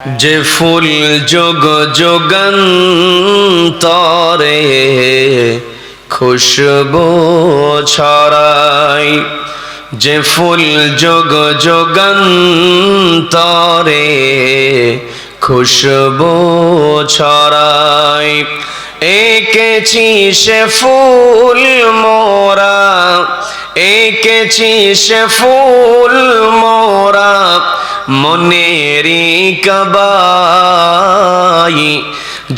যে ফুল যোগ যোগান্তরে খুশবু ছড়ায়, যে ফুল যোগ যোগান্তরে খুশবু ছড়ায়, এঁকেছি সে ফুল মোরা, এঁকেছি সে ফুল মোরা মনেরি কাবাই,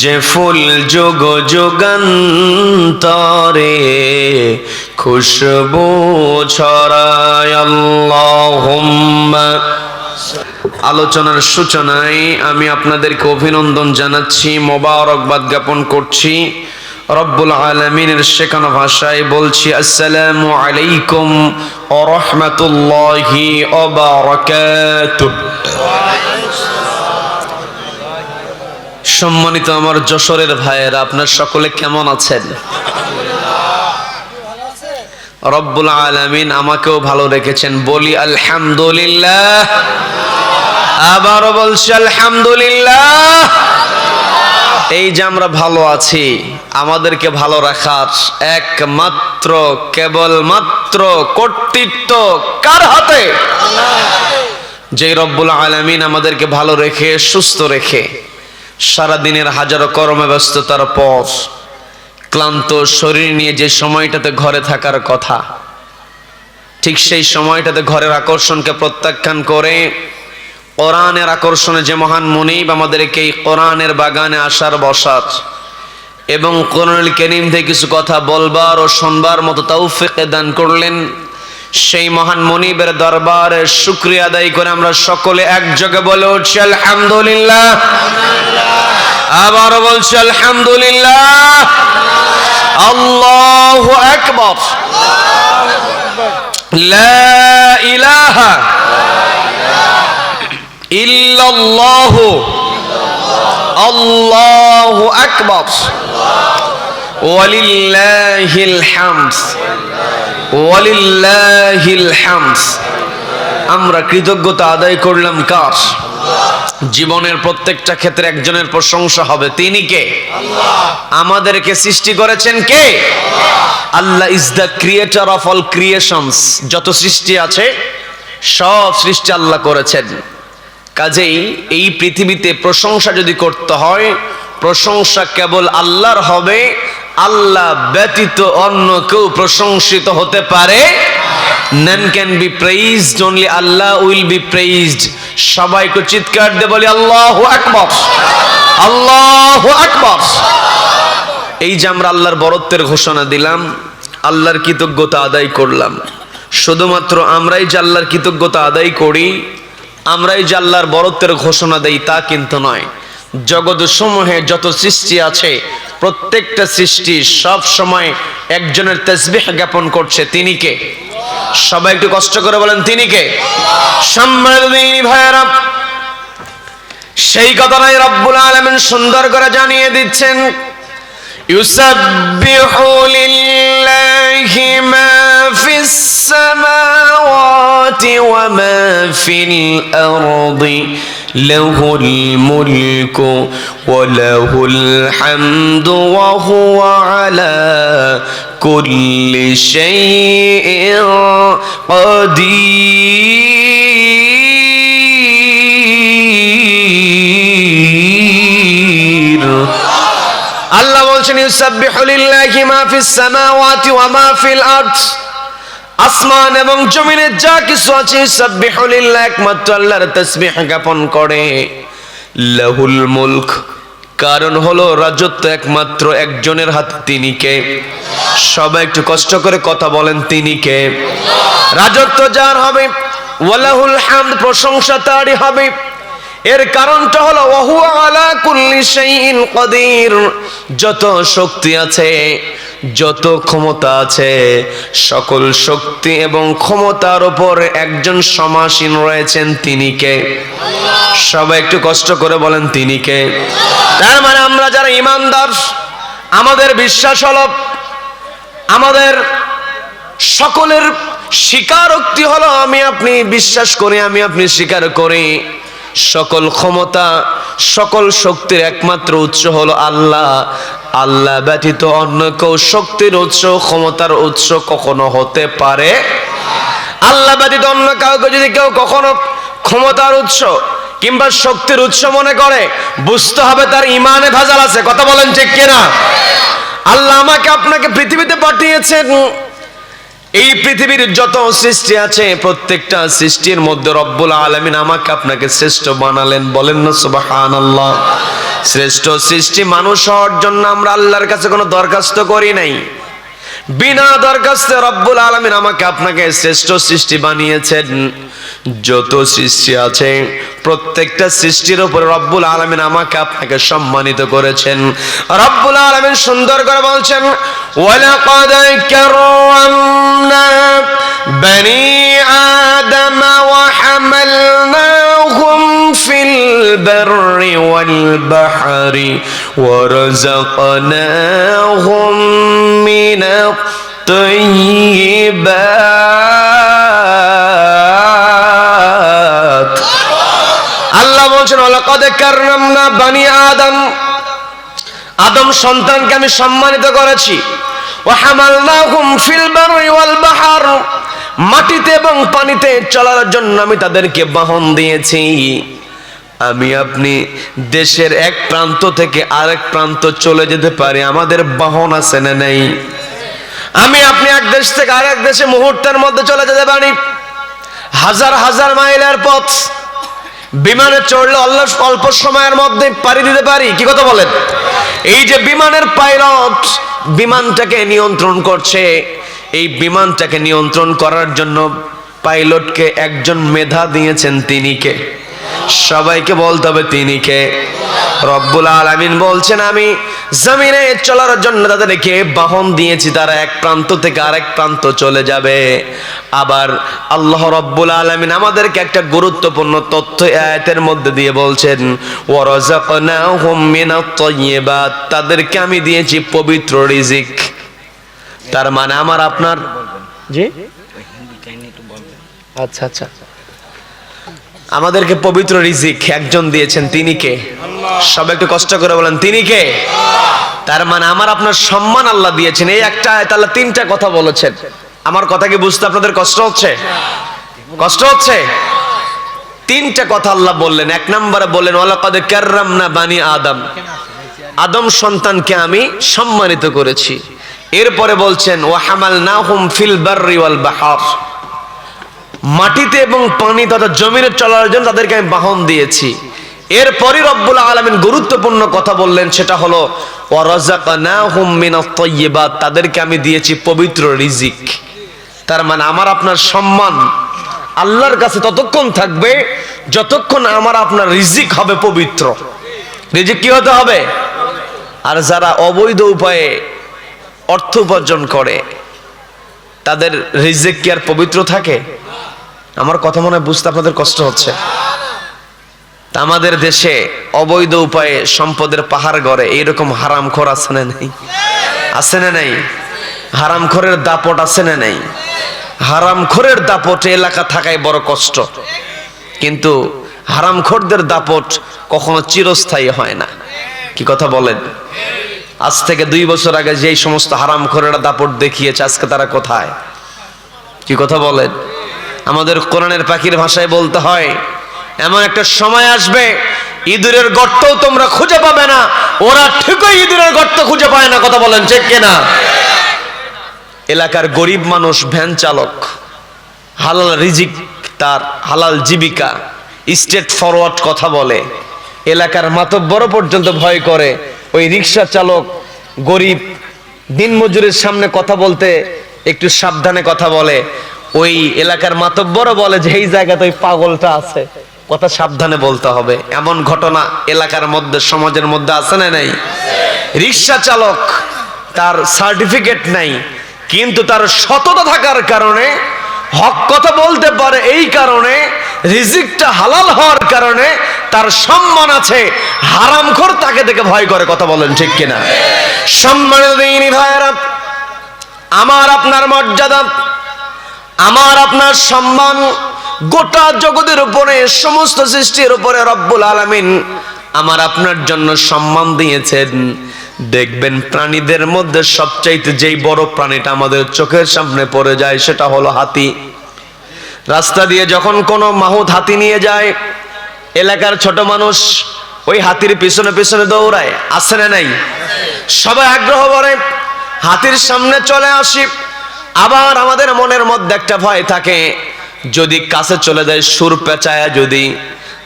যে ফুল যোগ যোগান্তরে খুশবু ছড়ায়। আল্লাহুম্মা। আলোচনার সূচনায় আমি আপনাদেরকে অভিনন্দন জানাচ্ছি, মোবারকবাদ জ্ঞাপন করছি। রব্বুল আলামিনের শেখানো ভাষায় বলছি, আসসালামু আলাইকুম ওয়া রাহমাতুল্লাহি ওয়া বারাকাতুহু। সম্মানিত আমার যশোরের ভাইয়েরা, আপনার সকলে কেমন আছেন? রব্বুল আলামিন আমাকেও ভালো রেখেছেন, বলি আলহামদুলিল্লাহ। আবারও বলছি আলহামদুলিল্লাহ। এই যে আমরা ভালো আছি, আমাদেরকে ভালো রাখার একমাত্র কেবলমাত্র কর্তৃত্ব কার হাতে? যে রব্বুল আলামিন আমাদেরকে ভালো রেখে সুস্থ রেখে সারাদিনের হাজারো কর্মব্যস্ততার পর ক্লান্ত শরীর নিয়ে যে সময়টাতে ঘরে থাকার কথা, ঠিক সেই সময়টাতে ঘরের আকর্ষণকে প্রত্যাখ্যান করে কোরআনের আকর্ষণে যে মহান মুনিব আমাদেরকে এই কোরআনের বাগানে আসার বসার এবং কোরআনুল কারীম থেকে কিছু কথা বলবার ও শুনবার মতো তৌফিক দান করলেন, সেই মহান মুনিবের দরবারে শুকরিয়া আদায় করে আমরা সকলে একযোগে বলে উঠছি আলহামদুলিল্লাহ। আবারও বলছি আলহামদুলিল্লাহ। আল্লাহু আকবার। লা ইলাহা ইল্লাল্লাহু আল্লাহু আকবার ওয়ালিল্লাহিল হামদ ওয়ালিল্লাহিল হামদ। আমরা কৃতজ্ঞতা আদায় করলাম কার? জীবনের প্রত্যেকটা ক্ষেত্রে একজনের প্রশংসা হবে, তিনি কে? আল্লাহ। আমাদেরকে সৃষ্টি করেছেন কে? Allah is the creator of all creations. যত সৃষ্টি আছে সব সৃষ্টি আল্লাহ করেছেন। কাজেই এই পৃথিবীতে প্রশংসা যদি করতে হয়, প্রশংসা কেবল আল্লাহর হবে। আল্লাহ ব্যতীত অন্য কেউ প্রশংসিত হতে পারে। None can be praised, only Allah will be praised. সবাইকে চিৎকার দিয়ে বলি আল্লাহু আকবার, আল্লাহু আকবার। এই যে আমরা আল্লাহর বরত্বের ঘোষণা দিলাম, আল্লাহর কৃতজ্ঞতা আদায় করলাম, শুধুমাত্র আমরাই যে আল্লাহর কৃতজ্ঞতা আদায় করি, আমরাই যে আল্লাহর বরত্বের ঘোষণা দেই তা কিন্তু নয়। জগৎ সমূহে যত সৃষ্টি আছে প্রত্যেকটা সৃষ্টি সব সময় একজনের তাসবিহ জ্ঞাপন করছে, তিনি কে? সবাই একটু কষ্ট করে বলেন, তিনি কে? সম্মানিত ভাইয়েরা, সেই কথাটাই রব্বুল আলামিন সুন্দর করে জানিয়ে দিচ্ছেন, ইউসাব্বিহু লিল্লাহি মা ফিস সামাওয়াতি ওয়া মা ফিল আরদি লাহুল মুলকু ওয়া লাহুল হামদু ওয়া হুয়া আলা কুল্লি শাইইন কাদির। আল্লাহ বলছেন, ইউসাব্বিহু লিল্লাহি মা ফিস সামাওয়াতি ওয়া মা ফিল আরদ। আসমান এবং জমিনে যা কিছু আছে ইউসাব্বিহু লিল্লাহি, একমাত্র আল্লাহর তাসবিহ জ্ঞাপন করে। লাহুল মুলক, কারণ হলো রাজত্ব একমাত্র একজনের হাতে, তিনি কে? সবাই একটু কষ্ট করে কথা বলেন, তিনি কে? রাজত্ব যার হবে। ওয়ালাহুল হামদ, প্রশংসা তারই হবে। এর কারণটা হলো ওয়া হুয়া আলা কুল্লি শাইইন কাদির। যত শক্তি আছে, যত ক্ষমতা আছে, সকল শক্তি এবং ক্ষমতার উপর একজন সমাসীন রয়েছেন, তিনি কে? সবাই একটু কষ্ট করে বলেন, তিনি কে? তার মানে আমরা যারা ঈমানদার, আমাদের বিশ্বাস হলো, আমাদের সকলের স্বীকারোক্তি হলো, আমি আপনি বিশ্বাস করি, আমি আপনি স্বীকার করি সকল ক্ষমতা সকল শক্তির একমাত্র উৎস হলো আল্লাহ। আল্লাহ ব্যতীত অন্য কেউ শক্তির উৎস ক্ষমতার উৎস কখনো হতে পারে। আল্লাহ ব্যতীত অন্য কাউকে যদি কেউ কখনো ক্ষমতার উৎস কিংবা শক্তির উৎস মনে করে, বুঝতে হবে তার ইমানে ভেজাল আছে। কথা বলেন ঠিক কিনা? আল্লাহ আমাকে আপনাকে পৃথিবীতে পাঠিয়েছেন। এই পৃথিবীর যত সৃষ্টি আছে প্রত্যেকটা সৃষ্টির মধ্যে রব্বুল আলামিন আমাকে আপনাকে শ্রেষ্ঠ বানালেন। বলেন না সুবহানাল্লাহ। শ্রেষ্ঠ সৃষ্টি মানুষ হওয়ার জন্য আমরা আল্লাহর কাছে কোনো দরখাস্ত করি নাই। বিনা দরখাস্তে রব্বুল আলামিন আমাকে আপনাকে শ্রেষ্ঠ সৃষ্টি বানিয়েছেন। যত সৃষ্টি আছে প্রত্যেকটা সৃষ্টির উপরে রব্বুল আলামিন আমাকে আপনাকে সম্মানিত করেছেন। রব্বুল আলামিন সুন্দর করে বলছেন, ওয়ালাকাদ কাররামনা বনি আদম ওয়া হামালনাহুম ফিল বাররি ওয়াল বাহরি ওয়া রাযাকনাহুম মিনাত তাইয়্যিবাত। আল্লাহ বলছেন, ওয়ালাকাদ কাররামনা বনি আদম, আদম সন্তানকে আমি সম্মানিত করেছি। ওয়া হামালনাহুম ফিল বাররি ওয়াল বাহর, মাটিতে এবং পানিতে চলার জন্য আমি তাদেরকে বাহন দিয়েছি। আমি আপনি দেশের এক প্রান্ত থেকে আরেক প্রান্ত চলে যেতে পারি, আমাদের বাহন আছে না নেই? আমি আপনি এক দেশ থেকে আরেক দেশে মুহূর্তের মধ্যে চলে যেতে পারি। হাজার হাজার মাইলের পথ বিমানে চড়লে অল্প সময়ের মধ্যে পাড়ি দিতে পারি। কি কথা বলেন? এই যে বিমানের পাইলট বিমানটাকে নিয়ন্ত্রণ করছে, এই বিমানটাকে নিয়ন্ত্রণ করার জন্য পাইলটকে একজন মেধা দিয়েছেন। তিনি কে? সবাইকে বলতে হবে তিনি কে? রব্বুল আলামিন বলছেন, আমি জমিনে চলার জন্য তাদেরকে বাহন দিয়েছি, তারা এক প্রান্ত থেকে আরেক প্রান্ত চলে যাবে। আবার আল্লাহ রব্বুল আলামিন আমাদেরকে একটা গুরুত্বপূর্ণ তথ্য আয়াতের মধ্যে দিয়ে বলছেন, ওয়া রাযাকনাহুম মিনাত তাইয়্যিবাত, তাদেরকে আমি দিয়েছি পবিত্র রিজিক। তার মানে আমার আপনার জি আচ্ছা আচ্ছা আমাদেরকে পবিত্র রিজিক একজন দিয়েছেন। তিনি কে? সবাই একটু কষ্ট করে বলেন, তিনি কে? তার মানে আমার আপনার সম্মান আল্লাহ দিয়েছেন। এই একটা আয়াত আল্লাহ তিনটা কথা বলেছেন। আমার কথা কি বুঝতে আপনাদের কষ্ট হচ্ছে? কষ্ট হচ্ছে? তিনটা কথা আল্লাহ বললেন। এক নম্বরে বললেন, ওয়ালাকাদ কাররামনা বনি আদম, আদম সন্তানকে আমি সম্মানিত করেছি। এরপরে বলছেন, ওয়া হামালনাহুম ফিল বাররি ওয়াল বাহর, মাটিতে এবং পানি তথা জমিনে চলার জন্য তাদেরকে আমি বাহন দিয়েছি। এরপরই রব্বুল আলামিন গুরুত্বপূর্ণ কথা বললেন, সেটা হলো ওয়া রাযাকনাহুম মিনাত তাইয়্যিবাত, তাদেরকে আমি দিয়েছি পবিত্র রিজিক। তার মানে আমার আপনার সম্মান আল্লাহর কাছে ততক্ষণ থাকবে যতক্ষণ আমার আপনার রিজিক হবে পবিত্র। রিজিক কি হতে হবে? আর যারা অবৈধ উপায়ে অর্থ উপার্জন করে তাদের রিজিক কি আর পবিত্র থাকে? আমার কথা মনে হয় বুঝতে আপনাদের কষ্ট হচ্ছে। আমাদের দেশে অবৈধ উপায়ে সম্পদের পাহাড় গড়ে এইরকম হারামখোর আছে না নাই? আছে না নাই? হারামখোরের দাপট আছে না নাই? হারামখোরের দাপটে এলাকা থাকাই বড় কষ্ট, কিন্তু হারামখোরদের দাপট কখনো চিরস্থায়ী হয় না। কি কথা বলেন? আজ থেকে 2 বছর আগে যেই সমস্ত হারামখোরেরা দাপট দেখিয়েছে, আজকে তারা কোথায়? কি কথা বলেন? আমাদের কোরআনের পাখির ভাষায় বলতে হয়, এমন একটা সময় আসবে ইঁদুরের গর্তও তোমরা খুঁজে পাবে না, ওরা ঠিকই ইঁদুরের গর্ত খুঁজে পায় না। কথা বলেন ঠিক কিনা? এলাকার গরিব মানুষ, ভ্যান চালক, হালাল রিজিক, তার হালাল জীবিকা, স্ট্রেট ফরওয়ার্ড কথা বলে। এলাকার মাতব্বর পর্যন্ত ভয় করে ওই রিক্সা চালক গরিব দিনমজুরের সামনে কথা বলতে একটু সাবধানে কথা বলে। ওই এলাকার মাতব্বরও বলে যে এই জায়গাতে ওই পাগলটা আছে, কথা সাবধানে বলতে হবে। এমন ঘটনা এলাকার মধ্যে, সমাজের মধ্যে আছে না নাই? রিক্সা চালক, তার সার্টিফিকেট নাই, কিন্তু তার সততা থাকার কারণে, হক কথা বলতে পারে, এই কারণে রিজিকটা হালাল হওয়ার কারণে তার সম্মান আছে। হারামখোর তাকে দেখে ভয় করে। কথা বলেন ঠিক কিনা? সম্মানিত দিনী ভাইরা, আমার আপনার মর্যাদা, আমার আপনার সম্মান গোটা জগতের উপরে সমস্ত সৃষ্টির উপরে রব্বুল আলামিন আমার আপনার জন্য সম্মান দিয়েছেন। দেখবেন প্রাণীদের মধ্যে সবচাইতে যেই বড় প্রাণীটা আমাদের চোখের সামনে পড়ে যায় সেটা হলো হাতি। রাস্তা দিয়ে যখন কোনো মাহুত হাতি নিয়ে যায়, এলাকার ছোট মানুষ ওই হাতির পিছনে পিছনে দৌড়ায়, আছে না নাই? সবাই আগ্রহ করে হাতির সামনে চলে আসি। আবার আমাদের মনের মধ্যে একটা ভয় থাকে, যদি কাছে চলে যায় সুর পেঁচায়া, যদি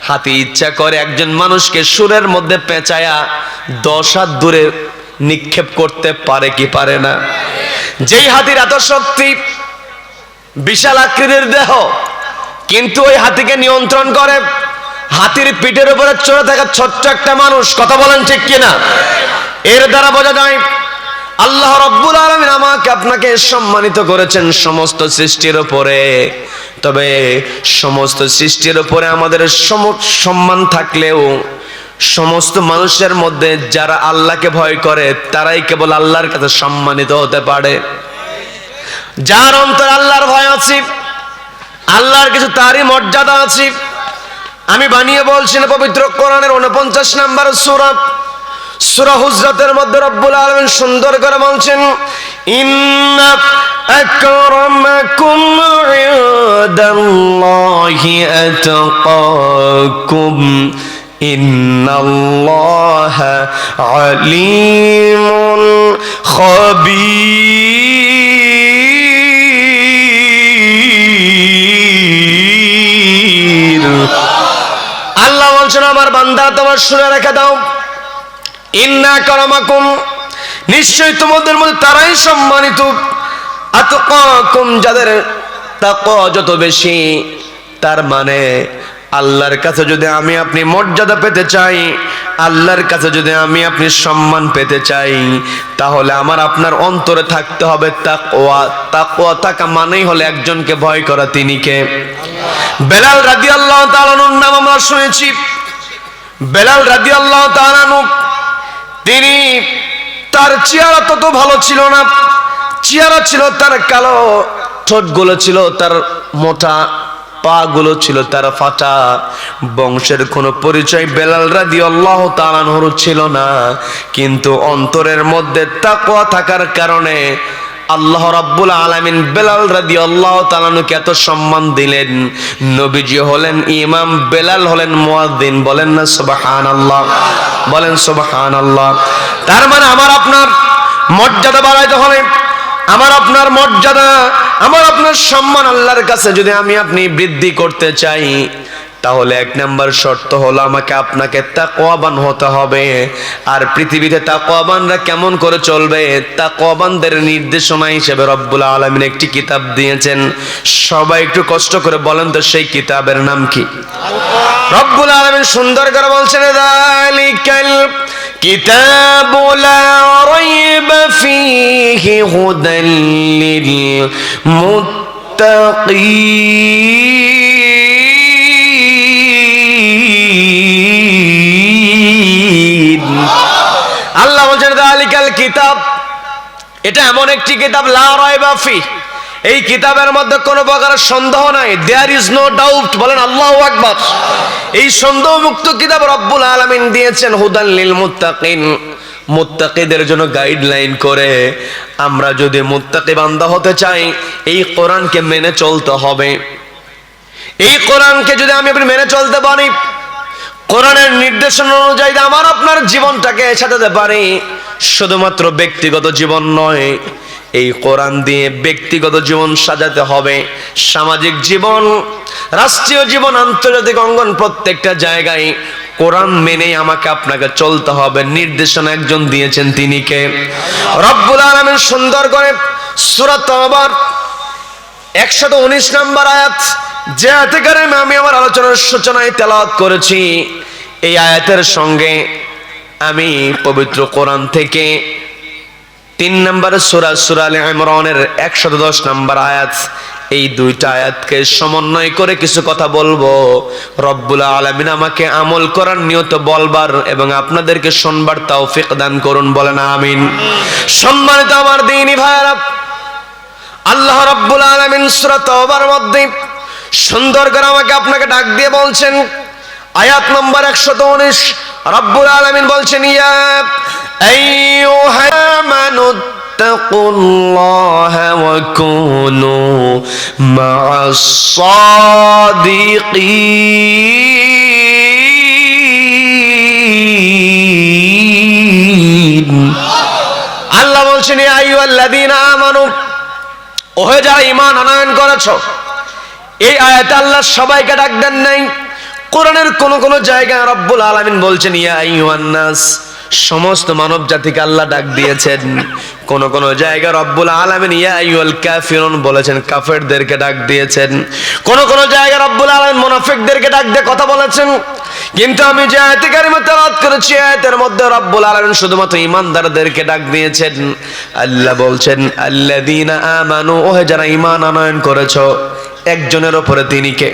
হাতি ইচ্ছা করে একজন মানুষকে সুরের মধ্যে পেঁচায়া 10 হাত দূরে নিক্ষেপ করতে পারে কি পারে না? যেই হাতির এত শক্তি, বিশাল আকৃতির দেহ, কিন্তু ওই হাতিকে নিয়ন্ত্রণ করে হাতির পিঠের উপরে চড়ে থাকা ছোট্ট একটা মানুষ। কথা বলেন ঠিক কিনা? এর দ্বারা বোঝা যায় আল্লাহ রাব্বুল আলামিন আমাকে আপনাকে সম্মানিত করেছেন সমস্ত সৃষ্টির উপরে। তবে সমস্ত সৃষ্টির উপরে আমাদের সম্মান থাকলেও সমস্ত মানুষের মধ্যে যারা আল্লাহকে ভয় করে তারাই কেবল আল্লাহর কাছে সম্মানিত হতে পারে। যার অন্তরে আল্লাহর ভয় আছে, আল্লাহর কিছু তারই মর্যাদা আছে। আমি বানিয়ে বলছি না, পবিত্র কোরআনের 49 নম্বর সূরা, সূরা হুজরাতের মধ্যে রব্বুল আলামিন সুন্দর করে বলছেন, ইন্না আকরামাকুম ইনদাল্লাহি আতাকাকুম ইন্নাল্লাহা আলিমুন খাবীর। আল্লাহ বলছেন, আমার বান্দা তোমার শুনে রেখে দাও, ইন্না আকরামাকুম, নিশ্চয় তোমাদের মধ্যে তারাই সম্মানিত, আতকাকুম, যাদের তাকওয়া যত বেশি। তার মানে আল্লাহর কাছে যদি আমি আপনি মর্যাদা পেতে চাই, আল্লাহর কাছে যদি আমি আপনি সম্মান পেতে চাই, তাহলে আমার আপনার অন্তরে থাকতে হবে তাকওয়া। তাকওয়া থাকা মানেই হলো একজনকে ভয় করা। তিনি কে? বেলাল রাদিয়াল্লাহু তাআলা আনহুর নাম আমরা শুনেছি। বেলাল রাদিয়াল্লাহু তাআলা আনহু, তিনি, তার চেহারা তত ভালো ছিল না। চেহারা ছিল তার কালো, ঠোঁটগুলো ছিল তার মোটা, পা গুলো ছিল তার ফাটা। বংশের কোনো পরিচয় বেলাল রাদিয়াল্লাহু তাআলা আনহুর ছিল না, কিন্তু অন্তরের মধ্যে তাকওয়া থাকার কারণে আল্লাহ রাব্বুল আলামিন বেলাল রাদিয়াল্লাহু তাআলা আনহুকে এত সম্মান দিলেন। নবীজি হলেন ইমাম, বেলাল হলেন মুয়াজ্জিন। বলেন না সুবহানাল্লাহ? বলেন সুবহানাল্লাহ। তার মানে আমার আপনার মর্যাদা বাড়াইতে হলে, আমার আপনার মর্যাদা, আমার আপনার সম্মান আল্লাহর কাছে যদি আমি আপনি বৃদ্ধি করতে চাই, তাহলে 1 নাম্বার শর্ত হলো আমাকে আপনাকে তাকওয়াবান হতে হবে। আর পৃথিবীতে তাকওয়াবানরা কেমন করে চলবে, তাকওয়াবানদের নির্দেশনা হিসেবে রব্বুল আলামিন একটি কিতাব দিয়েছেন। সবাই একটু কষ্ট করে বলেন তো সেই কিতাবের নাম কি? রব্বুল আলামিন সুন্দর করে বলছেন, যালিকাল কিতাবু লা রাইবা ফীহি হুদাল লিল মুত্তাকিন। আল্লাহ বলছেন যালিকাল কিতাব, এটা এমন একটি কিতাব, লা রাইবা ফি, এই কিতাবের মধ্যে কোনো প্রকার সন্দেহ নাই। There is no doubt. বলেন আল্লাহু আকবার। এই সন্দেহমুক্ত কিতাব রব্বুল আলামিন দিয়েছেন হুদাল লিল মুত্তাকিন, মুত্তাকিদের জন্য গাইডলাইন করে। আমরা যদি মুত্তাকি বান্দা হতে চাই, এই কোরআনকে মেনে চলতে হবে। এই কোরআনকে যদি আমি আপনি মেনে চলতে পারি, কোরআনের নির্দেশনা অনুযায়ী আমার আপনার জীবনটাকে সাজাতে পারি, শুধুমাত্র ব্যক্তিগত জীবন নয়, এই কোরআন দিয়ে ব্যক্তিগত জীবন সাজাতে হবে, সামাজিক জীবন, রাষ্ট্রীয় জীবন, আন্তর্জাতিক অঙ্গন, প্রত্যেকটা জায়গায় কোরআন মেনে আমাকে আপনাকে চলতে হবে। নির্দেশনা একজন দিয়েছেন, তিনি কে? রব্বুল আলামিন সুন্দর করে সূরা তাওবার 119 নম্বর আয়াত, যে আয়াতে কারিমা আমি আমার আলোচনার সূচনায় তেলাওয়াত করেছি, এই আয়াতের সঙ্গে আমি পবিত্র কোরআন থেকে 3 নম্বর সূরা, সূরা আলে ইমরানের 110 নম্বর আয়াত, এই দুইটা আয়াতকে সমন্বয় করে কিছু কথা বলবো। রব্বুল আলামিন আমাকে আমল করার নিয়ত বলবার এবং আপনাদেরকে শুনবার তৌফিক দান করুন। বলেন আমিন। সম্মানিত আমার দ্বীনি ভাইরা, আল্লাহ রাব্বুল আলামিন সূরা তাওবার মধ্যে সুন্দর করে আমাকে আপনাকে ডাক দিয়ে বলছেন, আয়াত নম্বর 119 রব্বুল আলামিন বলছেন, ইয়া আইয়ুহাল্লাযীনা তাকুল্লাহা ওয়া কুনু মা'আস সাদিকিন। আল্লাহ বলছেন, ইয়া আইয়ুহাল্লাযীনা আমানু, ওহে যারা ঈমান আনয়ন করেছো। এই আয়াতে আল্লাহ সবাইকে ডাক দেন নাই। কোরআনের কোন কোন জায়গায় রব্বুল আলামিন বলছেন ইয়া আইয়ুহান নাস, সমস্ত মানব জাতিকে আল্লাহ ডাক দিয়েছেন। কোন কোন জায়গায় রব্বুল আলামিন ইয়া আইয়ুহাল কাফিরুন বলেছেন, কাফেরদেরকে ডাক দিয়েছেন। কোন কোন জায়গায় রব্বুল আলামিন মুনাফিকদেরকে ডাক দিয়ে কথা বলেছেন। কিন্তু আমি যে আয়াতে কারিমা তেলাওয়াত করেছি, আয়াতের মধ্যে রব্বুল আলামিন শুধুমাত্র ঈমানদারদেরকে ডাক দিয়েছেন। আল্লাহ বলছেন আল্লাযীনা আমানু, ওহে যারা ঈমান আনয়ন করেছো। একজনের উপরে তিনি কে?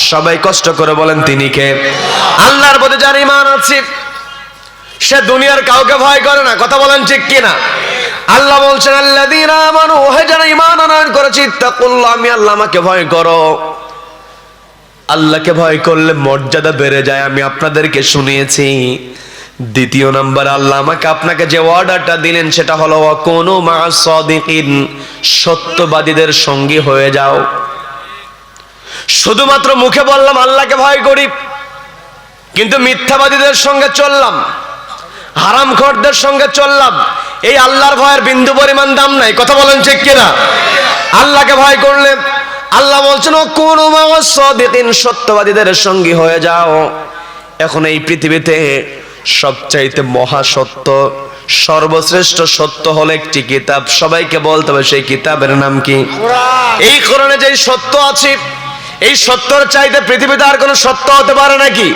সবাই কষ্ট করে বলেন তিনি কে? আল্লাহর প্রতি যার ঈমান আছে সে দুনিয়ার কাউকে ভয় করে না। কথা বলেন ঠিক কিনা? আল্লাহ বলছেন আল্লাযীনা আমানু, ওহে যারা ঈমান আনয়ন করেছে, ইত্তাকুল্লাহ, আমি আল্লাহ, আমাকে ভয় করো। আল্লাহকে ভয় করলে মর্যাদা বেড়ে যায়, আমি আপনাদেরকে শুনিয়েছি। দ্বিতীয় নাম্বার, আল্লাহ আমাকে আপনাকে যে অর্ডারটা দিলেন সেটা হলো ওয়া কুনু মা'আস সাদিকিন, সত্যবাদীদের সঙ্গী হয়ে যাও। শুধুমাত্র মুখে বললাম আল্লাহকে ভয় করি, কিন্তু মিথ্যাবাদীদের সঙ্গে চললাম, হারামখোরদের সঙ্গে চললাম, এই আল্লাহর ভয়ের বিন্দু পরিমাণ দাম নাই। কথা বলেন ঠিক কিনা? আল্লাহকে ভয় করলে আল্লাহ বলছেন ও কুনু মা'আস সাদিকিন, সত্যবাদীদের সঙ্গী হয়ে যাও। এখন এই পৃথিবীতে সবচাইতে মহাসত্য, সর্বশ্রেষ্ঠ সত্য হলো একটি কিতাব। সবাইকে বলতে হবে সেই কিতাবের নাম কি? কোরআন। এই কোরআনে যে সত্য আছে, এই সত্যর চাইতে পৃথিবীতে আর কোনো সত্য হতে পারে নাকি?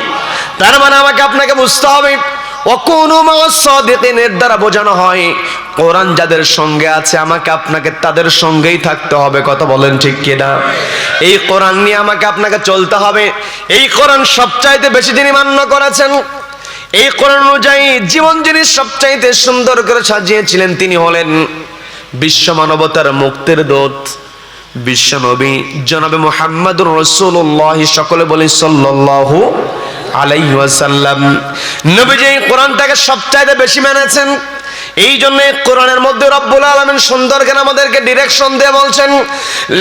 তার মানে আমাকে আপনাকে বুঝতে হবে ওয়া কুনু মা'আস সাদিকিন, এর দ্বারা বোঝানো হয় কোরআন যাদের সঙ্গে আছে আমাকে আপনাকে তাদের সঙ্গেই থাকতে হবে। কথা বলেন ঠিক কিনা? এই কোরআন নিয়ে আমাকে আপনাকে চলতে হবে। এই কোরআন সবচাইতে বেশি যিনি মান্য করেছেন, এই কোরআন অনুযায়ী জীবন যিনি সবচাইতে সুন্দর করে সাজিয়েছিলেন, তিনি হলেন বিশ্ব মানবতার মুক্তির দূত, বিশ্ব নবী জনাবে মুহাম্মদুর রাসূলুল্লাহ। সকলে বলি সাল্লাল্লাহু আলাইহি ওয়াসাল্লাম। নবীজি কোরআনটাকে সবচাইতে বেশি মেনেছেন। এই জন্য কোরআনের মধ্যে রব্বুল আলামিন সুন্দর করে আমাদেরকে ডিরেকশন দিয়ে বলছেন,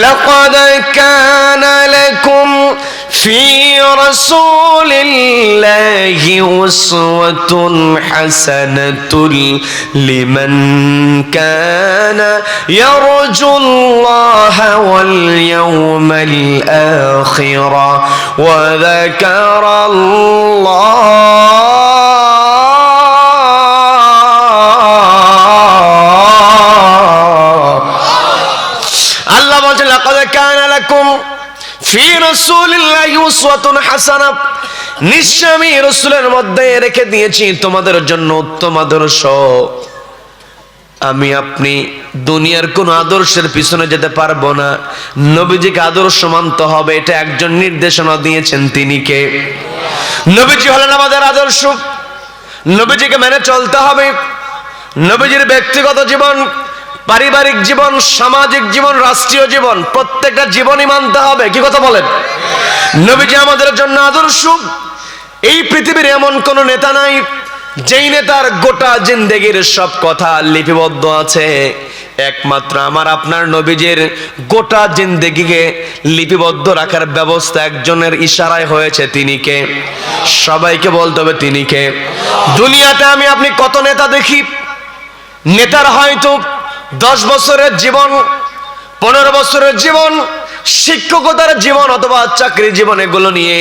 লাকাদ কানা লাকুম ফি রাসূলিল্লাহি উসওয়াতুন হাসানাতুল লিমান কানা ইয়ারজুল্লাহা ওয়াল ইয়াওমাল আখিরা ওয়া যাকারাল্লাহ নিশ্চয় আমি রাসূলের মধ্যে রেখে দিয়েছি তোমাদের জন্য উত্তম আদর্শ। আমি আপনি দুনিয়ার কোন আদর্শের পিছনে যেতে পারবো না, নবীজিকে আদর্শ মানতে হবে। এটা একজন নির্দেশনা দিয়েছেন, তিনি কে? নবীজি হলেন আমাদের আদর্শ। নবীজিকে মেনে চলতে হবে। নবীজির ব্যক্তিগত জীবন, পারিবারিক জীবন, সামাজিক জীবন, রাষ্ট্রীয় জীবন, প্রত্যেকটা জীবনই মানতে হবে। কি কথা বলেন? নবীজি আমাদের জন্য আদর্শ। এই পৃথিবীর এমন কোন নেতা নাই যেই নেতার গোটা জিন্দেগির সব কথা লিপিবদ্ধ আছে। একমাত্র আমার আপনার নবীজির গোটা জিন্দেগিকে লিপিবদ্ধ রাখার ব্যবস্থা একজনের ইশারায় হয়েছে, তিনি কে? সবাইকে বলতে হবে তিনি কে? দুনিয়াতে আমি আপনি কত নেতা দেখি, নেতার হয়তো 10 বছরের জীবন, 15 বছরের জীবন, শিক্ষকতার জীবন অথবা চাকরি জীবন, এগুলো নিয়ে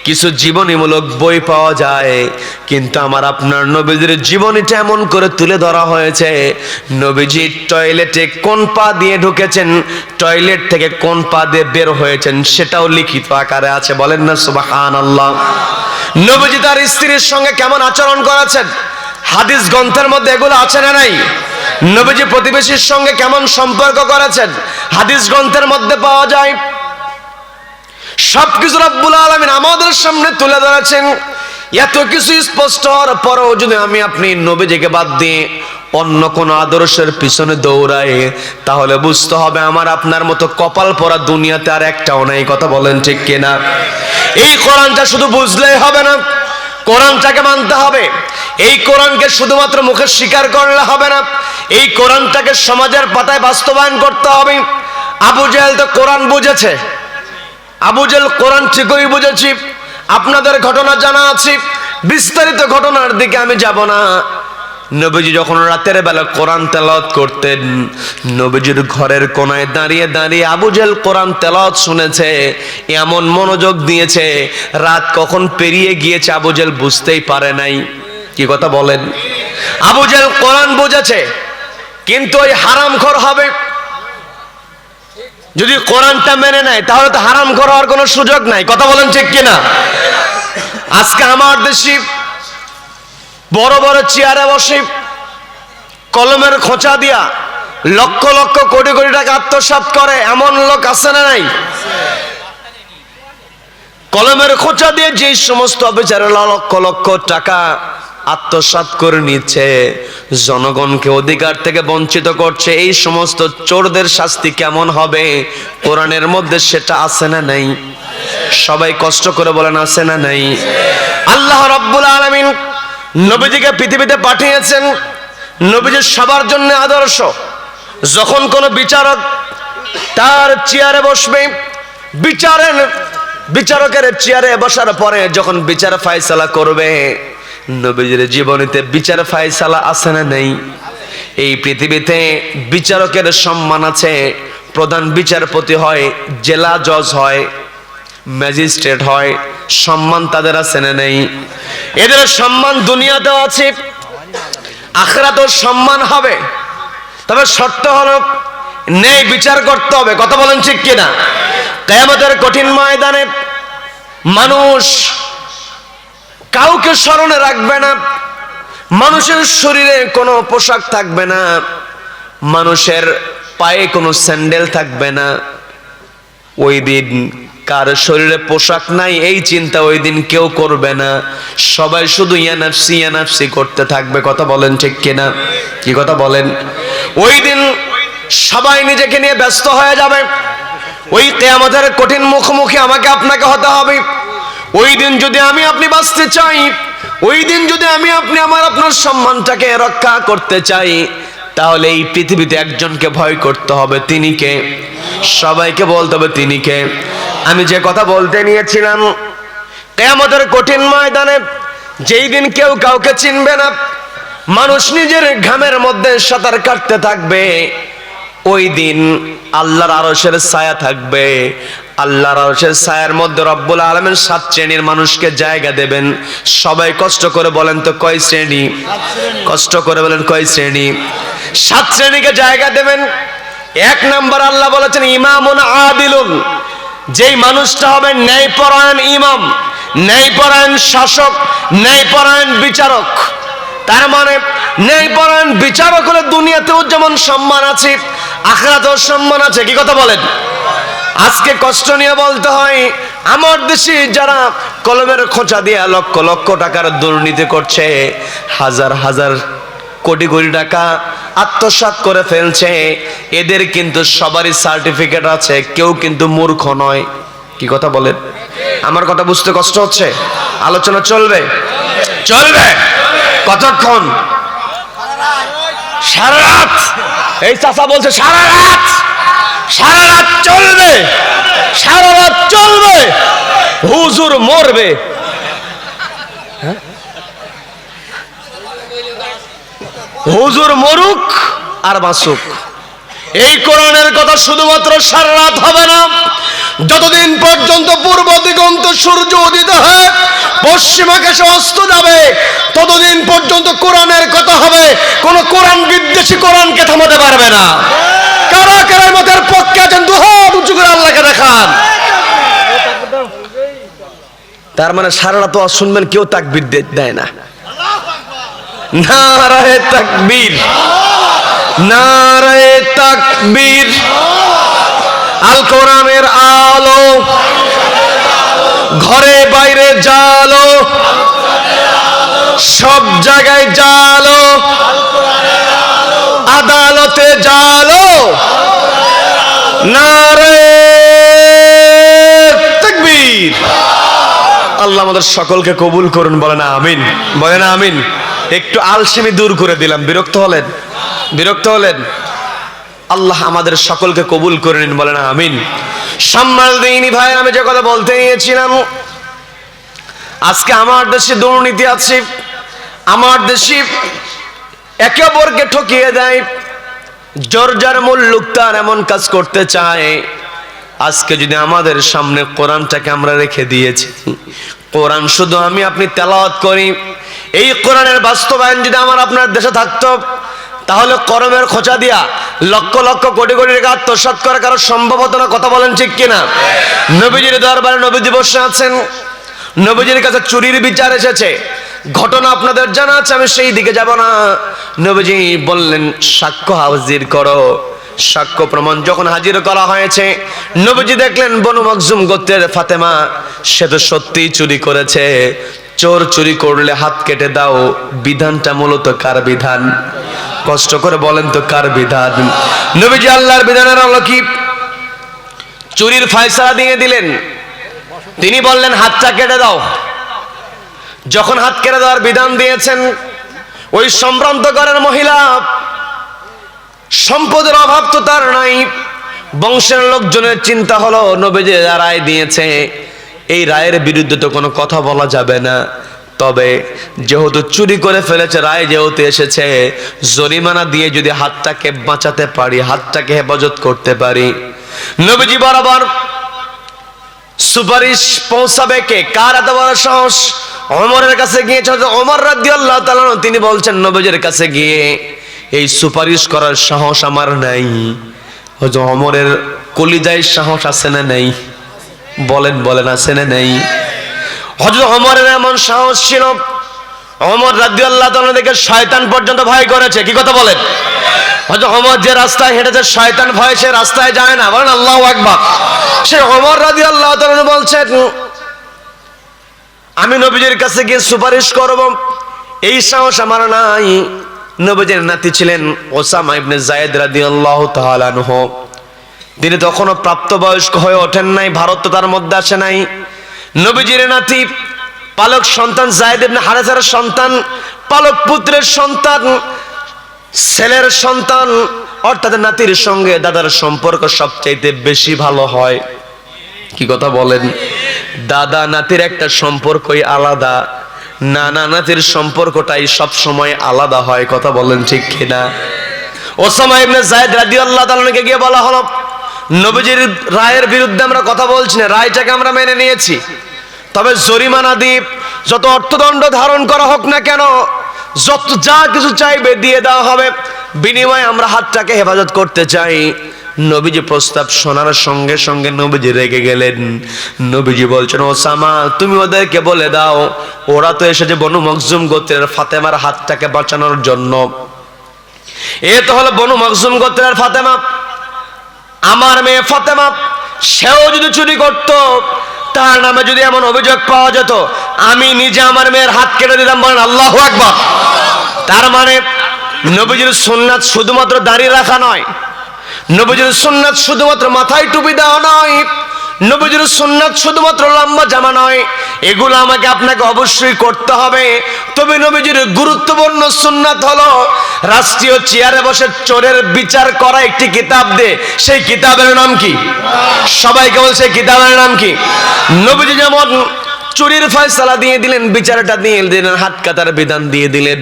কিছু জীবনীমূলক বই পাওয়া যায়। কিন্তু আমার আপনার নবীজির জীবনীটা এমন করে তুলে ধরা হয়েছে, নবীজি টয়লেটে কোন পা দিয়ে ঢুকেছেন, টয়লেট থেকে কোন পা দিয়ে বের হয়েছেন, সেটাও লিখিত আকারে আছে। বলেন না সুবহানাল্লাহ। নবীজি তার স্ত্রীর সঙ্গে কেমন আচরণ করেছেন, হাদিস গ্রন্থের মধ্যে এগুলো আছে না নাই? নবীজি প্রতিবেশীর সঙ্গে কেমন সম্পর্ক করেছেন, হাদিস গ্রন্থের মধ্যে পাওয়া যায়। সবকিছু রব্বুল আলামিন আমাদের সামনে তুলে ধরেছেন। এত কিছু স্পষ্ট হওয়ার পরেও যদি আমি আপনি নবীজিকে বাদ দিয়ে অন্য কোন আদর্শের পিছনে দৌড়ায়, তাহলে বুঝতে হবে আমার আপনার মতো কপাল পরা দুনিয়াতে আর একটাও নাই। কথা বলেন ঠিক কিনা? এই কোরআনটা শুধু বুঝলেই হবে না, কোরআনটাকে মানতে হবে। এই কোরআনকে শুধুমাত্র মুখে স্বীকার করলে হবে না, এই কোরআনটাকে সমাজের পাতায় বাস্তবায়ন করতে হবে। আবু জেহেল তো কোরআন বুঝেছে, আবু জেহেল কোরআন ঠিকই বুঝেছি, আপনাদের ঘটনা জানা আছে, বিস্তারিত ঘটনার দিকে আমি যাব না। নবীজি যখন রাতের বেলা কোরআন তেলাওয়াত করতেন, নবীজির ঘরের কোনায় দাঁড়িয়ে দাঁড়িয়ে আবু জেহেল কোরআন তেলাওয়াত শুনেছে, এমন মনোযোগ দিয়েছে, রাত কখন পেরিয়ে গিয়েছে আবু জেহেল বুঝতেই পারে নাই। কি কথা বলেন? আবু জেহেল কোরআন বুঝেছে, কিন্তু ওই হারামখোর হবে। যদি কোরআনটা মেনে নেয় তাহলে তো হারামখোর হওয়ার কোনো সুযোগ নাই। কথা বলেন ঠিক কিনা? আজকে আমার দেশে বড় বড় চেয়ারে বসে কলমের খোঁচা দিয়া লক্ষ লক্ষ কোটি কোটি টাকা আত্মসাৎ করে এমন লোক আছে না নাই? কলমের খোঁচা দিয়ে যে সমস্ত অফিসারেরা লক্ষ লক্ষ টাকা আত্মসাৎ করে নিচ্ছে, জনগণকে অধিকার থেকে বঞ্চিত করছে, এই সমস্ত চোরদের শাস্তি কেমন হবে কোরআনের মধ্যে সেটা আছে না নাই? সবাই কষ্ট করে বলেন আছে না নাই? আল্লাহ রাব্বুল আলামিন নবীজিকে পৃথিবীতে পাঠিয়েছেন, নবীজি সবার জন্য আদর্শ। যখন কোন বিচারক তার চেয়ারে বসবে, বিচারকের চেয়ারে বসার পরে যখন বিচার ফায়সালা করবে, নবীজির জীবনীতে বিচার ফায়সালা আছে না নেই? এই পৃথিবীতে বিচারকের সম্মান আছে, প্রধান বিচারপতি হয়, জেলা জজ হয়, ম্যাজিস্ট্রেট হয়, সম্মান তাদের আছে না নেই? এদের সম্মান দুনিয়াতেও আছে, আখিরাতেও সম্মান হবে। তবে শর্ত হলো ন্যায় বিচার করতে হবে। কথা বলেন ঠিক কিনা? কিয়ামতের কঠিন ময়দানে মানুষ কাউকে স্মরণে রাখবে না, মানুষের শরীরে কোনো পোশাক থাকবে না, মানুষের পায়ে কোনো স্যান্ডেল থাকবে না। ওই দিন কার শরীরে পোশাক নাই এই চিন্তা ওই দিন কেউ করবে না, সবাই শুধু ইয়ানাফসি ইয়ানাফসি করতে থাকবে। কথা বলেন ঠিক কিনা? কি কথা বলেন? ওই দিন সবাই নিজেকে নিয়ে ব্যস্ত হয়ে যাবে। ওই কিয়ামতের কঠিন মুখোমুখি আমাকে আপনাকে হতে হবে। ওই দিন যদি আমি আপনি বাঁচতে চাই, ওই দিন যদি আমি আপনি আমার আপনার সম্মানটাকে রক্ষা করতে চাই, তাহলে এই পৃথিবীতে একজনকে ভয় করতে হবে। তিনি কে? সবাইকে বলতে হবে তিনি কে? আমি যে কথা বলতে নিয়েছিলাম, কিয়ামতের কঠিন ময়দানে যেই দিন কেউ কাউকে চিনবে না, মানুষ নিজের ঘামের মধ্যে সাঁতার কাটতে থাকবে, ওই দিন আল্লাহর আরশের ছায়া থাকবে। আল্লাহর আরশের ছায়ার মধ্যে রব্বুল আলামিন 7 শ্রেণীর মানুষকে জায়গা দেবেন। সবাই কষ্ট করে বলেন তো কয় শ্রেণী? কষ্ট করে বলেন কয় শ্রেণী? 7 শ্রেণীকে জায়গা দেবেন। 1 নাম্বার আল্লাহ বলেছেন ইমামুন আদিলুন, যেই মানুষটা হবে ন্যায়পরায়ণ ইমাম, ন্যায়পরায়ণ শাসক, ন্যায়পরায়ণ বিচারক। তার মানে ন্যায়পরায়ণ বিচারক হলে দুনিয়াতেও যেমন সম্মান আছে, আখিরাতেও সম্মান আছে। কি কথা বলেন? আজকে কষ্ট নিয়ে বলতে হয়, আমার দেশে যারা কলমের খোঁচা দিয়ে লক্ষ লক্ষ টাকার দুর্নীতি করছে, হাজার হাজার কোটি কোটি টাকা আত্মসাৎ করে ফেলছে, এদের কিন্তু সবারই সার্টিফিকেট আছে, কেউ কিন্তু মূর্খ নয়। কি কথা বলেন? আমার কথা বুঝতে কষ্ট হচ্ছে? আলোচনা চলবে? চলবে। কতক্ষণ? সারা রাত। এই চাচা বলছে সারা রাত, সারা রাত চলবে, সারা রাত চলবে, হুজুর মরবে। হুজুর মরুক আর বাঁচুক, এই কোরআনের কথা শুধুমাত্র সারা রাত হবে না, যতদিন পর্যন্ত পূর্ব দিগন্ত সূর্য উদিত হয় পশ্চিম আকাশে অস্ত যাবে, ততদিন পর্যন্ত কোরআনের কথা হবে। কোন কোরআন বিদ্বেষী কোরআনকে থামাতে পারবে না। কারা কারা মতের পক্ষে আছেন দুহাত উঁচু করে আল্লাহকে দেখান। তার মানে সারা রাত শুনবেন, কেউ তাকবীর দেয় না। নারায়ে তাকবীর, নারায়ে তাকবীর। আল কোরআনের আলো ঘরে বাইরে জালো, সব জায়গায় জালো। আলো, নারে তাকবীর। আল্লাহ আমাদের সকলকে কবুল করুন, বলেন আমিন, বলেন আমিন। একটু আলসেমি দূর করে দিলাম, বিরক্ত হলেন? বিরক্ত হলেন? আল্লাহ আমাদের সকলকে কবুল করে নিন, বলেন আমিন। সম্মানিত দিনী ভাই, আমি যে কথা বলতে নিয়েছিলাম, আজকে আমার দেশে দুর্নীতি আছে, আমার দেশে একে অপরকে ঠকিয়ে দেয়, জর্জার মুল্লুক তার এমন কাজ করতে চায়। আজকে যদি আমাদের সামনে কোরআনটাকে আমরা রেখে দিয়েছি, কোরআন শুধু আমি আপনি তেলাওয়াত করি, এই কোরআনের বাস্তবায়ন যদি আমার আপনার দেশে থাকতো, তাহলে করমের খোঁচা দিয়া লক্ষ লক্ষ কোটি কোটি টাকা আত্মসাৎ করা কারো সম্ভব হতো না। কথা বলেন ঠিক কিনা? নবীজির দরবারে নবীজি বসে আছেন, নবীজির কাছে চুরির বিচার এসেছে, ঘটনা আপনাদের জানা আছে, আমি সেই দিকে যাব না। নবীজি বললেন সাক্ষ্য হাজির করো। সাক্ষ্য প্রমাণ যখন হাজির করা হয়েছে, নবীজি দেখলেন বনু মাখজুম গোত্রের ফাতেমা, সে তো সত্যিই চুরি করেছে। চোর চুরি করলে হাত কেটে দাও, বিধানটা মূলত কার বিধান? কষ্ট করে বলেন তো, কার বিধান? নবীজি আল্লাহর বিধানের হলো কি? চুরির ফয়সালা দিয়ে দিলেন। তিনি বললেন হাতটা কেটে দাও। যখন হাত কেটে দেওয়ার বিধান দিয়েছেন, ওই সম্ভ্রান্ত ঘরের মহিলা, সম্পদের অভাব তো তার নাই, বংশের লোকজনের চিন্তা হলো নবীজি রায় দিয়েছে, এই রায়ের বিরুদ্ধে তো কোনো কথা বলা যাবে না। তবে যেহেতু চুরি করে ফেলেছে, রায় যেহেতু এসেছে, জরিমানা দিয়ে যদি হাতটাকে বাঁচাতে পারি, হাতটাকে হেফাজত করতে পারি, নবীজি বরাবর সুপারিশ পৌঁছাবে কে? কার এত বড় সাহস? ওমরের কাছে গিয়েছে। ওমর রাদিয়াল্লাহু তাআলা তিনি বলছেন নবীজির কাছে গিয়ে, এই সুপারিশ করার সাহস আমার নাই। হযরত ওমরের কলিজায় সাহস আছে না নাই? বলেন বলেন, আছে না নাই? হযরত ওমরের এমন সাহস ছিল, ওমর রাদিয়াল্লাহু তাআলা দেখে শয়তান পর্যন্ত ভয় করেছে। কি কথা বলেন? হযরত ওমর যে রাস্তায় হেঁটেছে, শয়তান ভয়ে সে রাস্তায় যায় না। বলেন আল্লাহু আকবার। সে ওমর রাদিয়াল্লাহু তাআলা বলছেন আমি নবীজির কাছে গিয়ে সুপারিশ করব, এই সাহস আমার নাই। নবীজির নাতি ছিলেন ওসামা ইবনে যায়েদ রাদিয়াল্লাহু তাআলা আনহু। তিনি তখনও প্রাপ্তবয়স্ক হয়ে ওঠেন নাই, ভারত তো তার মধ্যে আসে নাই। নবীজির নাতি, পালক সন্তান যায়েদ ইবনে হারেসার সন্তান, পালক পুত্রের সন্তান, ছেলের সন্তান, অর্থাৎ নাতির সঙ্গে দাদার সম্পর্ক সবচাইতে বেশি ভালো হয়। কি কথা বলেন? দাদা নাতির একটা সম্পর্কই আলাদা, নানা নাতির সম্পর্কটাই সব সময় আলাদা হয়। কথা বলেন ঠিক কিনা? ওসামা ইবনে যায়েদ রাদিয়াল্লাহু তাআলাকে গিয়ে বলা হলো, নবীজির রায়ের বিরুদ্ধে আমরা কথা বলছি না, রায়টাকে আমরা মেনে নিয়েছি, তবে জরিমানা দিয়ে যত অর্থদণ্ড ধারণ করা হোক না কেন, যত যা কিছু চাইবে দিয়ে দেওয়া হবে, বিনিময়ে আমরা হাতটাকে হেফাজত করতে চাই। নবীজি প্রস্তাব শোনার সঙ্গে সঙ্গে নবীজি রেগে গেলেন। নবীজি বলছেন ওসামা, তুমি ওদেরকে বলে দাও, ওরা তো এসেছে বনু মাখজুম গোত্রের ফাতেমার হাতটাকে বাঁচানোর জন্য। এ তো হলো বনু মাখজুম গোত্রের ফাতেমা, আমার মেয়ে ফাতেমা। সেও যদি চুরি করত, তার নামে যদি এমন অভিযোগ পাওয়া যেত, আমি নিজে আমার মেয়ের হাত কেটে দিতাম। বলেন আল্লাহু আকবার। তার মানে নবীজির সুন্নাত শুধুমাত্র দাড়ি রাখা নয়, নবীজির সুন্নাত শুধুমাত্র মাথায় টুপি দেওয়া নয়, নবীজির সুন্নাত শুধুমাত্র লম্বা জামা নয়, এগুলো আমাকে আপনাকে অবশ্যই করতে হবে। তবে নবীজির গুরুত্বপূর্ণ সুন্নাত হলো রাষ্ট্রীয় চেয়ারে বসে চোরের বিচার করা একটি কিতাব দে। সেই কিতাবের নাম কি? সবাইকে বলছে কিতাবের নাম কি? নবীজি যেমন চুরির ফয়সালা দিয়ে দিলেন, বিচারটা দিয়ে দিলেন, হাত কাটার বিধান দিয়ে দিলেন।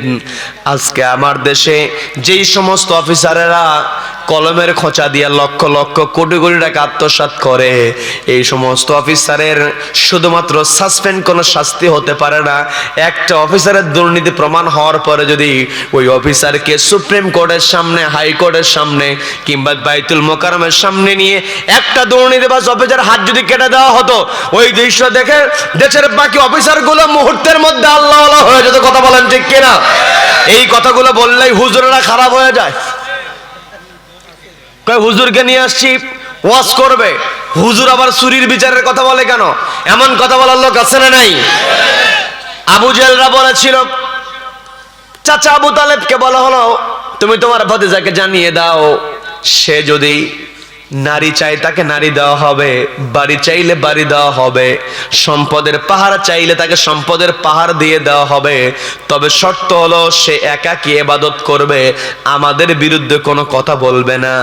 আজকে আমার দেশে যেই সমস্ত অফিসারেরা কলমের খোঁচা দিয়ে লক্ষ লক্ষ কোটি কোটি টাকা আত্মসাৎ করে, এই সমস্ত অফিসারের শুধুমাত্র সাসপেন্ড কোনো শাস্তি হতে পারে না। একটা অফিসারের দুর্নীতি প্রমাণ হওয়ার পরে যদি ওই অফিসারকে সুপ্রিম কোর্টের সামনে, হাইকোর্টের সামনে কিংবা বাইতুল মোকাররমের সামনে নিয়ে একটা দুর্নীতিবাজ অফিসার হাত যদি কেটে দেওয়া হতো, ওই দৃশ্য দেখে দেশের বাকি অফিসারগুলো মুহূর্তের মধ্যে আল্লাহ আল্লাহ হয়ে যেত। কথা বলেন ঠিক কিনা? এই কথাগুলো বললেই হুজুরেরা খারাপ হয়ে যায়। হুজুরকে নিয়ে আসছি ওয়াজ করবে, হুজুর আবার চুরির বিচারের কথা বলে কেন? এমন কথা বলার লোক আছে না নাই? আবু জেহেলরা বলেছিল, চাচা আবু তালেবকে বলা হলো তুমি তোমার ভাতিজাকে জানিয়ে দাও সে যদি নারী চাই তাকে নারী দেওয়া হবে, বাড়ি চাইলে বাড়ি দেওয়া হবে, সম্পদের পাহাড় চাইলে তাকে সম্পদের পাহাড় দিয়ে দেওয়া হবে। তবে শর্ত হলো সে একাকী ইবাদত করবে, আমাদের বিরুদ্ধে কোনো কথা বলবে না।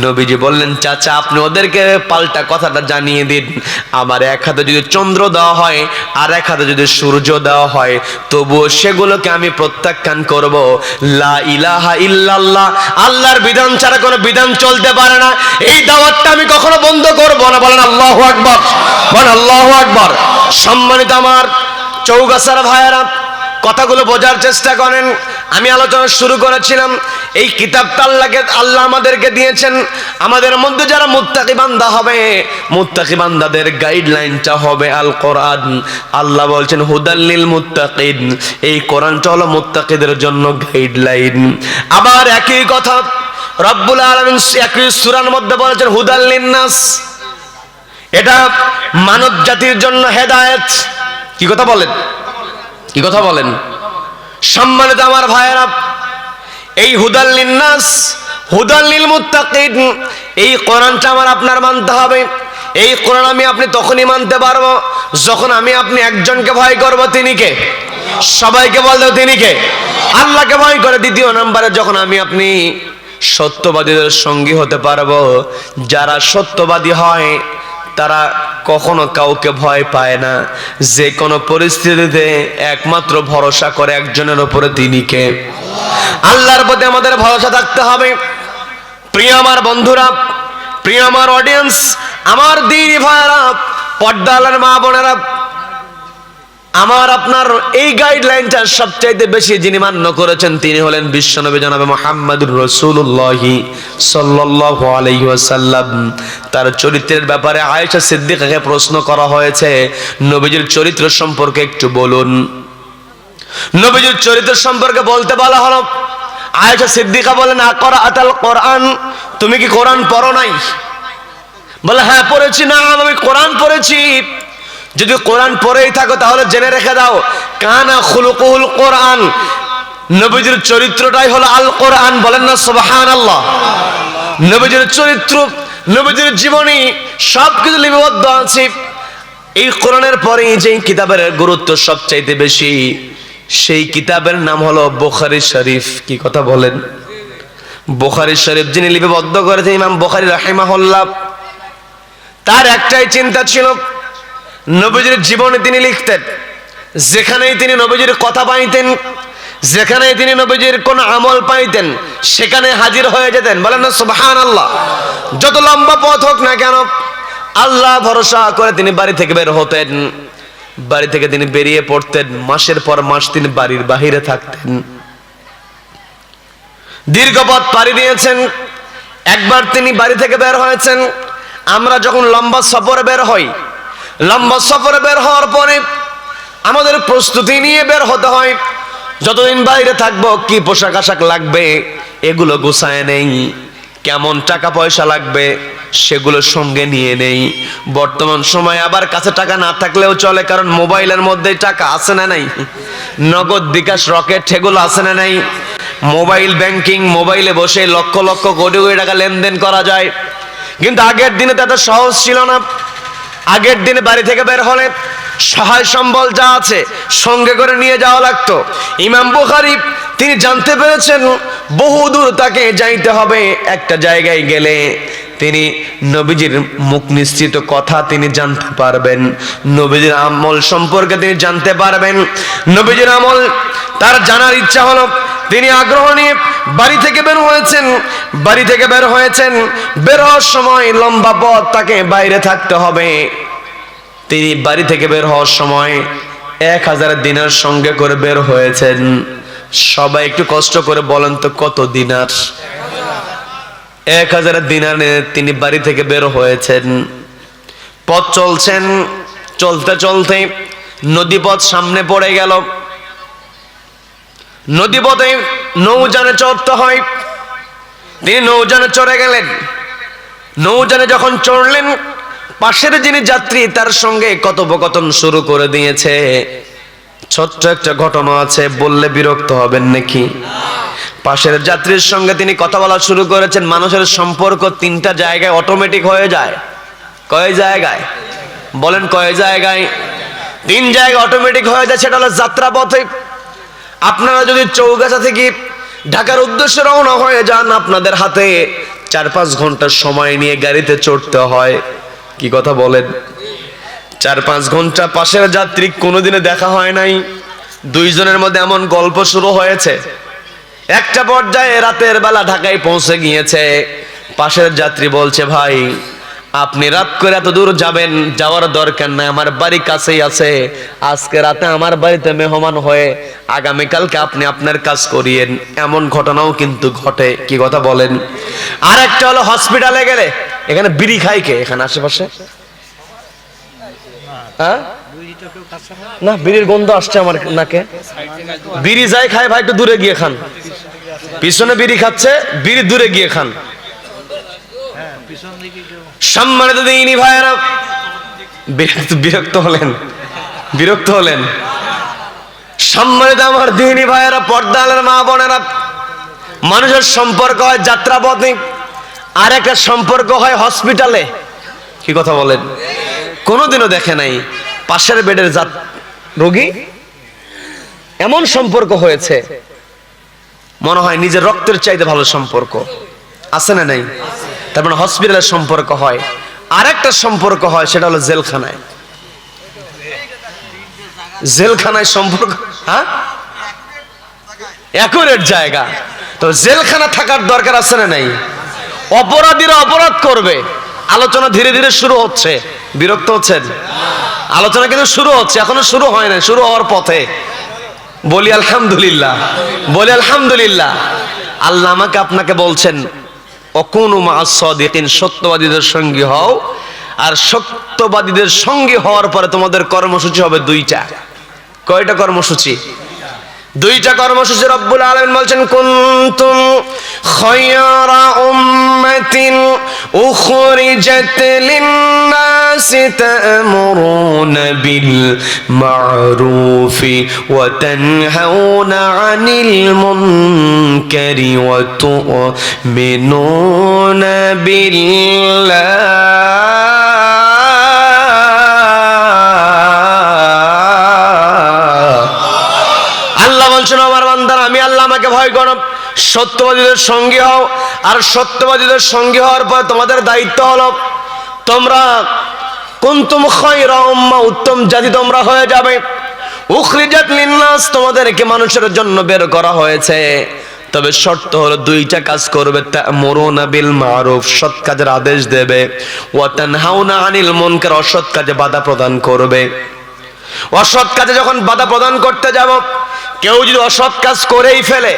নবীজি বললেন, চাচা আপনি ওদেরকে পাল্টা কথাটা জানিয়ে দিন, আমার এক হাতে যদি চন্দ্র দেওয়া হয় আর এক হাতে যদি সূর্য দেওয়া হয়, তবুও সেগুলোকে আমি প্রত্যাখ্যান করব। লা ইলাহা ইল্লাল্লাহ, আল্লাহর বিধান ছাড়া কোনো বিধান চলতে পারে না, এই দাওয়াতটা আমি কখনো বন্ধ করব না। বলেন আল্লাহু আকবার, বলেন আল্লাহু আকবার। সম্মানিত আমার চৌগাছার ভাইয়েরা, কথাগুলো বোঝার চেষ্টা করেন। আমি আলোচনা শুরু করেছিলাম, এই কিতাবটা আল্লাহ আমাদেরকে দিয়েছেন। আমাদের মধ্যে যারা মুত্তাকি বান্দা হবে, মুত্তাকি বান্দাদের গাইডলাইনটা হবে আল কোরআন। আল্লাহ বলছেন হুদাল্লিল মুত্তাকিন, এই কোরআনটা হলো মুত্তাকিদের জন্য গাইডলাইন। আবার একই কথা রব্বুল আলামিন একই সূরার মধ্যে বলেছেন হুদাল লিন্নাস, এটা মানব জাতির জন্য হেদায়েত। কি কথা বলেন, কি কথা বলেন? সম্মানিত আমার ভাইয়েরা, এই হুদাল লিন্নাস, হুদাল লিল মুত্তাকিন, এই কোরআনটা আমার আপনার মানতে হবে। এই কোরআন আমি আপনি তখনই মানতে পারবো যখন আমি আপনি একজনকে ভয় করব, তিনি কে? সবাইকে বলতে তিনি কে? আল্লাহকে ভয় করে। দ্বিতীয় নম্বরে যখন আমি আপনি সত্যবাদীদের সঙ্গী হতে পারবো। যারা সত্যবাদী হয় তারা কখনো কাউকে ভয় পায় না, যে কোনো পরিস্থিতিতে একমাত্র ভরসা করে একজনের উপরে, তিনি কে? আল্লাহর প্রতি আমাদের ভরসা থাকতে হবে। প্রিয় আমার বন্ধুরা, প্রিয় আমার অডিয়েন্স, আমার দিনী ভাইরা, পর্দার মা বোনেরা, আমার আপনার এই গাইডলাইনটা সবচাইতে বেশি যিনি মান্য করেছেন তিনি হলেন বিশ্বনবী জনাবে মুহাম্মদুর রাসূলুল্লাহ সাল্লাল্লাহু আলাইহি ওয়াসাল্লাম। তার চরিত্রের ব্যাপারে আয়েশা সিদ্দিকাকে প্রশ্ন করা হয়েছে, নবীজির চরিত্র সম্পর্কে একটু বলুন। নবীজির চরিত্র সম্পর্কে বলতে বলা হলো, আয়েশা সিদ্দিকা বলেন আকরাআতাল কোরআন, তুমি কি কোরআন পড়ো নাই? বলে হ্যাঁ পড়েছি। না, আমি কোরআন পড়েছি। যদি কোরআন পড়েই থাকো তাহলে জেনে রেখে দাও, কানা খুলুকুল কোরআন, নবীজির চরিত্রটাই হলো আল কোরআন। বলেন না সুবহানাল্লাহ। নবীজির চরিত্র, নবীজির জীবনী সবকিছু লিপিবদ্ধ আছে। এই কোরআনের পরে যে কিতাবের গুরুত্ব সবচাইতে বেশি, সেই কিতাবের নাম হলো বুখারী শরীফ। কি কথা বলেন? বুখারী শরীফ যিনি লিপিবদ্ধ করেছেন ইমাম বুখারী রাহিমাহুল্লাহ, তার একটাই চিন্তা ছিল, নবীজির জীবনে তিনি লিখতেন, যেখানেই তিনি নবীজির কথা পাইতেন, যেখানেই তিনি নবীজির কোন আমল পাইতেন, সেখানে হাজির হয়ে যেতেন। বলেন না সুবহানাল্লাহ। যত লম্বা পথ হোক না কেন, আল্লাহ ভরসা করে তিনি বাড়ি থেকে বের হতেন। বাড়ি থেকে তিনি বেরিয়ে পড়তেন, মাসের পর মাস তিনি বাড়ির বাহিরে থাকতেন। দীর্ঘ পথ পাড়ি দিয়েছেন। একবার তিনি বাড়ি থেকে বের হয়েছেন। আমরা যখন লম্বা সফরে বের হই, লম্বা সফরে বের হওয়ার পরে আমাদের প্রস্তুতি নিয়ে বের হতে হয়। যতদিন বাইরে থাকবো কি পোশাক আশাক লাগবে এগুলো গুছায় নেই, কেমন টাকা পয়সা লাগবে সেগুলো সঙ্গে নিয়ে নেই। বর্তমান সময় আবার কাছে টাকা না থাকলেও চলে, কারণ মোবাইলের মধ্যে টাকা আছে না নাই, নগদ বিকাশ রকেট এগুলো আছে না নাই, মোবাইল ব্যাংকিং, মোবাইলে বসে লক্ষ লক্ষ কোটি কোটি টাকা লেনদেন করা যায়। কিন্তু আগের দিনে তা সহজ ছিল না। আগের দিনে বাড়ি থেকে বের হলে সহায় সম্বল যা আছে সঙ্গে করে নিয়ে যাওয়া লাগতো। ইমাম বুখারী তিনি জানতে পেরেছেন বহুদূর তাকে যাইতে হবে, একটা জায়গায় গেলে তিনি নবীজির মুখ নিশ্চিত কথা তিনি জানতে পারবেন, নবীজির আমল সম্পর্কে তিনি জানতে পারবেন। নবীজির আমল তার জানার ইচ্ছা হলো, তিনি আগ্রহ নিয়ে বাড়ি থেকে বের হয়েছেন। বাড়ি থেকে বের হয়েছেন, বের হওয়ার সময় লম্বা পথ তাকে বাইরে থাকতে হবে। তিনি বাড়ি থেকে বের হওয়ার সময় 1000 দিনার সঙ্গে করে বের হয়েছেন। সবাই একটু কষ্ট করে বলেন তো কত দিনার? 1000 দিনারে তিনি বাড়ি থেকে বের হয়েছেন। পথ চলছেন, চলতে চলতে নদীপথ সামনে পড়ে গেল। নদীপথে নৌযানে চড়তে হয়, তিনি নৌযানে চড়ে গেলেন। নৌযানে যখন চড়লেন, পাশের যিনি যাত্রী তার সঙ্গে কথোপকথন শুরু করে দিয়েছে। ছোট্ট একটা ঘটনা আছে, বললে বিরক্ত হবেন নাকি? পাশের যাত্রীর সঙ্গে তিনি কথা বলা শুরু করেছেন। মানুষের সম্পর্ক তিনটা জায়গায় অটোমেটিক হয়ে যায়। কয় জায়গায় বলেন? কয় জায়গায়? তিন জায়গায় অটোমেটিক হয়ে যায়। সেটা হলো যাত্রাপথে। আপনারা যদি চৌগাছা থেকে ঢাকার উদ্দেশ্যে রওনা হয়ে যান, আপনাদের হাতে 4-5 ঘন্টা সময় নিয়ে গাড়িতে চড়তে হয়। কি কথা বলেন? 4-5 ঘন্টা পাশের যাত্রী কোনোদিনে দেখা হয় নাই। দুইজনের মধ্যে এমন গল্প শুরু হয়েছে, একটা পর্যায়ে রাতের বেলা ঢাকায় পৌঁছে গিয়েছে। পাশের যাত্রী বলছে, ভাই আপনি রাত করে এত দূর যাবেন, যাওয়ার দরকার নাই, আমার বাড়ি কাছেই আছে। আজকে রাতে আমার বাড়িতে মেহমান হয়ে আগামীকালকে আপনি আপনার কাজ করিয়েন। এমন ঘটনাও কিন্তু ঘটে। কি কথা বলেন? আর একটা হলো হসপিটালে গেলে, এখানে বিড়ি খায় কে এখানে আশেপাশে? হ্যাঁ না, বিড়ির গন্ধ আসছে আমার নাকে। বিড়ি যাই খায় ভাই, একটু দূরে গিয়ে খান। পিছনে বিড়ি খাচ্ছে, বিড়ি দূরে গিয়ে খান। সম্মানিত দিনী ভাইয়েরা, বিরক্ত হলেন? বিরক্ত হলেন? সম্মানিত আমার দিনী ভাইয়েরা, পর্দালের মা বোনেরা, মানুষের সম্পর্ক হয় যাত্রাপথে, আর একটা সম্পর্ক হয় হসপিটালে। কি কথা বলেন? কোনোদিনও দেখে নাই পাশের বেডের রোগী, এমন সম্পর্ক হয়েছে মনে হয় নিজের রক্তের চাইতে ভালো সম্পর্ক। আছে না নাই? তারপরে হসপিটালের সম্পর্ক হয়। আরেকটা সম্পর্ক হয়, সেটা হলো জেলখানায়। জেলখানায় সম্পর্ক, হ্যাঁ, একুরেট জায়গা। তো জেলখানা থাকার দরকার আছে না নাই? অপরাধীরা অপরাধ করবে, আলোচনা ধীরে ধীরে শুরু হচ্ছে। বিরক্ত হচ্ছেন? আলোচনা কিন্তু শুরু হচ্ছে, এখনো শুরু হয় না, শুরু হওয়ার পথে। বলি আলহামদুলিল্লাহ, বলি আলহামদুলিল্লাহ। আল্লাহ আমাকে আপনাকে বলছেন, অকুনু মা'আস সাদিকিন, সত্যবাদীদের সঙ্গী হও। আর সত্যবাদীদের সঙ্গী হওয়ার পরে তোমাদের কর্মসূচি হবে দুইটা। কয়টা কর্মসূচি? দুইটা কর্মসূচি। রব্বুল আলামিন বলছেন, কুনতুম খায়রা উম্মাতিন উখরিজাত লিন-নাসি তা'মুরুনা বিল মা'রুফি ওয়া তানহাউনা 'আনিল মুনকারি ওয়া তু'মিনুনা বিল্লাহ। আমার বান্দারা, আমি আল্লাহ, আমাকে ভয় করো, সত্যবাদীদের সঙ্গী হও। আর সত্যবাদীদের সঙ্গী হওয়ার পর তোমাদের দায়িত্ব হলো, তোমরা কুনতুম খায়রা উম্মাহ, উত্তম জাতি তোমরা হয়ে যাবে। উখরিজাত লিন-নাস, তোমাদেরকে মানুষের জন্য বের করা হয়েছে। তবে শর্ত হলো দুইটা কাজ করবে। তা'মুরুনা বিল মা'রুফ, সৎ কাজের আদেশ দেবে। ওয়া তানহাউনা আনিল মুনকার, অসৎ কাজে বাধা প্রদান করবে। অসৎ কাজে যখন বাধা প্রদান করতে যাব, কেউ যদি অসৎ কাজ করেই ফেলে,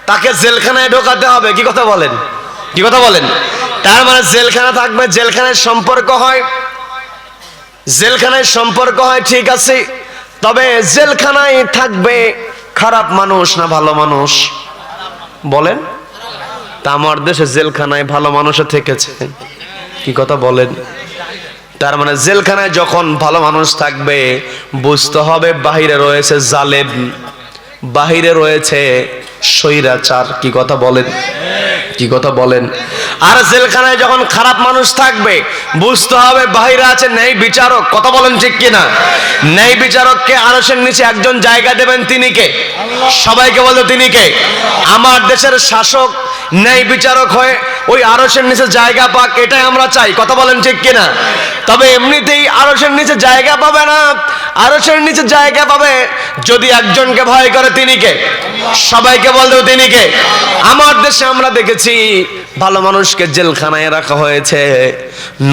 তাকে জেলখানায় ঢোকাতে হবে। কি কথা বলেন? কি কথা বলেন? তার মানে জেলখানা থাকবে, জেলখানায় সম্পর্ক হয়। জেলখানায় সম্পর্ক হয়, ঠিক আছে। তবে জেলখানায় থাকবে খারাপ মানুষ না ভালো মানুষ? বলেন। তা আমার দেশে জেলখানায় ভালো মানুষও থেকেছে। কি কথা বলেন? তার মানে জেলখানায় যখন ভালো মানুষ থাকবে, বুঝতে হবে বাহিরে রয়েছে জালেম, বাহিরে রয়েছে স্বৈরাচার। কি কথা বলেন? কি কথা বলেন? আর জেলখানায় যখন খারাপ মানুষ থাকবে, বুঝতে হবে বাহিরে আছে ন্যায় বিচারক। কথা বলেন ঠিক কিনা? ন্যায় বিচারককে আরশের নিচে একজন জায়গা দেবেন, তিনি কে? সবাইকে বলো, তিনি কে? আমার দেশের শাসক ন্যায় বিচারক হয়ে ওই আরশের নিচে জায়গা পাক, এটাই আমরা চাই। কথা বলেন ঠিক কিনা? তবে এমনিতেই আরশের নিচে জায়গা পাবে না। আরশের নিচে জায়গা পাবে যদি একজনকে ভয় করে, তিনি কে? সবাইকে বলতো, তিনি কে? আমার দেশে আমরা দেখেছি ভালো মানুষকে জেলখানায় রাখা হয়েছে।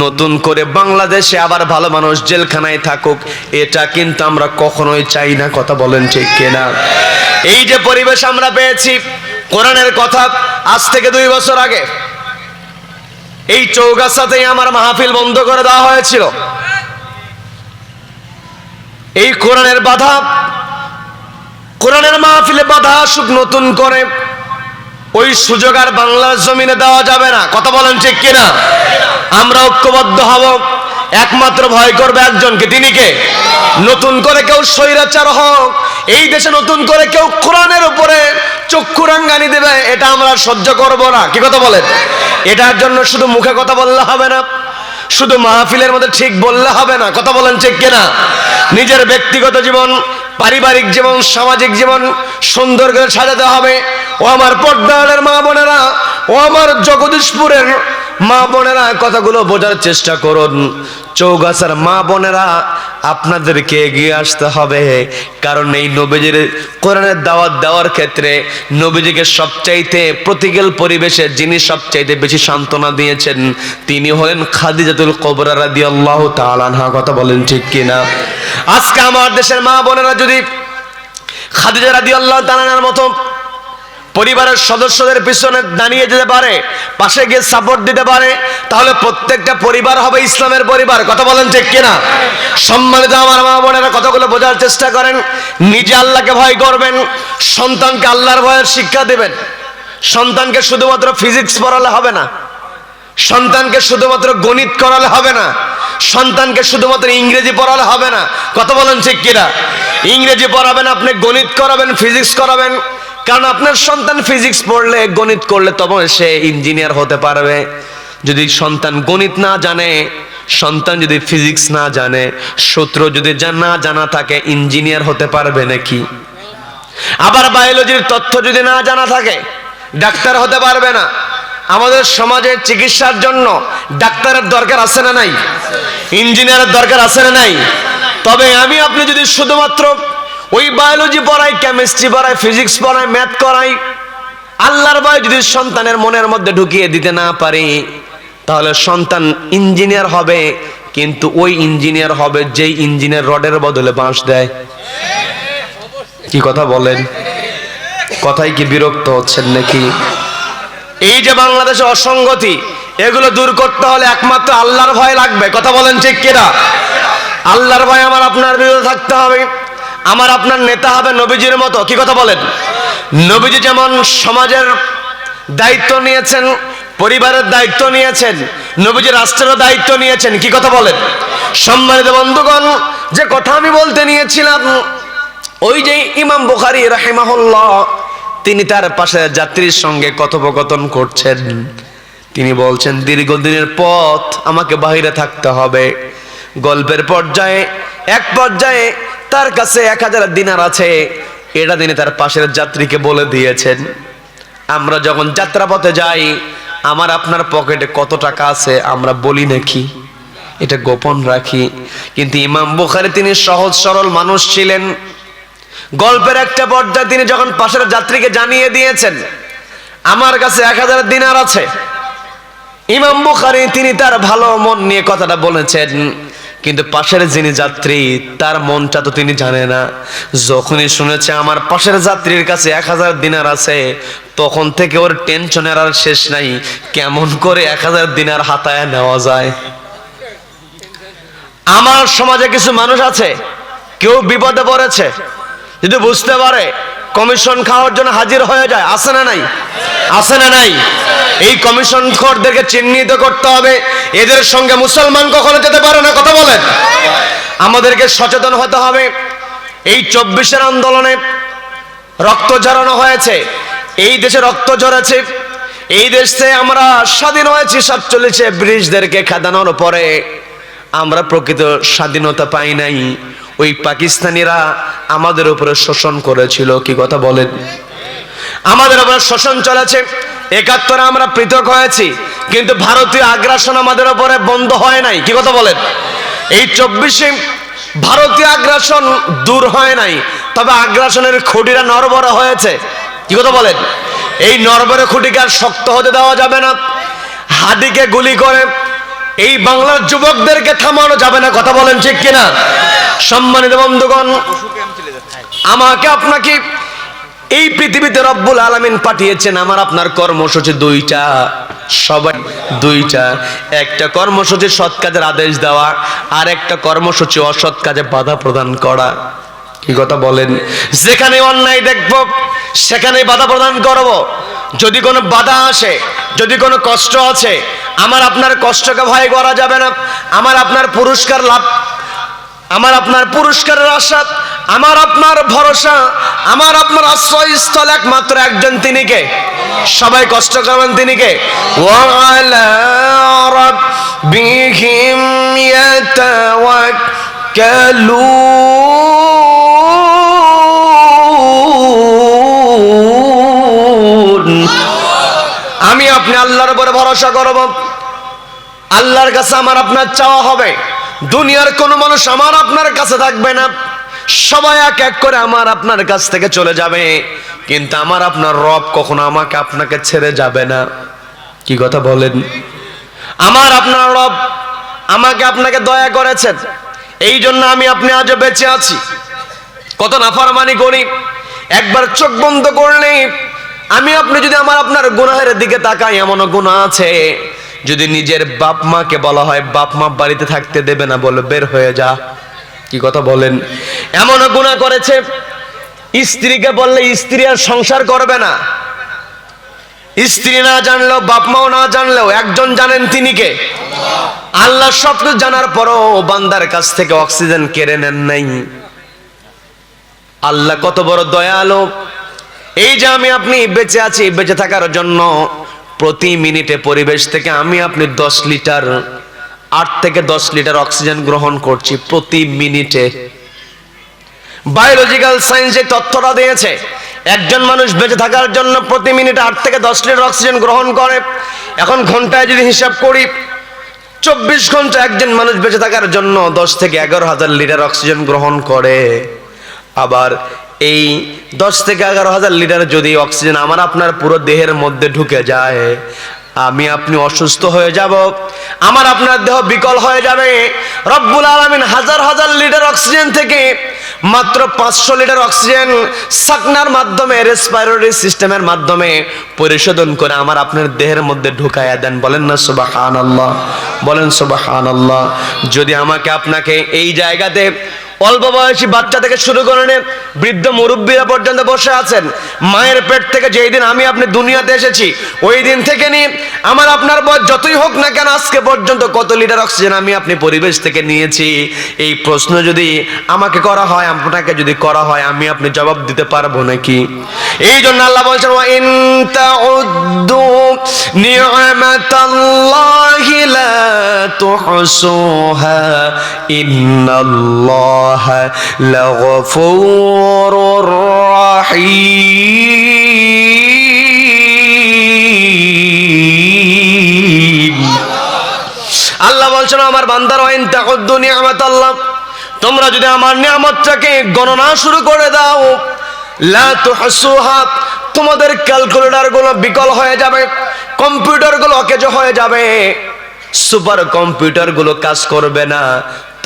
নতুন করে বাংলাদেশে আবার ভালো মানুষ জেলখানায় থাকুক, এটা কিন্তু আমরা কখনোই চাই না। কথা বলেন ঠিক কিনা? এই যে পরিবেশ আমরা পেয়েছি, কোরআনের কথা আজ থেকে 2 বছর আগে এই চৌগাছাতেই আমার মাহফিল বন্ধ করে দেওয়া হয়েছিল। এই কোরআনের বাধা, কোরআনের মাহফিলে বাধা আসুক নতুন করে, ওই সুযোগ আর বাংলার জমিনে দেওয়া যাবে না। কথা বলেন ঠিক কিনা? আমরা ঐক্যবদ্ধ হব, একমাত্র ভয় করবে একজনকে, তিনি কে? নতুন করে কেউ স্বৈরাচার হোক, এই দেশে নতুন করে কেউ কোরআনের উপরে চক্ষু রাঙ্গানি দেবে, এটা আমরা সহ্য করব না। কি কথা বলেন? এটার জন্য শুধু মুখে কথা বললে হবে না, শুধু মাহফিলের মধ্যে ঠিক বললে হবে না। কথা বলেন ঠিক কিনা? নিজের ব্যক্তিগত জীবন, পারিবারিক জীবন, সামাজিক জীবন সুন্দর করে সাজাতে হবে। ও আমার পর্দার মা বোনেরা, ও আমার জগদীশপুরের মা বোনেরা, কথাগুলো বোঝার চেষ্টা করুন। চৌগাছার মা বোনেরা, আপনাদেরকে এগিয়ে আসতে হবে। কারণ এই নবীজির কোরআনের দাওয়াত দেওয়ার ক্ষেত্রে নবীজিকে সবচাইতে প্রতিকূল পরিবেশে যিনি সবচাইতে বেশি সান্ত্বনা দিয়েছেন তিনি হলেন খাদিজাতুল কুবরা রাদিয়াল্লাহু তাআলা আনহা। কথা বলেন ঠিক কিনা? আজকে আমার দেশের মা বোনেরা যদি খাদিজা রাদিয়াল্লাহু তাআলা আনহার মতো পরিবারের সদস্যদের পিছনে দাঁড়িয়ে যেতে পারে, পাশে গিয়ে সাপোর্ট দিতে পারে, তাহলে প্রত্যেকটা পরিবার হবে ইসলামের পরিবার। কথা বলেন ঠিক কিনা? সম্মানিত আমার মা বোনেরা, কথাগুলো বোঝার চেষ্টা করেন। নিজে আল্লাহকে ভয় করবেন, সন্তানকে আল্লাহর ভয়ের শিক্ষা দেবেন। সন্তানকে শুধুমাত্র ফিজিক্স পড়ালে হবে না, সন্তানকে শুধুমাত্র গণিত করালে হবে না, সন্তানকে শুধুমাত্র ইংরেজি পড়ালে হবে না। কথা বলেন ঠিক কিনা? ইংরেজি পড়াবেন, আপনি গণিত করাবেন, ফিজিক্স করাবেন। কারণ আপনার সন্তান ফিজিক্স পড়লে, গণিত করলে তবে সে ইঞ্জিনিয়ার হতে পারবে। যদি সন্তান গণিত না জানে, সন্তান যদি ফিজিক্স না জানে, সূত্র যদি না জানা থাকে, ইঞ্জিনিয়ার হতে পারবে নাকি? আবার বায়োলজির তথ্য যদি না জানা থাকে, ডাক্তার হতে পারবে না। আমাদের সমাজে চিকিৎসার জন্য ডাক্তারের দরকার আছে না নাই? ইঞ্জিনিয়ারের দরকার আছে না নাই? তবে আমি আপনি যদি শুধুমাত্র ওই বায়োলজি পড়াই, কেমিস্ট্রি পড়াই, ফিজিক্স পড়াই, ম্যাথ করাই, আল্লাহর ভয় যদি সন্তানের মনের মধ্যে ঢুকিয়ে দিতে না পারি, তাহলে সন্তান ইঞ্জিনিয়ার হবে, কিন্তু ওই ইঞ্জিনিয়ার হবে যেই ইঞ্জিনিয়ার রডের বদলে বাঁশ দেয়। কি কথা বলেন? কথাই কি বিরক্ত হচ্ছেন নাকি? এই যে বাংলাদেশে অসঙ্গতি, এগুলো দূর করতে হলে একমাত্র আল্লাহর ভয় লাগবে। কথা বলেন ঠিক কিনা? আল্লাহর ভয় আমার আপনার বিরুদ্ধে থাকতে হবে। আমার আপনার নেতা হবে নবীজির মতো। কি কথা বলেন? নবীজি যেমন সমাজের দায়িত্ব নিয়েছেন, পরিবারের দায়িত্ব নিয়েছেন, নবীজি রাষ্ট্রেরও দায়িত্ব নিয়েছেন। কি কথা বলেন? সম্মানিত বন্ধুগণ, যে কথা আমি বলতে নিয়েছিলাম, ওই যে ইমাম বুখারী রাহিমাহুল্লাহ, তিনি তার পাশে যাত্রীর সঙ্গে কথোপকথন করছেন। তিনি বলছেন, দীর্ঘদিনের পথ, আমাকে বাইরে থাকতে হবে। গল্পের পর্যায়ে এক পর্যায়ে তার কাছে 1000 দিনার আছে, এটা তিনি তার পাশের যাত্রীকে বলে দিয়েছেন। আমরা যখন যাত্রাপথে যাই, আমার আপনার পকেটে কত টাকা আছে আমরা বলি নাকি? এটা গোপন রাখি। কিন্তু ইমাম বুখারী তিনি সহজ সরল মানুষ ছিলেন। গল্পের একটা পর্যায়ে তিনি যখন পাশের যাত্রীকে জানিয়ে দিয়েছেন আমার কাছে 1000 দিনার আছে, ইমাম বুখারী তিনি তার ভালো মন নিয়ে কথাটা বলেছেন। কিন্তু পাশের যিনি যাত্রী, তার মনটা তো তিনি জানে না। যখনই শুনেছে আমার পাশের যাত্রীর কাছে 1000 দিনার আছে, তখন থেকে ওর টেনশনের আর শেষ নাই, কেমন করে 1000 দিনার হাতায় নেওয়া যায়। আমার সমাজে কিছু মানুষ আছে, কেউ বিপদে পড়েছে, যদি বুঝতে পারে কমিশন খাওয়ার জন্য হাজির হয়ে যায়। আছে না নাই? আছে না নাই? এই কমিশন খোরদেরকে চিহ্নিত করতে হবে। এদের সঙ্গে মুসলমান কখনো যেতে পারে না। কথা বলেন। আমাদেরকে সচেতন হতে হবে। এই 24-এর আন্দোলনে রক্ত ঝরানো হয়েছে, এই দেশে রক্ত ঝরেছে, এই দেশে আমরা স্বাধীন হয়েছি 47-এ ব্রিটিশদেরকে খেদানোর পরে। আমরা প্রকৃত স্বাধীনতা পাই নাই। ওই পাকিস্তানিরা আমাদের উপরে শোষণ করেছিল। কি কথা বলেন? আমাদের উপরে শোষণ চলেছে। 71-এ আমরা পৃথক হয়েছি, কিন্তু ভারতীয় আগ্রাসন আমাদের উপরে বন্ধ হয় নাই। কি কথা বলেন? এই 24-এ ভারতীয় আগ্রাসন দূর হয় নাই, তবে আগ্রাসনের খুঁটিটা নড়বড়ে হয়েছে। কি কথা বলেন? এই নড়বড়ে খুঁটিকে আর শক্ত হতে দেওয়া যাবে না। হাদিকে গুলি করে এই বাংলার যুবকদেরকে থামানো যাবে না। কথা বলেন ঠিক কিনা? সম্মানিত বন্ধুগণ, আমাকে আপনাকে এই পৃথিবীতে রব্বুল আলামিন পাঠিয়েছেন। আমার আপনার কর্মসূচি দুইটা, সবাই দুইটা। একটা কর্মসূচি সৎ কাজের আদেশ দেওয়া, আর একটা কর্মসূচি অসৎ কাজে বাধা প্রদান করা। কি কথা বলেন? যেখানে অন্যায় দেখব সেখানে বাধা প্রদান করব। যদি কোনো বাধা আসে, যদি কোনো কষ্ট আছে, আমার আপনার কষ্টকে ভয় করা যাবে না। আমার আপনার পুরস্কার লাভ, আমার আপনার পুরস্কারের আশা, আমার আপনার ভরসা, আমার আপনার আশ্রয়স্থল একমাত্র একজন, তিনি কে? সবাই কষ্ট করবেন, তিনি কে? ওয়ালা রাব্বিহিম ইয়াতাওয়াক্কালুন। আমি আপনি আল্লাহর উপরে ভরসা করব, আল্লাহর কাছে আমার আপনার চাওয়া হবে। দুনিয়ার কোনো মানুষ আমার আপনার কাছে থাকবে না, সবাই এক এক করে আমার আপনার কাছ থেকে চলে যাবে, কিন্তু আমার আপনার রব কখনো আমাকে আপনাকে ছেড়ে যাবে না। কি কথা বলেন? আমার আপনার রব আমাকে আপনাকে দয়া করেছেন, এই জন্য আমি আপনি আজও বেঁচে আছি। কত নাফরমানি করি, একবার চোখ বন্ধ করলে আমি আপনি যদি আমার আপনার গুনাহের দিকে তাকাই, এমনও গুনাহ আছে যদি নিজের বাপ মাকে বলা হয় বাপ মা বাড়িতে থাকতে দেবে না, বলে বের হয়ে যা। কি কথা বলেন? এমনও গুনাহ করেছে স্ত্রীকে বললে স্ত্রী আর সংসার করবে না। স্ত্রী না জানলেও, বাপ মাও না জানলেও একজন জানেন, তিনি কে? আল্লাহ। সব কিছু জানার পরও বান্দার কাছ থেকে অক্সিজেন কেড়ে নেন নাই। আল্লাহ কত বড় দয়ালু। এই যে আমি আপনি বেঁচে আছি, বেঁচে থাকার জন্য প্রতি মিনিটে পরিবেশ থেকে আমি আপনি 10 লিটার 8 থেকে 10 লিটার অক্সিজেন গ্রহণ করছি প্রতি মিনিটে। বায়োলজিক্যাল সায়েন্স যে তথ্যটা দিয়েছে, একজন মানুষ বেঁচে থাকার জন্য প্রতি মিনিটে 8 থেকে 10 লিটার অক্সিজেন গ্রহণ করে। এখন ঘন্টায় যদি হিসাব করি, 24 ঘন্টা একজন মানুষ বেঁচে থাকার জন্য 10 থেকে 11,000 লিটার অক্সিজেন গ্রহণ করে। আবার এই 10 থেকে 11,000 লিটার যদি অক্সিজেন আমার আপনার পুরো দেহের মধ্যে ঢুকে যায়, আমি আপনি অসুস্থ হয়ে যাব, আমার আপনার দেহ বিকল হয়ে যাবে। রব্বুল আলামিন হাজার হাজার লিটার অক্সিজেন থেকে মাত্র 500 লিটার অক্সিজেন সাকনার মাধ্যমে, রেসপিরেটরি সিস্টেমের মাধ্যমে পরিশোধন করে আমার আপনার দেহের মধ্যে ঢুকায়া দেন। বলেন না সুবহানাল্লাহ, বলেন সুবহানাল্লাহ। যদি আমাকে আপনাকে এই জায়গাতে অল্প বয়সী বাচ্চা থেকে শুরু করে বৃদ্ধ মুরব্বীরা পর্যন্ত বসে আছেন, মায়ের পেট থেকে যেই দিন আমি আপনি দুনিয়াতে এসেছি ওই দিন থেকে নিয়ে আমার আপনার বয়স যতই হোক না কেন, আজকে পর্যন্ত কত লিটার অক্সিজেন আমি আপনি পরিবেশ থেকে নিয়েছি, এই প্রশ্ন যদি আমাকে করা হয়, আপনাকে যদি করা হয়, আমি আপনি জবাব দিতে পারবো নাকি? এই জন্য আল্লাহ বলছেন, ওয়া ইন তাউদ্দু নি'মাতাল্লাহি লা তুহসুহা ইন্নাল্লাহ লাগফুরুর রাহিম। আল্লাহ বলছেন, আমার বান্দার ওয়া ইন তাউদ্দু নি'মাতাল্লাহ, তোমরা যদি আমার নিয়ামতটাকে গণনা শুরু করে দাও, লা তুহসুহা, তোমাদের ক্যালকুলেটর গুলো বিকল হয়ে যাবে, কম্পিউটার গুলো অকেজো হয়ে যাবে, সুপার কম্পিউটার গুলো কাজ করবে না,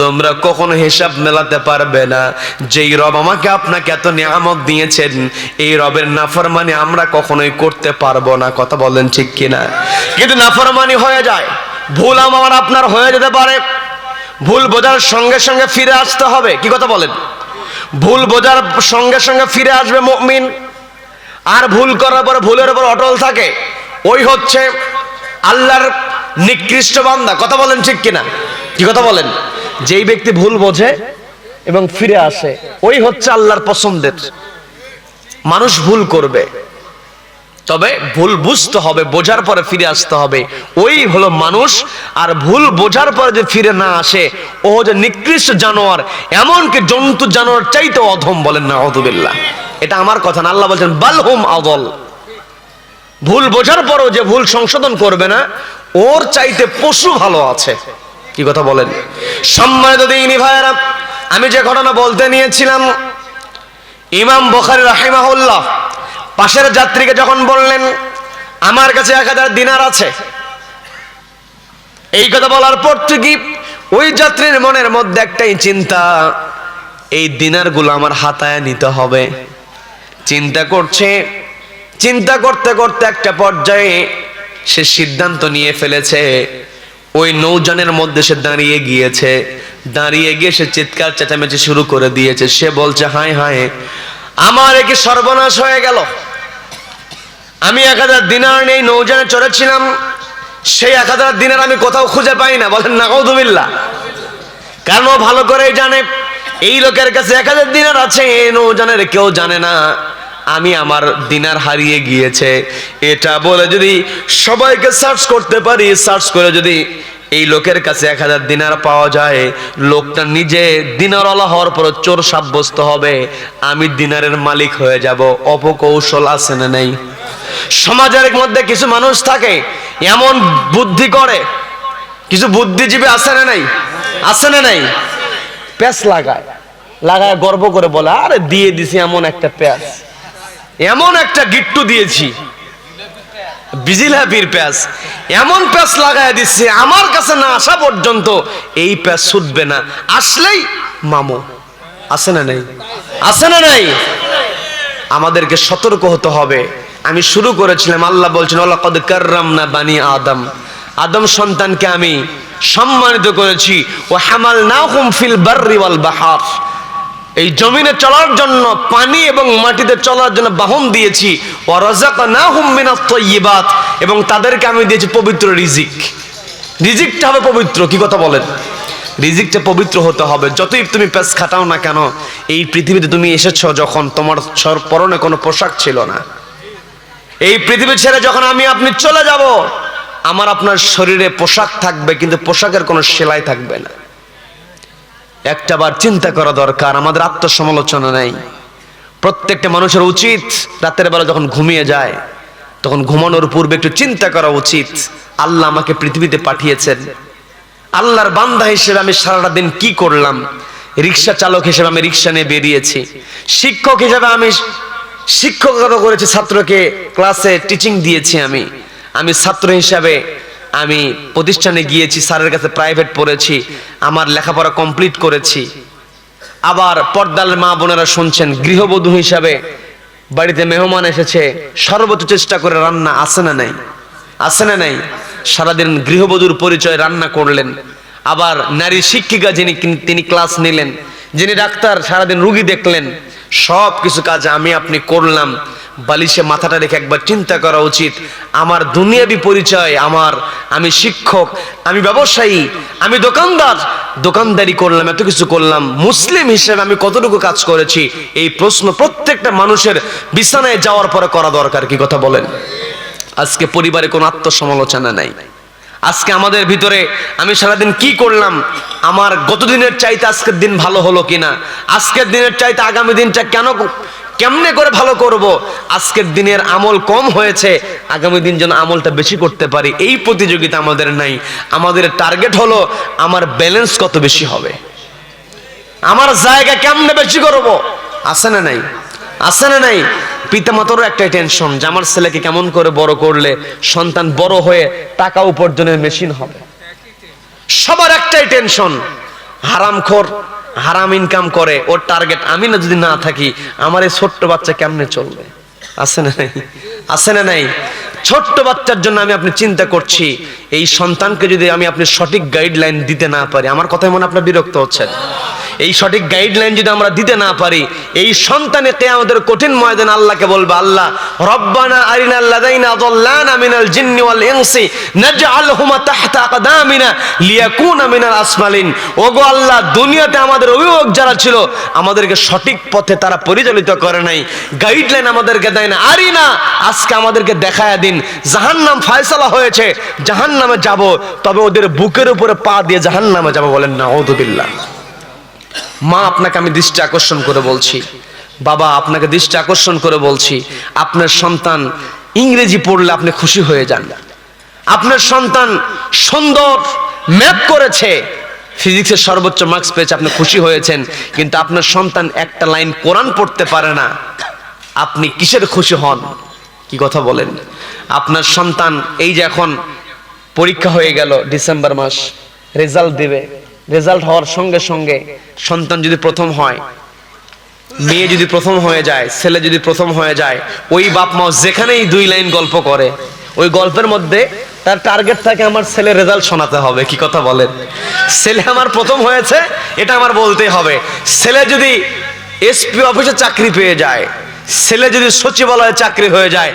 তোমরা কখনো হিসাব মেলাতে পারবে না। যেই রব আমাকে আপনাকে এত নিয়ামত দিয়েছেন, এই রবের নাফরমানি আমরা কখনোই করতে পারবো না। কথা বলেন ঠিক কিনা? কিন্তু নাফরমানি হয়ে যায়, ভুল আমার আপনার হয়ে যেতে পারে, ভুল বোঝার সঙ্গে সঙ্গে ফিরে আসতে হবে। কি কথা বলেন? ভুল বোঝার সঙ্গে সঙ্গে ফিরে আসবে মুমিন, আর ভুল করার পরে ভুলের উপর অটল থাকে, ওই হচ্ছে আল্লাহর নিকৃষ্ট বান্দা। কথা বলেন ঠিক কিনা? কি কথা বলেন? যেই ব্যক্তি ভুল বোঝে এবং ফিরে আসে, ওই হচ্ছে আল্লাহর পছন্দের মানুষ। ভুল করবে, তবে ভুল বুঝতে হবে, বোঝার পরে ফিরে আসতে হবে, ওই হলো মানুষ। আর ভুল বোঝার পরে যে ফিরে না আসে, ও যে নিকৃষ্ট জানোয়ার, এমনকি জন্তু জানোয়ার চাইতে অধম। বলেন না আউযুবিল্লাহ। এটা আমার কথা না, আল্লাহ বলছেন বালহুম আদল। ভুল বোঝার পরও যে ভুল সংশোধন করবে না, ওর চাইতে পশু ভালো আছে। কি কথা বলেন? সম্মানিত দিনী ভাইয়েরা, আমি যে ঘটনা বলতে নিয়েছিলাম, ইমাম বুখারী রাহিমাহুল্লাহ পাশের যাত্রীকে যখন বললেন আমার কাছে 1000 দিনার আছে, এই কথা বলার পর থেকে ওই যাত্রীর মনের মধ্যে একটাই চিন্তা, এই দিনারগুলো আমার হাতায় নিতে হবে। চিন্তা করছে, চিন্তা করতে করতে একটা পর্যায়ে সে সিদ্ধান্ত নিয়ে ফেলেছে, ওই নৌযানের মধ্যে সে দাঁড়িয়ে গিয়েছে। দাঁড়িয়ে গিয়ে সে চিৎকার চেঁচামেচি শুরু করে দিয়েছে। সে বলছে, হায় হায়, আমার কি সর্বনাশ হয়ে গেল। আমি 1000 দিনার নেই, নৌযানে চড়েছিলাম, সেই 1000 দিনার আমি কোথাও খুঁজে পাই না। বলেন নাউযুবিল্লাহ। কারণ ভালো করেই জানে এই লোকের কাছে 1000 দিনার আছে, এই নৌজানের কেউ জানে না আমি আমার দিনার হারিয়ে গিয়েছে। এটা বলে যদি সবাইকে সার্চ করতে পারি, সার্চ করে যদি এই লোকের কাছে 1000 দিনার পাওয়া যায়, লোকটা নিজে দিনারওয়ালা হওয়ার পর চোর সাব্যস্ত হবে, আমি দিনারের মালিক হয়ে যাব। অপকৌশল আছে না নেই? সমাজের মধ্যে কিছু মানুষ থাকে এমন বুদ্ধি করে, কিছু বুদ্ধিজীবী আছে না নাই? আছে না নাই? প্যাঁচ লাগায় গর্ব করে বলে, আরে দিয়ে দিছি এমন একটা প্যাঁচ, এমন একটা গিট্টু দিয়েছি, বিজিলাপির প্যাঁচ, এমন প্যাঁচ লাগায় দিচ্ছে আমার কাছে না আসা পর্যন্ত এই প্যাঁচ ছুটবে না, আসলেই মামু। আছে না নাই? আছে না নাই? আমাদেরকে সতর্ক হতে হবে। আমি শুরু করেছিলাম, আল্লাহ বলছেন ওয়ালাকাদ কাররামনা বানি আদম, আদম সন্তানকে আমি সম্মানিত করেছি। ওয়া হামালনাহুম ফিল বাররি ওয়াল বাহর, এই জমিনে চলার জন্য, পানি এবং মাটিতে চলার জন্য বাহন দিয়েছি। ওয়া রাযাকনাহুম মিনাত তাইয়্যিবাত, এবং তাদেরকে আমি দিয়েছি পবিত্র রিজিক। রিজিকটা হবে পবিত্র। কি কথা বলেন? রিজিকটা পবিত্র হতে হবে। যতই তুমি পেছ খাটাও না কেন, এই পৃথিবীতে তুমি এসেছো যখন তোমার পরনে কোনো পোশাক ছিল না। এই পৃথিবী ছেড়ে যখন আমি আপনি চলে যাব, আমার আপনার শরীরে পোশাক থাকবে কিন্তু পোশাকের কোনো সেলাই থাকবে না। একটাবার চিন্তা করা দরকার। আমাদের আত্মসমালোচনা নেই। প্রত্যেকটা মানুষের উচিত রাতের বেলা যখন ঘুমিয়ে যায়, তখন ঘুমানোর পূর্বে একটু চিন্তা করা উচিত, আল্লাহ আমাকে পৃথিবীতে পাঠিয়েছেন, আল্লাহর বান্দা হিসেবে আমি সারাটা দিন কি করলাম। রিক্সা চালক হিসেবে আমি রিক্সা নিয়ে বেরিয়েছি, শিক্ষক হিসেবে আমি শিক্ষকতা করেছি, ছাত্রকে ক্লাসে টিচিং দিয়েছি। আমি ছাত্র হিসাবে আমি প্রতিষ্ঠানে গিয়েছি, স্যারের কাছে প্রাইভেট পড়েছি, আমার লেখাপড়া কমপ্লিট করেছি। আবার পর্দার মা বোনেরা শুনছেন, গৃহবধূ হিসাবে বাড়িতে মেহমান এসেছে, সর্বোচ্চ চেষ্টা করে রান্না। আছে না নাই? আছে না নাই? সারাদিন গৃহবধূর পরিচয় রান্না করলেন। আবার নারী শিক্ষিকা যিনি, তিনি ক্লাস নিলেন। যিনি ডাক্তার, সারাদিন রুগী দেখলেন। সব কিছু কাজ আমি আপনি করলাম। বালিশে মাথাটা রেখে একবার চিন্তা করা উচিত, আমার দুনিয়াবি পরিচয়, আমি শিক্ষক, আমি ব্যবসায়ী, আমি দোকানদার, দোকানদারি করলাম, এত কিছু করলাম, মুসলিম হিসেবে আমি কতটুকু কাজ করেছি। এই প্রশ্ন প্রত্যেকটা মানুষের বিছানায় যাওয়ার পরে করা দরকার। কি কথা বলেন? আজকে পরিবারে কোনো আত্মসমালোচনা নাই। আজকে আমাদের ভিতরে আমি সারাদিন কি করলাম, আমার গত দিনের চাইতে আজকের দিন ভালো হলো কিনা, আজকের দিনের চাইতে আগামী দিনটা কেমনে করে ভালো করব, আজকের দিনের আমল কম হয়েছে, আগামী দিন যেন আমলটা বেশি করতে পারি, এই প্রতিযোগিতা আমাদের নাই। আমাদের টার্গেট হলো আমার ব্যালেন্স কত বেশি হবে, আমার জায়গা কেমনে বেশি করব। আছে না নাই? আছে না নাই? পিতামাতারও একটাই টেনশন যে আমার ছেলেকে কেমন করে বড় করলে সন্তান বড় হয়ে টাকা উপার্জনের মেশিন হবে। সবার একটাই টেনশন, হারামখোর, হারাম ইনকাম করে, ওর টার্গেট আমি না যদি না থাকি, আমার এই ছোট্ট বাচ্চা কেমনে চলবে। আছে না নাই? আছে না নাই? ছোট্ট বাচ্চার জন্য আমি আপনি চিন্তা করছি, এই সন্তানকে যদি আমি আপনি সঠিক গাইডলাইন দিতে না পারি, আমার কথায় মনে আপনার বিরক্ত হচ্ছেন, এই সঠিক গাইডলাইন যদি আমরা দিতে না পারি, এই সন্তানে কিয়ামতের কঠিন ময়দানে আল্লাহকে বলবে, আল্লাহ রব্বানা আরিনাল লাযাইনা আযাল্লানা মিনাল জিন্নি ওয়াল ইনসি নাজআলহুমা তাহতা আকদামিনা লিয়াকুনা মিনাল আসফালিন। ওগো আল্লাহ, দুনিয়াতে আমাদের অভিভাবক যারা ছিল, আমাদেরকে সঠিক পথে তারা পরিচালিত করে নাই, গাইডলাইন আমাদেরকে দেয় না। আরিনা, আজকে আমাদেরকে দেখায়া দিন, জাহান্নাম ফয়সালা হয়েছে, জাহান্নামে যাব, তবে ওদের বুকের উপরে পা দিয়ে জাহান্নামে যাব। বলেন নাউযুবিল্লাহ। মা, আপনাকে আমি দৃষ্টি আকর্ষণ করে বলছি, বাবা আপনাকে দৃষ্টি আকর্ষণ করে বলছি, আপনার সন্তান ইংরেজি পড়লে আপনি খুশি হয়ে যান। আপনার সন্তান সুন্দর ম্যাথ করেছে, ফিজিক্সের সর্বোচ্চ মার্কস পেয়েছে, আপনি খুশি হয়েছেন, কিন্তু আপনার সন্তান একটা লাইন কোরআন পড়তে পারে না, আপনি কিসের খুশি হন? কি কথা বলেন? আপনার সন্তান, এই যে এখন পরীক্ষা হয়ে গেল, ডিসেম্বর মাস রেজাল্ট দেবে, রেজাল্ট হওয়ার সঙ্গে সঙ্গে সন্তান যদি প্রথম হয়, মেয়ে যদি প্রথম হয়ে যায়, ছেলে যদি প্রথম হয়ে যায়, ওই বাপ মা যেখানেই 2 লাইন গল্প করে, ওই গল্পের মধ্যে তার টার্গেট থাকে আমার ছেলে রেজাল্ট শোনাতে হবে। কি কথা বলেন? ছেলে আমার প্রথম হয়েছে, এটা আমার বলতেই হবে। ছেলে যদি এসপি অফিসে চাকরি পেয়ে যায়, ছেলে যদি সচিবালয়ে চাকরি হয়ে যায়,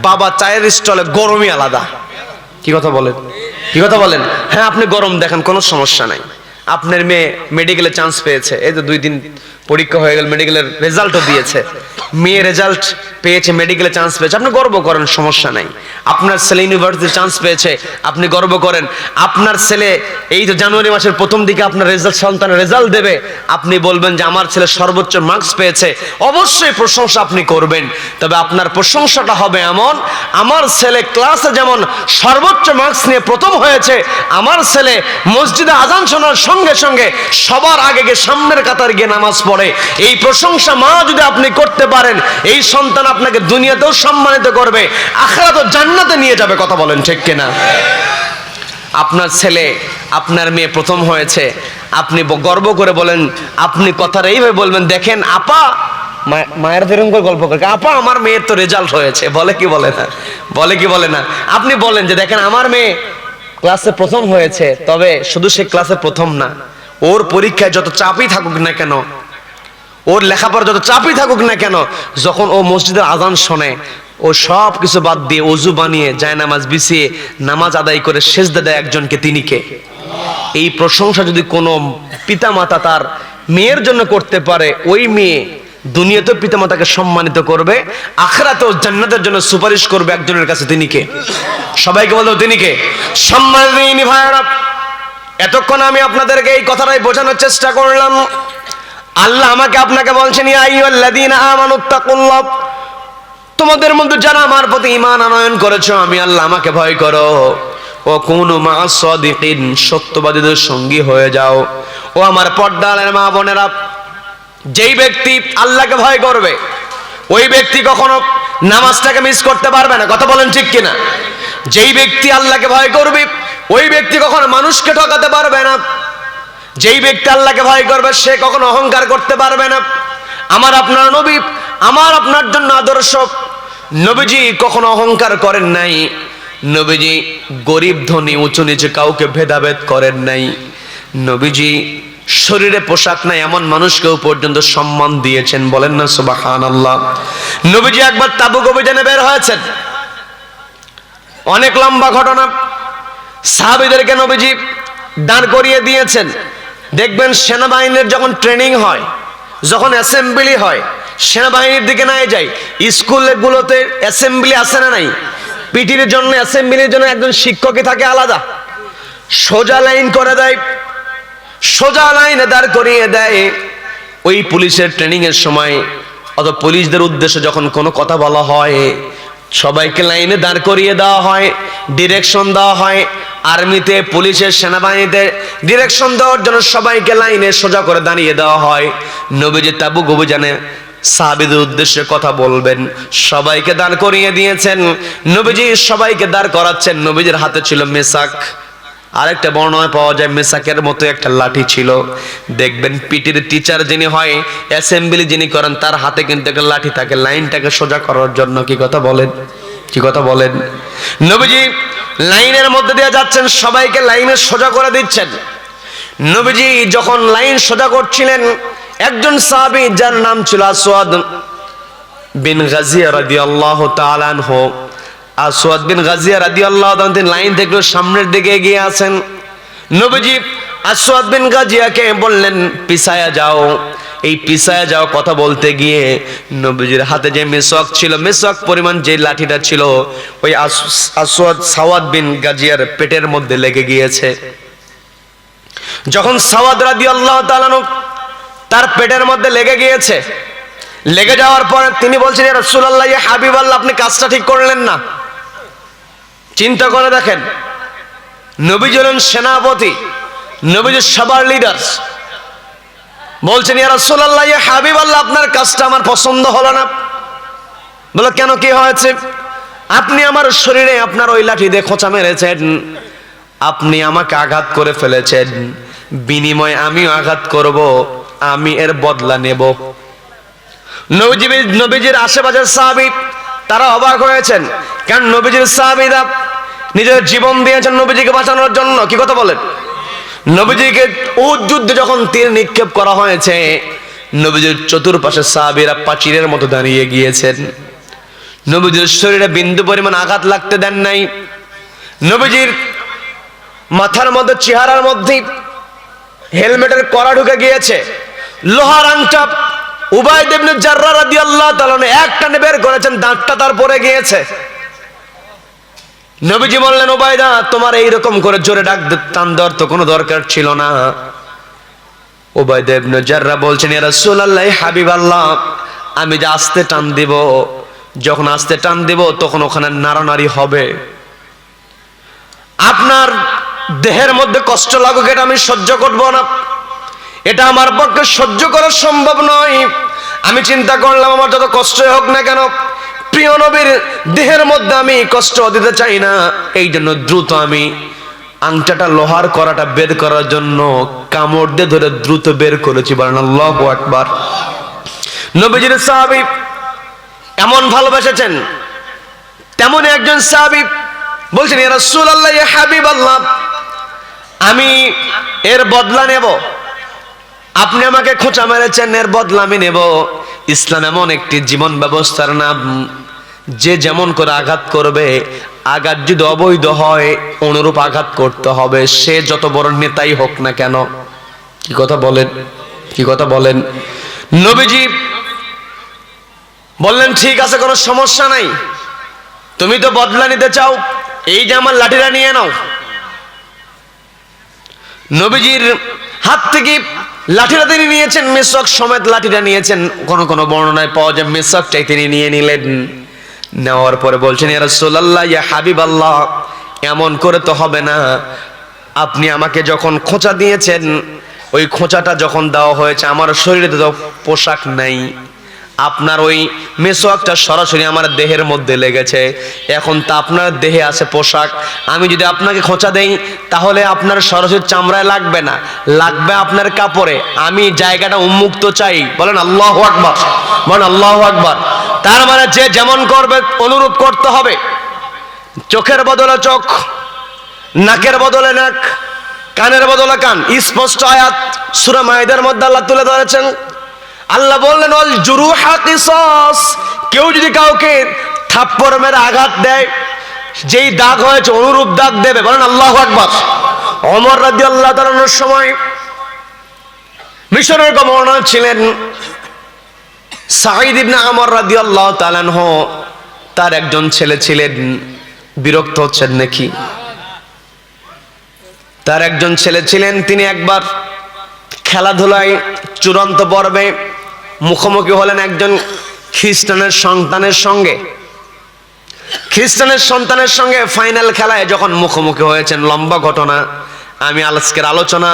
বাবা চায়ের স্টলে গরমই আলাদা। কি কথা বলেন? কি কথা বলেন? হ্যাঁ, আপনি গরম দেখেন, কোনো সমস্যা নাই, আপনার মেয়ে মেডিকেলে চান্স পেয়েছে, এই তো 2 দিন পরীক্ষা হয়ে গেল, মেডিকেলের রেজাল্টও দিয়েছে, মেয়ে রেজাল্ট পেয়েছে, মেডিকেলে চান্স পেয়েছে, আপনি গর্ব করেন, সমস্যা নাই। আপনার ছেলে ইউনিভার্সিটিতে চান্স পেয়েছে, আপনি গর্ব করেন। আপনার ছেলে এই তো জানুয়ারি মাসের প্রথম দিকে আপনার সন্তানের রেজাল্ট দেবে, আপনি বলবেন যে আমার ছেলে সর্বোচ্চ মার্কস পেয়েছে, অবশ্যই প্রশংসা আপনি করবেন। তবে আপনার প্রশংসাটা হবে এমন, আমার ছেলে ক্লাসে যেমন সর্বোচ্চ মার্কস নিয়ে প্রথম হয়েছে, আমার ছেলে মসজিদে আজান শোনার সঙ্গে সঙ্গে সবার আগে গিয়ে সামনের কাতার গিয়ে নামাজ পড়ে। এই প্রশংসা মা যদি আপনি করতে পারেন, এই সন্তান আপনাকে দুনিয়াতেও সম্মানিত করবে, আখিরাতেও জান্নাতে নিয়ে যাবে। কথা বলেন ঠিক কিনা? আপনার ছেলে আপনার মেয়ে প্রথম হয়েছে, আপনি গর্ব করে বলেন, আপনি কথাটা এইভাবে বলবেন, দেখেন আপা, মায়ের যেরকম করে গল্প করে, আপা আমার মেয়ের তো রেজাল্ট হয়েছে, বলে কি বলে না? বলে কি বলে না? আপনি বলেন যে দেখেন আমার মেয়ে ক্লাসে প্রথম হয়েছে, তবে শুধু সে ক্লাসে প্রথম না, ওর পরীক্ষায় যত চাপই থাকুক না কেন, ওর লেখাপড়া যত চাপই থাকুক না কেন, যখন ও মসজিদের আজান শোনে, ও সব কিছু বাদ দিয়ে ওযু বানিয়ে জায়নামাজ বিছিয়ে নামাজ আদায় করে সেজদা দেয় একজনকে, তিনি কে? এই প্রশংসা যদি কোনো পিতামাতা তার মেয়ের জন্য করতে পারে, ওই মেয়ে দুনিয়াতেও পিতামাতাকে সম্মানিত করবে, আখিরাতেও জান্নাতের জন্য সুপারিশ করবে একজনের কাছে, তিনি কে? সবাইকে বলতো তিনি কে? সম্মানিত ভাইরা, এতক্ষণ আমি আপনাদেরকে এই কথাটাই বোঝানোর চেষ্টা করলাম। আল্লাহ আমাকে আপনাকে বলছেন, ইয়া আইয়ুহাল্লাযীনা আমানুত্তাকুল্লাহ, তোমাদের মধ্যে যারা আমার প্রতি ঈমান আনয়ন করেছো, আমি আল্লাহ আমাকে ভয় করো। ও কুনু মা'আস সাদিকিন, সত্যবাদীদের সঙ্গী হয়ে যাও। ও আমার পর্দার মা বোনেরা, যেই ব্যক্তি আল্লাহকে ভয় করবে, ওই ব্যক্তি কখনো নামাজটাকে মিস করতে পারবে না। কথা বলেন ঠিক কিনা? যেই ব্যক্তি আল্লাহকে ভয় করবে, ওই ব্যক্তি কখনো মানুষকে ঠকাতে পারবে না। যেই ব্যক্তি আল্লাহকে ভয় করবে, সে কখনো অহংকার করতে পারবে না। আমার আপনার নবী, আমার আপনার জন্য আদর্শ। নবীজি কখনো অহংকার করেন নাই, নবীজি গরিব ধনী উঁচু নিচে কাউকে ভেদাভেদ করেন নাই। নবীজি শরীরে পোশাক নাই এমন মানুষকেও পর্যন্ত সম্মান দিয়েছেন, বলেন না সুবহানাল্লাহ। নবীজি একবার তাবুক অভিযানে বের হয়েছেন, অনেক লম্বা ঘটনা। সাহাবীদেরকে নবীজি দাঁড় করিয়ে দিয়েছেন। দেখবেন সেনাবাহিনীর যখন ট্রেনিং হয়, যখন অ্যাসেম্বলি হয়, সেনাবাহিনীর দিকে না যায়, স্কুলগুলোতে অ্যাসেম্বলি আছে না নাই? পিটির জন্য, অ্যাসেম্বলির জন্য একজন শিক্ষকই থাকে আলাদা। সোজা লাইন করে দেয়, সোজা লাইনে দাঁড় করিয়ে দেয়। ওই পুলিশের ট্রেনিং এর সময় অথবা পুলিশদের উদ্দেশ্যে যখন কোনো কথা বলা হয়, সবাইকে লাইনে দাঁড় করিয়ে দেওয়া হয়, ডিরেকশন দেওয়া হয়। আর্মিতে, পুলিশের, সেনাবাহিনীতে ডিরেকশন দেওয়ার জন্য সবাইকে লাইনে সোজা করে দাঁড়িয়ে দেওয়া হয়। নবীজি তাবুক অভিযানে সাহাবীদের উদ্দেশ্যে কথা বলবেন, সবাইকে দাঁড় করিয়ে দিয়েছেন। নবীজি সবাইকে দাঁড় করাচ্ছেন, নবীজির হাতে ছিল মেসাক। আরেকটা বর্ণনায় পাওয়া যায় মেসাকের মতো একটা লাঠি ছিল। দেখবেন পিটির টিচার যিনি হয়, অ্যাসেম্বলি যিনি করেন, তার হাতে কিন্তু একটা লাঠি থাকে লাইনটাকে সোজা করার জন্য। কি কথা বলেন? কি কথা বলেন? নবীজি লাইনের মধ্যে দিয়ে যাচ্ছেন, সবাইকে লাইনে সোজা করে দিচ্ছেন। নবীজি যখন লাইন সোজা করছিলেন, একজন সাহাবী যার নাম ছিল আসওয়াদ বিন গাজিয়া রাদিয়াল্লাহু তাআলা আনহু, আসওয়াদ বিন গাজিয়া রাদিয়াল্লাহু তাআলা তিনি লাইন থেকে সামনের দিকে এগিয়ে আসেন। নবীজি আসওয়াদ বিন গাজিয়াকে বললেন, পিছায়া যাও। এই পিছায়া যাও কথা বলতে গিয়ে নবীজির হাতে যে মেসওয়াক ছিল, মেসওয়াক পরিমাণ যে লাঠিটা ছিল, ওই সাওয়াদ বিন গাজিয়ার পেটের মধ্যে লেগে গিয়েছে। যখন সাওয়াদ রাদিয়াল্লাহু তাআলা তার পেটের মধ্যে লেগে গিয়েছে, লেগে যাওয়ার পর তিনি বলছেন, ইয়া রাসূলুল্লাহ, ইয়া হাবিবাল্লাহ, আপনি কাজটা ঠিক করলেন না। চিন্তা করে দেখেন, নবীজি হলেন সেনাপতি, নবীজি সবার লিডার, বলছেন, ইয়া রাসূলুল্লাহ, ইয়া হাবিবাল্লাহ, আপনার কাজটা আমার পছন্দ হলো না। বলে, কেন, কি হয়েছে? আপনি আমার শরীরে আপনার ওই লাঠি দিয়ে খোঁচা মেরেছেন, আপনি আমাকে আঘাত করে ফেলেছেন, বিনিময়ে আমিও আঘাত করব, আমি এর বদলা নেব। নবীজির আশেপাশের সাহাবী তারা অবাক হয়েছেন, কারণ নবীজির সাহাবীরা নিজের জীবন দিয়েছেন নবীজিকে বাঁচানোর জন্য। কি কথা বলেন? নবীজিকে উহুদ যুদ্ধে যখন তীর নিক্ষেপ করা হয়েছে, নবীজির চতুর্পাশে সাহাবীরা প্রাচীরের মতো দাঁড়িয়ে গিয়েছেন। নবীজির শরীরে বিন্দু পরিমাণ আঘাত লাগতে দেন নাই। নবীজির মাথার মধ্যে, চেহারার মধ্যে হেলমেটের কড়া ঢুকে গিয়েছে, লোহার আংটা উবাইদ ইবনে জাররাহ রাদিয়াল্লাহু তাআলা এক টানে বের করেছেন, দাঁতটা তার পড়ে গিয়েছে। নবীজি বললেন, উবাইদা, তোমার এইরকম করে জোরে ডাক টান দেওয়ার তো কোনো দরকার ছিল না। উবাইদ ইবনে জাররাহ বলছেন, ইয়া রাসূলুল্লাহ, হাবিবাল্লাহ, আমি যে আস্তে টান দিব, যখন আস্তে টান দিব তখন ওখানে নাড়ানাড়ি হবে, আপনার দেহের মধ্যে কষ্ট লাগুক এটা আমি সহ্য করব না, এটা আমার পক্ষে সহ্য করা সম্ভব নয়। আমি চিন্তা করলাম, আমার যত কষ্টই হোক না কেন, প্রিয় নবীর দেহের মধ্যে আমি কষ্ট দিতে চাই না, এই জন্য দ্রুত আমি আংটাটা লোহার কড়াটা বের করার জন্য কামড় দিয়ে ধরে দ্রুত বের করেছি। বলেন আল্লাহু আকবার। নবীজির সাহাবী এমন ভালোবেসেছেন, তেমন একজন সাহাবী বলছেন, ইয়া রাসূলুল্লাহ, ইয়া হাবিবাল্লাহ, আমি এর বদলা নেব, আপনি আমাকে খোঁচা মেরেছেন, এর বদলা আমি নেব। ইসলাম এমন একটি জীবন ব্যবস্থার নাম, যে যেমন করে আঘাত করবে, আঘাত যদি অবৈধ হয় অনুরূপ আঘাত করতে হবে, সে যত বড় নেতাই হোক না কেন। কি কথা বলেন, কি কথা বলেন। নবীজি বললেন, ঠিক আছে, কোনো সমস্যা নাই, তুমি তো বদলা নিতে চাও, এই যে আমার লাঠিটা নিয়ে নাও। নবীজির হাত থেকে লাঠিটা তিনি নিয়েছেন, মিসওয়াক সমেত লাঠিটা নিয়েছেন। কোন কোন বর্ণনায় পাওয়া যায় মিসওয়াকটাই তিনি নিয়ে নিলেন। নেওয়ার পরে বলছেন, ইয়া রাসূলুল্লাহ, ইয়া হাবিবাল্লাহ, এমন করে তো হবে না, আপনি আমাকে যখন খোঁচা দিয়েছেন, ওই খোঁচাটা যখন দেওয়া হয়েছে, আমার শরীরে তো পোশাক নাই, আপনার ওই মেসওয়াকটা সরাসরি আমার দেহের মধ্যে লেগেছে, এখন তা আপনার দেহে আছে পোশাক, আমি যদি আপনাকে খোঁচা দেই তাহলে আপনার সরাসরি চামড়ায় লাগবে না, লাগবে আপনার কাপড়ে, আমি জায়গাটা উন্মুক্ত চাই। বলেন আল্লাহু আকবার, বলেন আল্লাহু আকবার। তার মানে যে যেমন করবে অনুরূপ করতে হবে। চোখের বদলে চোখ, নাকের বদলে নাক, কানের বদলে কান, স্পষ্ট আয়াত সূরা মাইদার মধ্যে আল্লাহ তুলে ধরেছেন। আল্লাহ বললেন, ওয়াল জুরুহা কিসাস, কেউ যদি কাউকে থাপ্পড় মেরে আঘাত দেয়, যেই দাগ হয়েছে অনুরূপ দাগ দেবে। বলেন আল্লাহু আকবার। ওমর রাদিয়াল্লাহু তাআলার সময় মিশরের গভর্নর ছিলেন সাঈদ ইবনে আমর রাদিয়াল্লাহু তাআলা আনহু, তার একজন ছেলে ছিলেন, বিরক্ত হচ্ছেন নাকি? তার একজন ছেলে ছিলেন, তিনি একবার খেলাধুলায় চূড়ান্ত পর্বে মুখোমুখি হলেন একজন খ্রিস্টানের সন্তানের সঙ্গে। খ্রিস্টানের সন্তানের সঙ্গে ফাইনাল খেলায় যখন মুখোমুখি হয়েছেন, লম্বা ঘটনা, আমি আজকের আলোচনা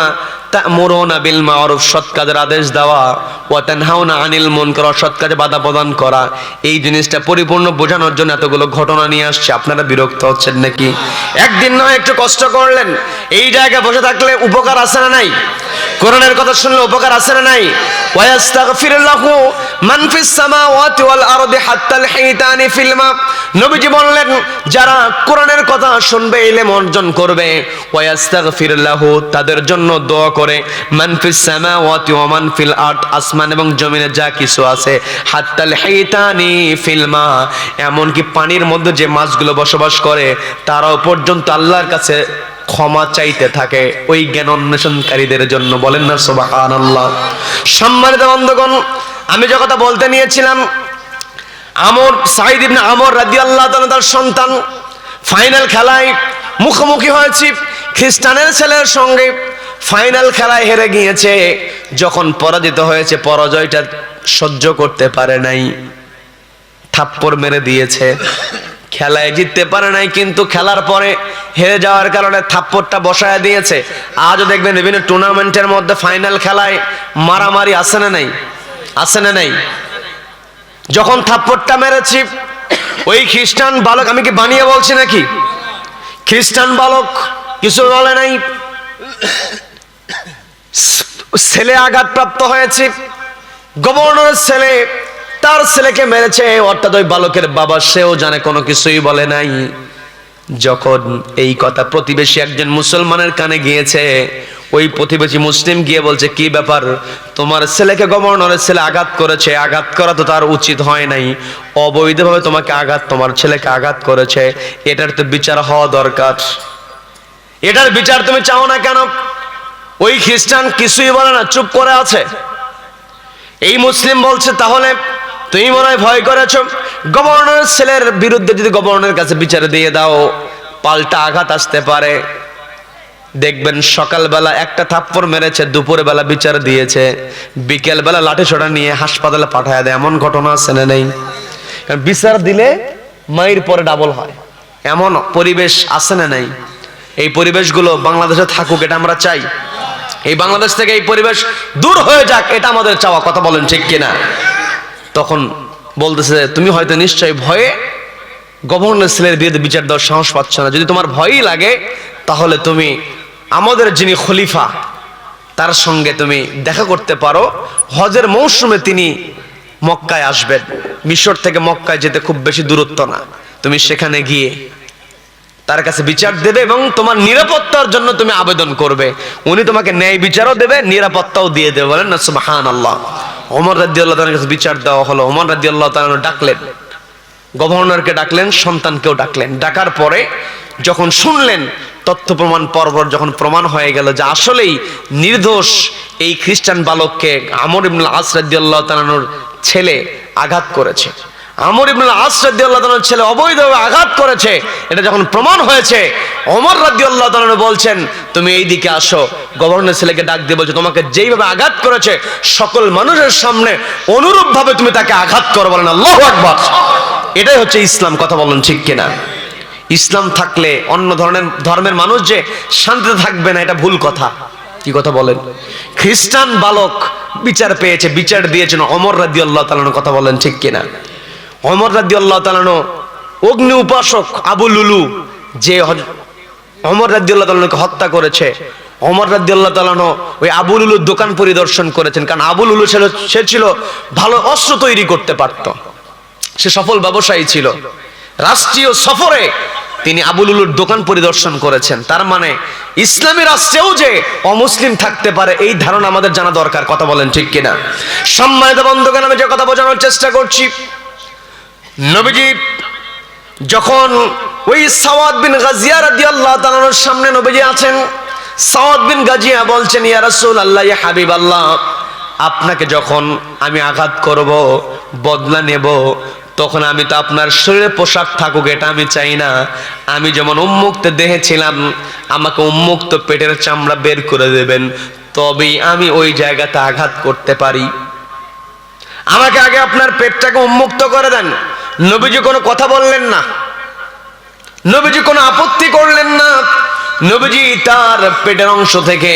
তা'মুরুনা বিল মা'রুফ, সৎ কাজের আদেশ দেওয়া, ওয়া তানহাউনা আনিল মুনকার, অসৎ কাজে বাধা প্রদান করা, এই জিনিসটা পরিপূর্ণ বোঝানোর জন্য এতগুলো ঘটনা নিয়ে আসছে। আপনারা বিরক্ত হচ্ছেন নাকি? একদিন নয়, একটু কষ্ট করলেন। এই জায়গায় বসে থাকলে উপকার আছে না নাই? কোরআনের কথা শুনলে উপকার আছে না নাই? ওয়াস্তাগফিরুল্লাহু মান ফিস সামাওয়াতি ওয়াল আরদি হাত্তাল হিতানি ফিল মা। নবীজি বললেন, যারা কোরআনের কথা শুনবে, ইলম অর্জন করবে, ওয়াস্তাগফিরুল্লাহু, তাদের জন্য দোয়া করে, মান ফিস সামাওয়াতি ওয়া মান ফিল আরদ, আসমান এবং জমিনে যা কিছু আছে, হাত্তাল হিতানি ফিল মা, এমন কি পানির মধ্যে যে মাছগুলো বসবাস করে তারাও পর্যন্ত আল্লাহর কাছে ক্ষমা চাইতে থাকে ওই জ্ঞান অন্বেষণকারীদের জন্য। বলেন না সুবহানাল্লাহ। সম্মানিত বন্ধুগণ, আমি যে কথা বলতে নিয়েছিলাম, আমর, সাঈদ ইবনে আমর রাদিয়াল্লাহু তাআলা তার সন্তান, ফাইনাল খেলায় মুখোমুখি হয়েছে খ্রিস্টানের ছেলের সঙ্গে, ফাইনাল খেলায় হেরে গিয়েছে। যখন পরাজিত হয়েছে, পরাজয়টা সহ্য করতে পারে নাই, থাপ্পড় মেরে দিয়েছে। খেলায় জিততে পারে নাই, কিন্তু খেলার পরে হেরে যাওয়ার কারণে থাপ্পড়টা বসায় দিয়েছে। আজও দেখবেন বিভিন্ন টুর্নামেন্টের মধ্যে ফাইনাল খেলায় মারামারি আছে না নাই? আছে না নাই? যখন থাপ্পড়টা মেরেছি, ওই খ্রিস্টান বালক, আমি কি বানিয়ে বলছি নাকি? খ্রিস্টান বালক কিছু বলে নাই, ছেলে আঘাতপ্রাপ্ত হয়েছে। গভর্নরের ছেলে তার ছেলেকে মেরেছে, অর্থাৎ ওই বালকের বাবা, সেও জানে, কোনো কিছুই বলে নাই। যখন এই কথা প্রতিবেশী একজন মুসলমানের কানে গিয়েছে, ওই প্রতিবেশী মুসলিম গিয়ে বলছে, কি ব্যাপার, তোমার ছেলেকে গভর্নরের ছেলে আঘাত করেছে, আঘাত করা তো তার উচিত হয় নাই, অবৈধভাবে তোমাকে তোমার ছেলেকে আঘাত করেছে, এটার তো বিচার হওয়া দরকার। এটার বিচার তুমি চাও না কেন? ওই খ্রিস্টান কিছুই বলে না, চুপ করে আছে। এই মুসলিম বলছে তাহলে তুমি মনে হয় ভয় করেছো, গভর্নরের ছেলের বিরুদ্ধে যদি গভর্নরের কাছে বিচার দিয়ে দাও পাল্টা আঘাত আসতে পারে। দেখবেন সকালবেলা একটা থাপ্পড় মেরেছে, দুপুর বেলা বিচার দিয়েছে, বিকেল বেলা লাঠি সোটা নিয়ে হাসপাতালে পাঠায় দেয়। এমন ঘটনা আছে না নেই? কারণ বিচার দিলে মায়ের পরে ডাবল হয়, এমন পরিবেশ আছে না নাই? এই পরিবেশগুলো বাংলাদেশে থাকুক, এটা আমরা চাই। এই বাংলাদেশ থেকে এই পরিবেশ দূর হয়ে যাক, এটা আমাদের চাওয়া। কথা বলেন ঠিক কিনা? তখন বলতেছে তুমি হয়তো নিশ্চয়ই ভয়ে গভর্নর ছেলের বিরুদ্ধে বিচার দেওয়ার সাহস পাচ্ছ না। যদি তোমার ভয়ই লাগে তাহলে তুমি আমাদের যিনি খলিফা তার সঙ্গে তুমি দেখা করতে পারো। হজের মৌসুমে তিনি মক্কায় আসবেন, মিশর থেকে মক্কায় যেতে খুব বেশি দূরত্ব না। তুমি সেখানে গিয়ে তার কাছে বিচার দেবে এবং তোমার নিরাপত্তার জন্য তুমি আবেদন করবে। উনি তোমাকে ন্যায় বিচারও দেবে, নিরাপত্তাও দিয়ে দেবে। বলেন না সুবহানাল্লাহ। ওমর রাদিয়াল্লাহু তাআলার কাছে বিচার দেওয়া হলো। ওমর রাদিয়াল্লাহু তাআলা ডাকলেন, গভর্নরকে ডাকলেন, সন্তানকেও ডাকলেন। ডাকার পরে যখন শুনলেন তথ্য প্রমাণ পরপর যখন প্রমাণ হয়ে গেল যে আসলেই নির্দোষ এই খ্রিস্টান বালককে আমর ইবনুল আস রাদিয়াল্লাহু তাআলার ছেলে আঘাত করেছে, আমর ইবনুল আস রাদিয়াল্লাহু তাআলার ছেলে অবৈধভাবে আঘাত করেছে, এটা যখন প্রমাণ হয়েছে ওমর রাদিয়াল্লাহু তাআলা বলছেন তুমি এই দিকে আসো। গভর্নর ছেলেকে ডাক দিয়ে বলছে তোমাকে যেইভাবে আঘাত করেছে সকল মানুষের সামনে অনুরূপভাবে তুমি তাকে আঘাত করো। বলেন আল্লাহু আকবার। এটাই হচ্ছে ইসলাম। কথা বলেন ঠিক কিনা? ইসলাম থাকলে অন্য ধর্মের মানুষ যে শান্তিতে থাকবে না, এটা ভুল কথা। কি কথা বলেন? খ্রিস্টান বালক বিচার পেয়েছে, বিচার দিয়েছেন ওমর রাদিয়াল্লাহু তাআলা। কথা বলেন ঠিক কিনা? ওমর রাদিয়াল্লাহু তাআলা অগ্নি উপাসক আবু লুলু যে ওমর রাদিয়াল্লাহু তাআলাকে হত্যা করেছে, ওমর রাদিয়াল্লাহু তাআলা ওই আবু লুলুর দোকান পরিদর্শন করেছেন। কারণ আবু লুলু সে ছিল ভালো অস্ত্র তৈরি করতে পারত, সে সফল ব্যবসায়ী ছিল। রাষ্ট্রীয় সফরে তিনি আবু লুলুর দোকান পরিদর্শন করেছেন। তার মানে ইসলামী রাষ্ট্রেও যে অমুসলিম থাকতে পারে এই ধারণা আমাদের জানা দরকার। কথা বলেন ঠিক কিনা? সম্মানিত বন্ধুগণ, আমি যে কথা বোঝানোর চেষ্টা করছি, নবীজি যখন ওই সাওয়াদ বিন গাজিয়া রাদিয়াল্লাহু তাআলার সামনে নবীজি আছেন, সাওয়াদ বিন গাজিয়া বলছেন ইয়া রাসূলুল্লাহ, ইয়া হাবিবাল্লাহ, আপনাকে যখন আমি আঘাত করব, বদলা নেব, তখন আমি তো আপনার শরীরে পোশাক থাকুক এটা আমি চাই না। আমি যেমন উন্মুক্ত দেহে ছিলাম, আমাকে উন্মুক্ত পেটের চামড়া বের করে দেবেন, তবেই আমি ওই জায়গাতে আঘাত করতে পারি। আমাকে আগে আপনার পেটটাকে উন্মুক্ত করে দেন। নবীজি কোনো কথা বললেন না, নবীজি কোনো আপত্তি করলেন না। নবীজি তার পেটের অংশ থেকে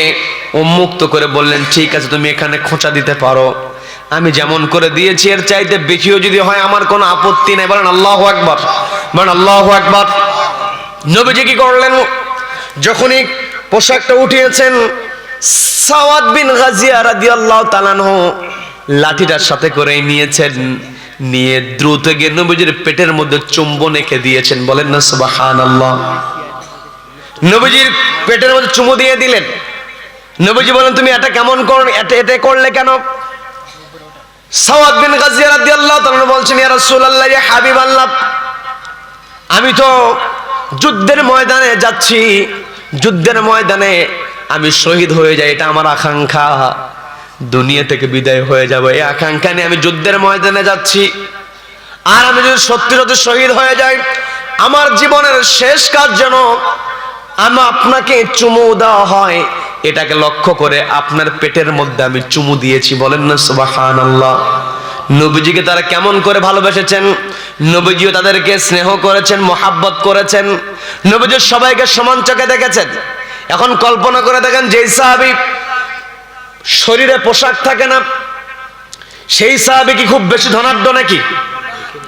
উন্মুক্ত করে বললেন ঠিক আছে তুমি এখানে খোঁচা দিতে পারো, আমি যেমন করে দিয়েছি এর চাইতে বেশিও যদি হয় আমার কোনো আপত্তি নেই। বলেন আল্লাহু আকবার, বলেন আল্লাহু আকবার। নবীজি কি করলেন? যখনই পোশাকটা উঠিয়েছেন, সাওয়াদ বিন গাজিয়া রাদিয়াল্লাহু তাআলা লাঠিটার সাথে করে নিয়েছেন, নিয়ে দ্রুত গিয়ে নবীজির পেটের মধ্যে চুম্বন এঁকে দিয়েছেন। বলেন না সুবহানাল্লাহ। নবীজির পেটের মধ্যে চুমু দিয়ে দিলেন। নবীজি বলেন তুমি এটা কেমন এটা করলে কেন? সাওয়াদ বিন গাজিয়া রাদিয়াল্লাহু তাআলা বলছেন ইয়া রাসূলুল্লাহ, ইয়া হাবিবাল্লাহ, আমি তো যুদ্ধের ময়দানে যাচ্ছি, যুদ্ধের ময়দানে আমি শহীদ হয়ে যাই, এটা আমার আকাঙ্ক্ষা। দুনিয়া থেকে বিদায় হয়ে যাব এই আকাঙ্ক্ষা নিয়ে আমি যুদ্ধের ময়দানে যাচ্ছি। আর আমি যদি সত্যি সত্যি শহীদ হয়ে যাই, আমার জীবনের শেষ কাজ যেন আমি আপনাকে চুমু দেওয়া হয়, এটাকে লক্ষ্য করে আপনার পেটের মধ্যে আমি চুমু দিয়েছি। বলেন না সুবহানাল্লাহ। নবীজিকে তারা কেমন করে ভালোবেসেছেন, নবীজিও তাদেরকে স্নেহ করেছেন, মোহাব্বত করেছেন। নবীজি সবাইকে সমান চোখে দেখেছেন। এখন কল্পনা করে দেখেন, যেই সাহাবী শরীরে পোশাক থাকে না, সেই সাহাবী কি খুব বেশি ধনাঢ্য নাকি?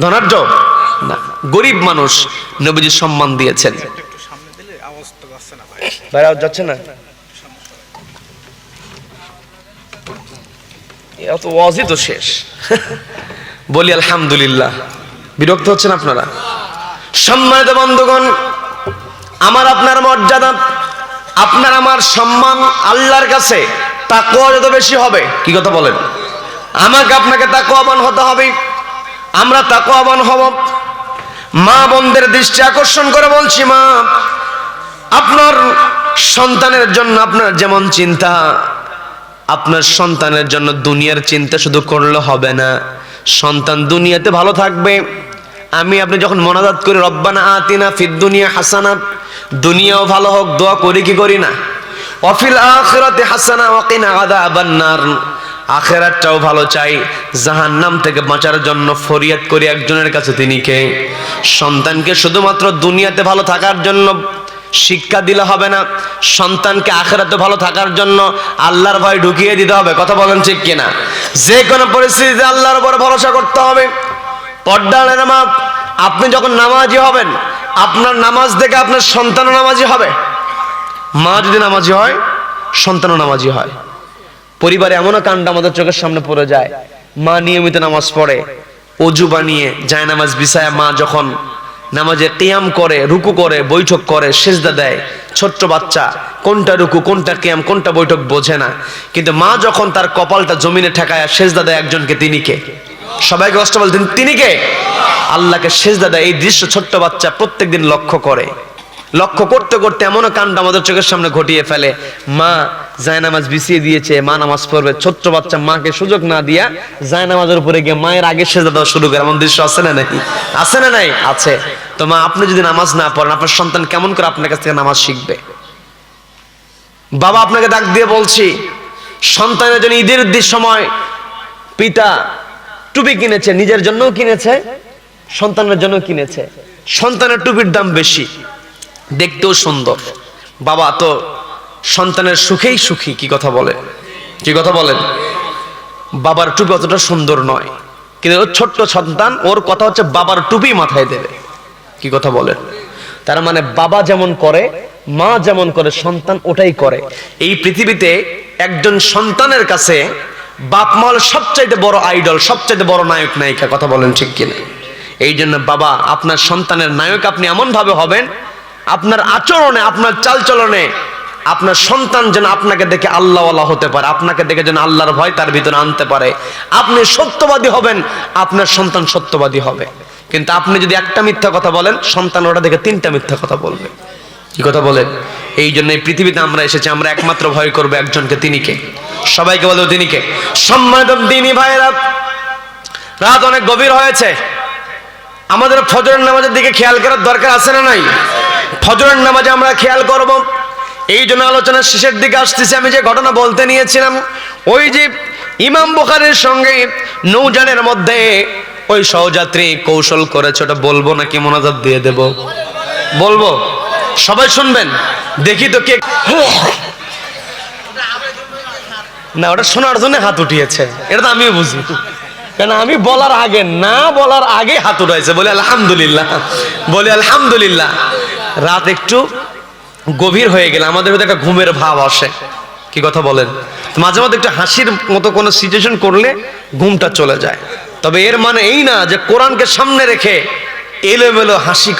ধনাঢ্য না, গরিব মানুষ। নবীজি সম্মান দিয়েছেন। বাইরে যাচ্ছে না, এত ওয়াজই তো শেষ। বলি আলহামদুলিল্লাহ। বিরক্ত হচ্ছেন আপনারা? সম্মানিত বন্ধুগণ, আমার আপনার মর্যাদা, আপনার আমার সম্মান আল্লাহর কাছে তাকওয়া যত বেশি হবে, কি কথা বলেন, আমাকে আপনাকে তাকওয়াবান হতে হবে। আমরা তাকওয়াবান হব। মা বোনদের দৃষ্টি আকর্ষণ করে বলছি, মা আপনার সন্তানের জন্য আপনার যেমন চিন্তা, আপনার সন্তানের জন্য দুনিয়ার চিন্তা শুধু করলে হবে না। সন্তান দুনিয়াতে ভালো থাকবে। আমি আপনি যখন মোনাজাত করি রব্বানা আতিনা ফিদ দুনিয়া হাসানা, দুনিয়াও ভালো হোক দোয়া করি কি করি না? ওয়াফিল আখিরাতি হাসানা ওয়া কিনা আযাবান নার, আখিরাতটাও ভালো চাই, জাহান্নাম থেকে বাঁচার জন্য ফরিয়াদ করি একজনের কাছে, তিনি কে? সন্তানকে শুধুমাত্র দুনিয়াতে ভালো থাকার জন্য শিক্ষা দিলে হবে না, সন্তানকে আখিরাতে ভালো থাকার জন্য আল্লাহর ভয় ঢুকিয়ে দিতে হবে। কথা বলেন ঠিক কিনা? যে কোনো পরিস্থিতিতে আল্লাহর উপর ভরসা করতে হবে। পর্দার মা, আপনি যখন নামাজি হবেন, আপনার নামাজ দেখে আপনার সন্তানও নামাজি হবে। মা যদি নামাজি হয়, সন্তানও নামাজি হয়। পরিবারে এমনও কাণ্ড আমাদের চোখের সামনে পড়ে যায়, মা নিয়মিত নামাজ পড়ে, অজু বানিয়ে যায় নামাজ বিছায়া মা যখন নামাজে কিয়াম করে, রুকু করে, বৈঠক করে, সিজদা দেয়, ছোট্ট বাচ্চা কোনটা রুকু কোনটা কিয়াম কোনটা বৈঠক বোঝে না, কিন্তু মা যখন তার কপালটা জমিনে ঠেকায় সিজদা দেয় একজনকে, তিনি কে? সবাইকে কষ্ট বলতেন, তিনি কে? আল্লাহকে সিজদা দেয়। এই দৃশ্য ছোট্ট বাচ্চা প্রত্যেকদিন লক্ষ্য করে। লক্ষ্য করতে করতে এমনও কাণ্ড আমাদের চোখের সামনে ঘটিয়ে ফেলে, মা জায়নামাজ বিছিয়ে দিয়েছে, মা নামাজ পড়বে, ছোট্ট বাচ্চা মাকে সুযোগ না দিয়া জায়নামাজের উপরে গিয়ে মায়ের আগে সেজদা দেওয়া শুরু করে। এমন দৃশ্য আছে না নাই? আছে না নাই? আছে। তো মা, আপনি যদি নামাজ না পড়েন, আপনার সন্তান কেমন করে আপনার কাছ থেকে নামাজ শিখবে? বাবা, আপনাকে ডাক দিয়ে বলছি, সন্তানের জন্য ঈদের সময় পিতা টুপি কিনেছে, নিজের জন্যও কিনেছে, সন্তানের জন্য কিনেছে। সন্তানের টুপির দাম বেশি, দেখতেও সুন্দর। বাবা তো সন্তানের সুখেই সুখী। কি কথা বলেন? কি কথা বলেন? বাবার টুপি অতটা সুন্দর নয়, কিন্তু ওর ছোট্ট সন্তান, ওর কথা হচ্ছে বাবার টুপি মাথায় দেবে। কি কথা বলেন? তার মানে বাবা যেমন করে, মা যেমন করে, সন্তান ওটাই করে। এই পৃথিবীতে একজন সন্তানের কাছে বাপ মা সবচাইতে বড় আইডল, সবচাইতে বড় নায়ক নায়িকা। কথা বলেন ঠিক কিনা? এই জন্য বাবা, আপনার সন্তানের নায়ক আপনি এমন ভাবে হবেন, আপনার আচরণে, আপনার চালচলনে আপনার সন্তান যেন আপনাকে দেখে আল্লাহওয়ালা হতে পারে, আপনাকে দেখে যেন আল্লাহর ভয় তার ভিতরে আনতে পারে। আপনি সত্যবাদী হবেন, আপনার সন্তান সত্যবাদী হবে। কিন্তু আপনি যদি একটা মিথ্যা কথা বলেন, সন্তান ওটা দেখে 3টা মিথ্যা কথা বলবে। কি কথা বলেন? এই জন্য এই পৃথিবীতে আমরা এসেছি, আমরা একমাত্র ভয় করবো একজনকে, তিনি কে? সবাইকে বলবো তিনি কে? সম্মানিত দ্বীনি ভাইরা, রাত অনেক গভীর হয়েছে, আমাদের ফজরের নামাজের দিকে খেয়াল করার দরকার আছে না নাই? ফজরের নামাজে আমরা খেয়াল করব। এই জন্য আলোচনার শেষের দিকে আসতেছি। আমি যে ঘটনা বলতে নিয়েছিলাম, ওই যে ইমাম বুখারীর সঙ্গে নৌযানের মধ্যে ওই সহযাত্রী কৌশল করেছে, ওটা বলবো নাকি মোনাজাত দিয়ে দেব? বলবো? সবাই শুনবেন? দেখি তো কে। না, ওটা শোনার জন্য হাত উঠিয়েছে, এটা তো আমিও বুঝি, কেন আমি বলার আগে, না বলার আগে হাত উঠাইছে। বলে আলহামদুলিল্লাহ, বলে আলহামদুলিল্লাহ। রাত একটু গভীর হয়ে গেলে আমাদের মধ্যে একটা ঘুমের ভাব আসে। কি কথা বলেন? মাঝে মাঝে একটু হাসির মতো কোনো সিচুয়েশন করলে ঘুমটা চলে যায়। তবে এর মানে এই না যে কোরআনকে সামনে রেখে এলোমেলো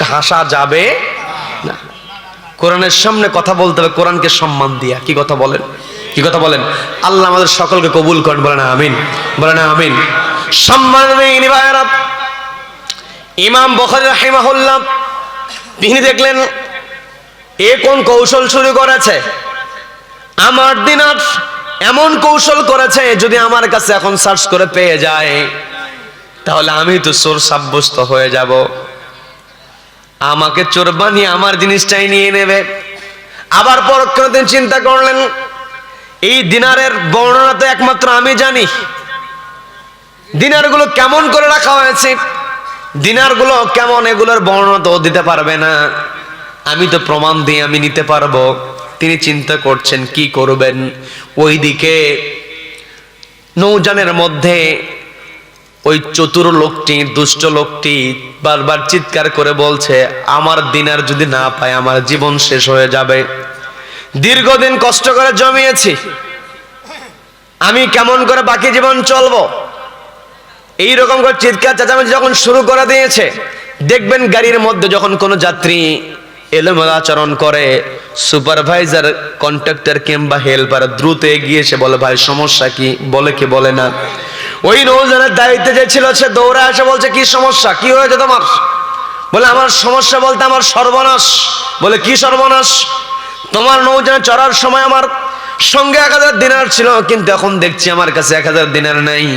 হাসা যাবে না। কোরআনের সামনে কথা বলতে হবে, কোরআনকে সম্মান দিয়া। কি কথা বলেন? কি কথা বলেন? আল্লাহ আমাদের সকলকে কবুল করেন, বলেন আমিন, বলেন আমিন। সম্মানিত ভাইয়েরা, ইমাম বুখারী রাহিমাহুল্লাহ তিনি দেখলেন এ কোন কৌশল শুরু করেছে, আমার দিনার এমন কৌশল করেছে, যদি আমার কাছে এখন সার্চ করে পেয়ে যায় তাহলে আমি তো চোর সাব্যস্ত হয়ে যাব, আমাকে চোর বানিয়ে আমার জিনিসটাই নিয়ে নেবে। আবার পরক্ষণে তিনি চিন্তা করলেন, এই দিনারের বর্ণনা তো একমাত্র আমি জানি, দিনারগুলো কেমন করে রাখা হয়েছে, দিনারগুলো কেমন, এগুলোর বর্ণনা তো দিতে পারবে না, আমি তো প্রমাণ দিয়ে আমি নিতে পারবো। তিনি চিন্তা করছেন কি করবেন। ওইদিকে নৌযানের মধ্যে ওই চতুর লোকটি, দুষ্ট লোকটি বারবার চিৎকার করে বলছে, আমার দিনার যদি না পাই আমার জীবন শেষ হয়ে যাবে, দীর্ঘদিন কষ্ট করে জমিয়েছি, আমি কেমন করে বাকি জীবন চলবো। এইরকম করে চিৎকার চেঁচামেচি যখন শুরু করে দিয়েছে, দেখবেন গাড়ির মধ্যে যখন কোনো যাত্রী এলোমেলো আচরণ করে, সুপারভাইজার, কন্ট্রাক্টর কিংবা হেল্পার দ্রুত এগিয়ে এসে বলে, ভাই সমস্যা কি? বলে কি বলে না। ওই নৌযানের দায়িত্বে যে ছিল সে দৌড়ে আসে বলছে, কি সমস্যা, কি হয়েছে তোমার? বলে আমার সমস্যা বলতে আমার সর্বনাশ। বলে কি সর্বনাশ? তোমার নৌযানে চড়ার সময় আমার সঙ্গে 1000 দিনার ছিল, কিন্তু এখন দেখছি আমার কাছে 1000 দিনার নাই।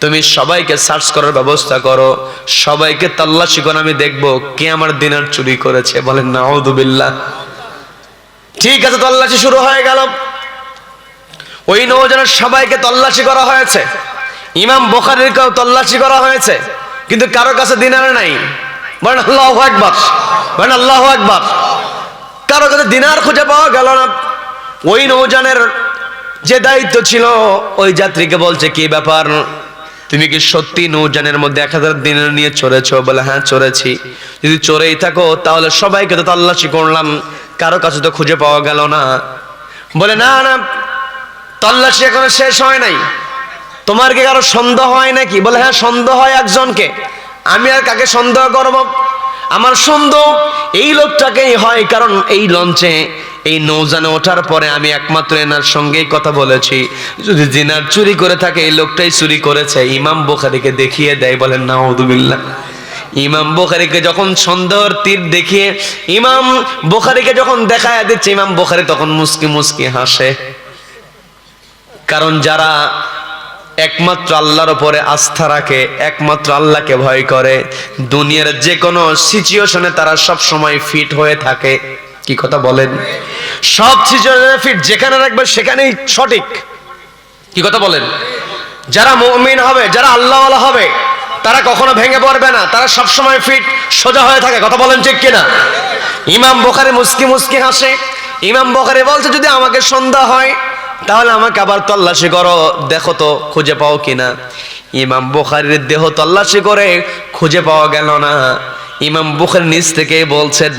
তুমি সবাইকে সার্চ করার ব্যবস্থা করো, সবাইকে তল্লাশি করো, আমি দেখবো কে আমার দিনার চুরি করেছে। বলেন নাউযুবিল্লাহ। ঠিক আছে, তল্লাশি শুরু হয়ে গেল। ওই নৌযানের সবাইকে তল্লাশি করা হয়েছে, ইমাম বুখারীকেও তল্লাশি করা হয়েছে, কিন্তু কারো কাছে দিনার নাই। বলেন আল্লাহু আকবার, বলেন আল্লাহু আকবার। কারো কাছে দিনার খুঁজে পাওয়া গেল না। ওই নৌযানের যে দায়িত্ব ছিল ওই যাত্রীকে বলছে, কি ব্যাপার, তুমি কি সত্যি নৌযানের মধ্যে 1000 দিনার নিয়ে চড়েছো? বলে হ্যাঁ চড়েছি। যদি চড়েই থাকো তাহলে সবাইকে তো তল্লাশি করলাম, কারো কাছে তো খুঁজে পাওয়া গেল না। বলে না না, তল্লাশি এখনো শেষ হয় নাই, তোমার কি কারো সন্দেহ হয় নাকি? বলে হ্যাঁ সন্দেহ হয় একজনকে। আমি আর কাকে সন্দেহ করব? আমার সন্দেহ এই লোকটাকেই হয়, কারণ এই লঞ্চে এই নৌযানে ওঠার পরে আমি একমাত্র এনার সঙ্গেই কথা বলেছি। যদি জিনার চুরি করে থাকে এই লোকটাই চুরি করেছে। ইমাম বুখারীকে দেখিয়ে দেয়। বলেন নাউযুবিল্লাহ। ইমাম বুখারীকে যখন সন্দেহের তীর দেখিয়ে ইমাম বুখারীকে যখন দেখায় দিচ্ছে, ইমাম বুখারী তখন মুস্কি মুস্কি হাসে। কারণ যারা একমাত্র আল্লাহর উপরে আস্থা রাখে, একমাত্র আল্লাহকে ভয় করে, দুনিয়ার যে কোনো সিচুয়েশনে তারা সব সময় ফিট হয়ে থাকে। কি কথা বলেন? সব সিচুয়েশনে ফিট, যেখানে রাখবে সেখানেই সঠিক। কি কথা বলেন? যারা মুমিন হবে, যারা আল্লাহওয়ালা হবে, তারা কখনো ভেঙে পড়বে না, তারা সব সময় ফিট সোজা হয়ে থাকে। কথা বলেন ঠিক কিনা? ইমাম বুখারী মুস্কি মুস্কি হাসে। ইমাম বুখারী বলছে, যদি আমাকে সন্দেহ হয় তাহলে আমাকে আবার তল্লাশি করো, দেখো তো খুঁজে পাও কিনা। ইমাম বুখারীর দেহ তল্লাশি করে খুঁজে পাওয়া গেল না। ইমাম বুখারী নিজ থেকে বলছেন,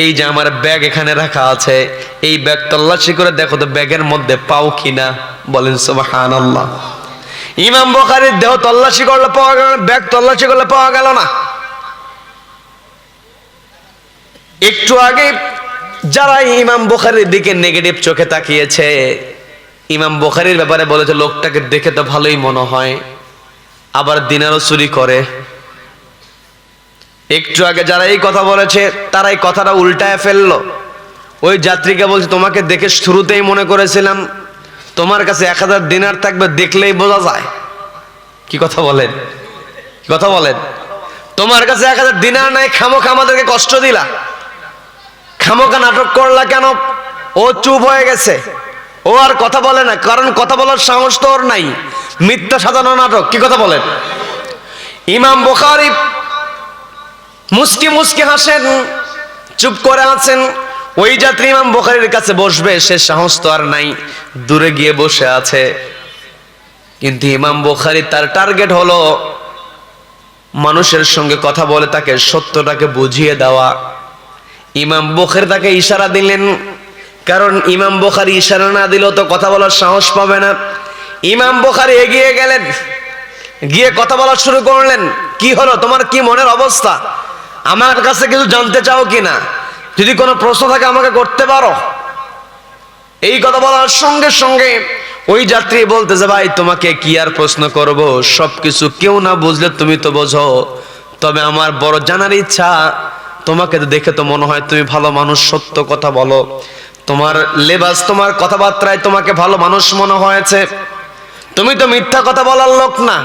এই যে আমার ব্যাগ এখানে রাখা আছে, এই ব্যাগ তল্লাশি করে দেখো তো ব্যাগের মধ্যে পাও কিনা। বলেন সুবহানাল্লাহ। ইমাম বুখারীর দেহ তল্লাশি করলে পাওয়া গেল না, ব্যাগ তল্লাশি করলে পাওয়া গেল না। একটু আগে যারা ইমাম বুখারীর দিকে নেগেটিভ চোখে তাকিয়েছে, ইমাম বুখারীর ব্যাপারে বলেছে, লোকটাকে দেখে তো ভালোই মনে হয়, আবার দিনারও চুরি করে। একটু আগে যারা এই কথা বলেছে তারা এই কথাটা উল্টায় ফেললো। ওই যাত্রীকে বলছে, তোমাকে দেখে শুরুতেই মনে করেছিলাম তোমার কাছে 1000 দিনার থাকবে, দেখলেই বোঝা যায়। কি কথা বলেন? কি কথা বলেন? তোমার কাছে 1000 দিনার নাই, খামোখা আমাদেরকে কষ্ট দিলা, খামোখা নাটক করলা কেন? ও চুপ হয়ে গেছে, ও আর কথা বলে না, কারণ কথা বলার সাহস তো ওর নাই। মিথ্যা সাজানো নাটক। কি কথা বলেন? ইমাম বুখারী মুস্কি মুস্কি হাসেন, চুপ করে আছেন। ওই যাত্রী ইমাম বুখারীর কাছে বসবে, সে সাহস তো আর নাই, দূরে গিয়ে বসে আছে। কিন্তু ইমাম বুখারী তার টার্গেট হলো মানুষের সঙ্গে কথা বলে তাকে সত্যটাকে বুঝিয়ে দেওয়া। ইমাম বুখারী তাকে ইশারা দিলেন, কারণ ইমাম বুখারী ইশারা না দিলেও তো কথা বলার সাহস পাবে না। ইমাম বুখারী এগিয়ে গেলেন, গিয়ে কথা বলা শুরু করলেন। কি হলো, তোমার কি মনের অবস্থা? আমার কাছে কিছু জানতে চাও কিনা? যদি কোনো প্রশ্ন থাকে আমাকে করতে পারো। এই কথা বলার সঙ্গে সঙ্গে ওই যাত্রী বলতেছে, ভাই তোমাকে কি আর প্রশ্ন করব, সবকিছু কেউ না বুঝলে তুমি তো বোঝো, তবে আমার বড় জানার ইচ্ছা, তোমাকে তো দেখে তো মনে হয় তুমি ভালো মানুষ, সত্য কথা বলো, তোমার লেবাস, তোমার কথাবার্তায় তোমাকে ভালো মানুষ মনে হয়েছে, তুমি তো মিথ্যা কথা বলার লোক না।